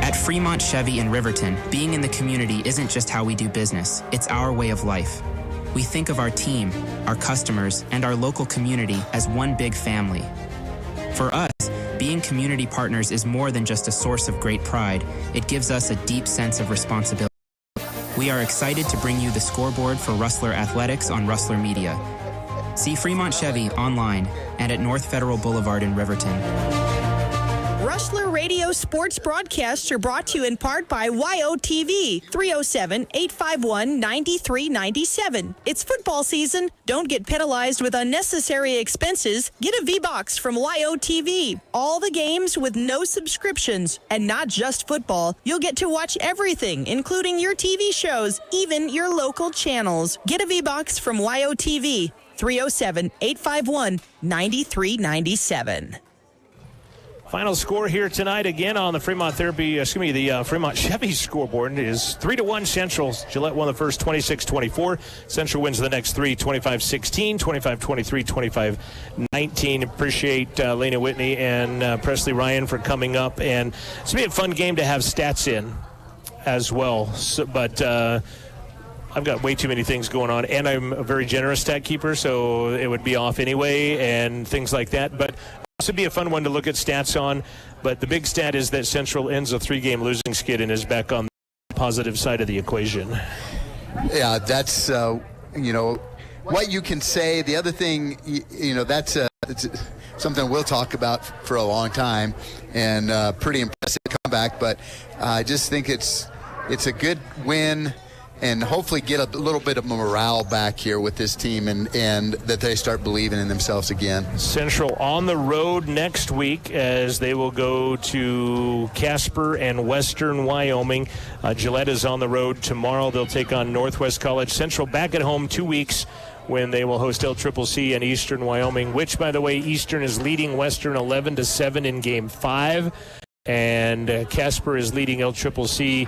At Fremont Chevy in Riverton, being in the community isn't just how we do business, it's our way of life. We think of our team, our customers, and our local community as one big family. For us, being community partners is more than just a source of great pride. It gives us a deep sense of responsibility. We are excited to bring you the scoreboard for Rustler Athletics on Rustler Media. See Fremont Chevy online and at North Federal Boulevard in Riverton. Rustler Radio sports broadcasts are brought to you in part by YOTV, 307-851-9397. It's football season. Don't get penalized with unnecessary expenses. Get a V-Box from YOTV. All the games with no subscriptions. And not just football. You'll get to watch everything, including your TV shows, even your local channels. Get a V-Box from YOTV, 307-851-9397. Final score here tonight again on the Fremont Chevy scoreboard is 3-1 Central. Gillette won the first 26-24. Central wins the next 3, 25-16, 25-23, 25-19. Appreciate Lena Whitney and Presley Ryan for coming up. And it's going to be a fun game to have stats in as well. But I've got way too many things going on, and I'm a very generous stat keeper, so it would be off anyway and things like that. But this would be a fun one to look at stats on, but the big stat is that Central ends a 3-game losing skid and is back on the positive side of the equation. Yeah, that's, what you can say. The other thing, that's it's something we'll talk about for a long time, and pretty impressive comeback, but I just think it's a good win and hopefully get a little bit of morale back here with this team and that they start believing in themselves again. Central on the road next week as they will go to Casper and Western Wyoming. Gillette is on the road tomorrow. They'll take on Northwest College. Central back at home 2 weeks when they will host LCCC and Eastern Wyoming, which, by the way, Eastern is leading Western 11-7 in Game 5. And Casper is leading LCCC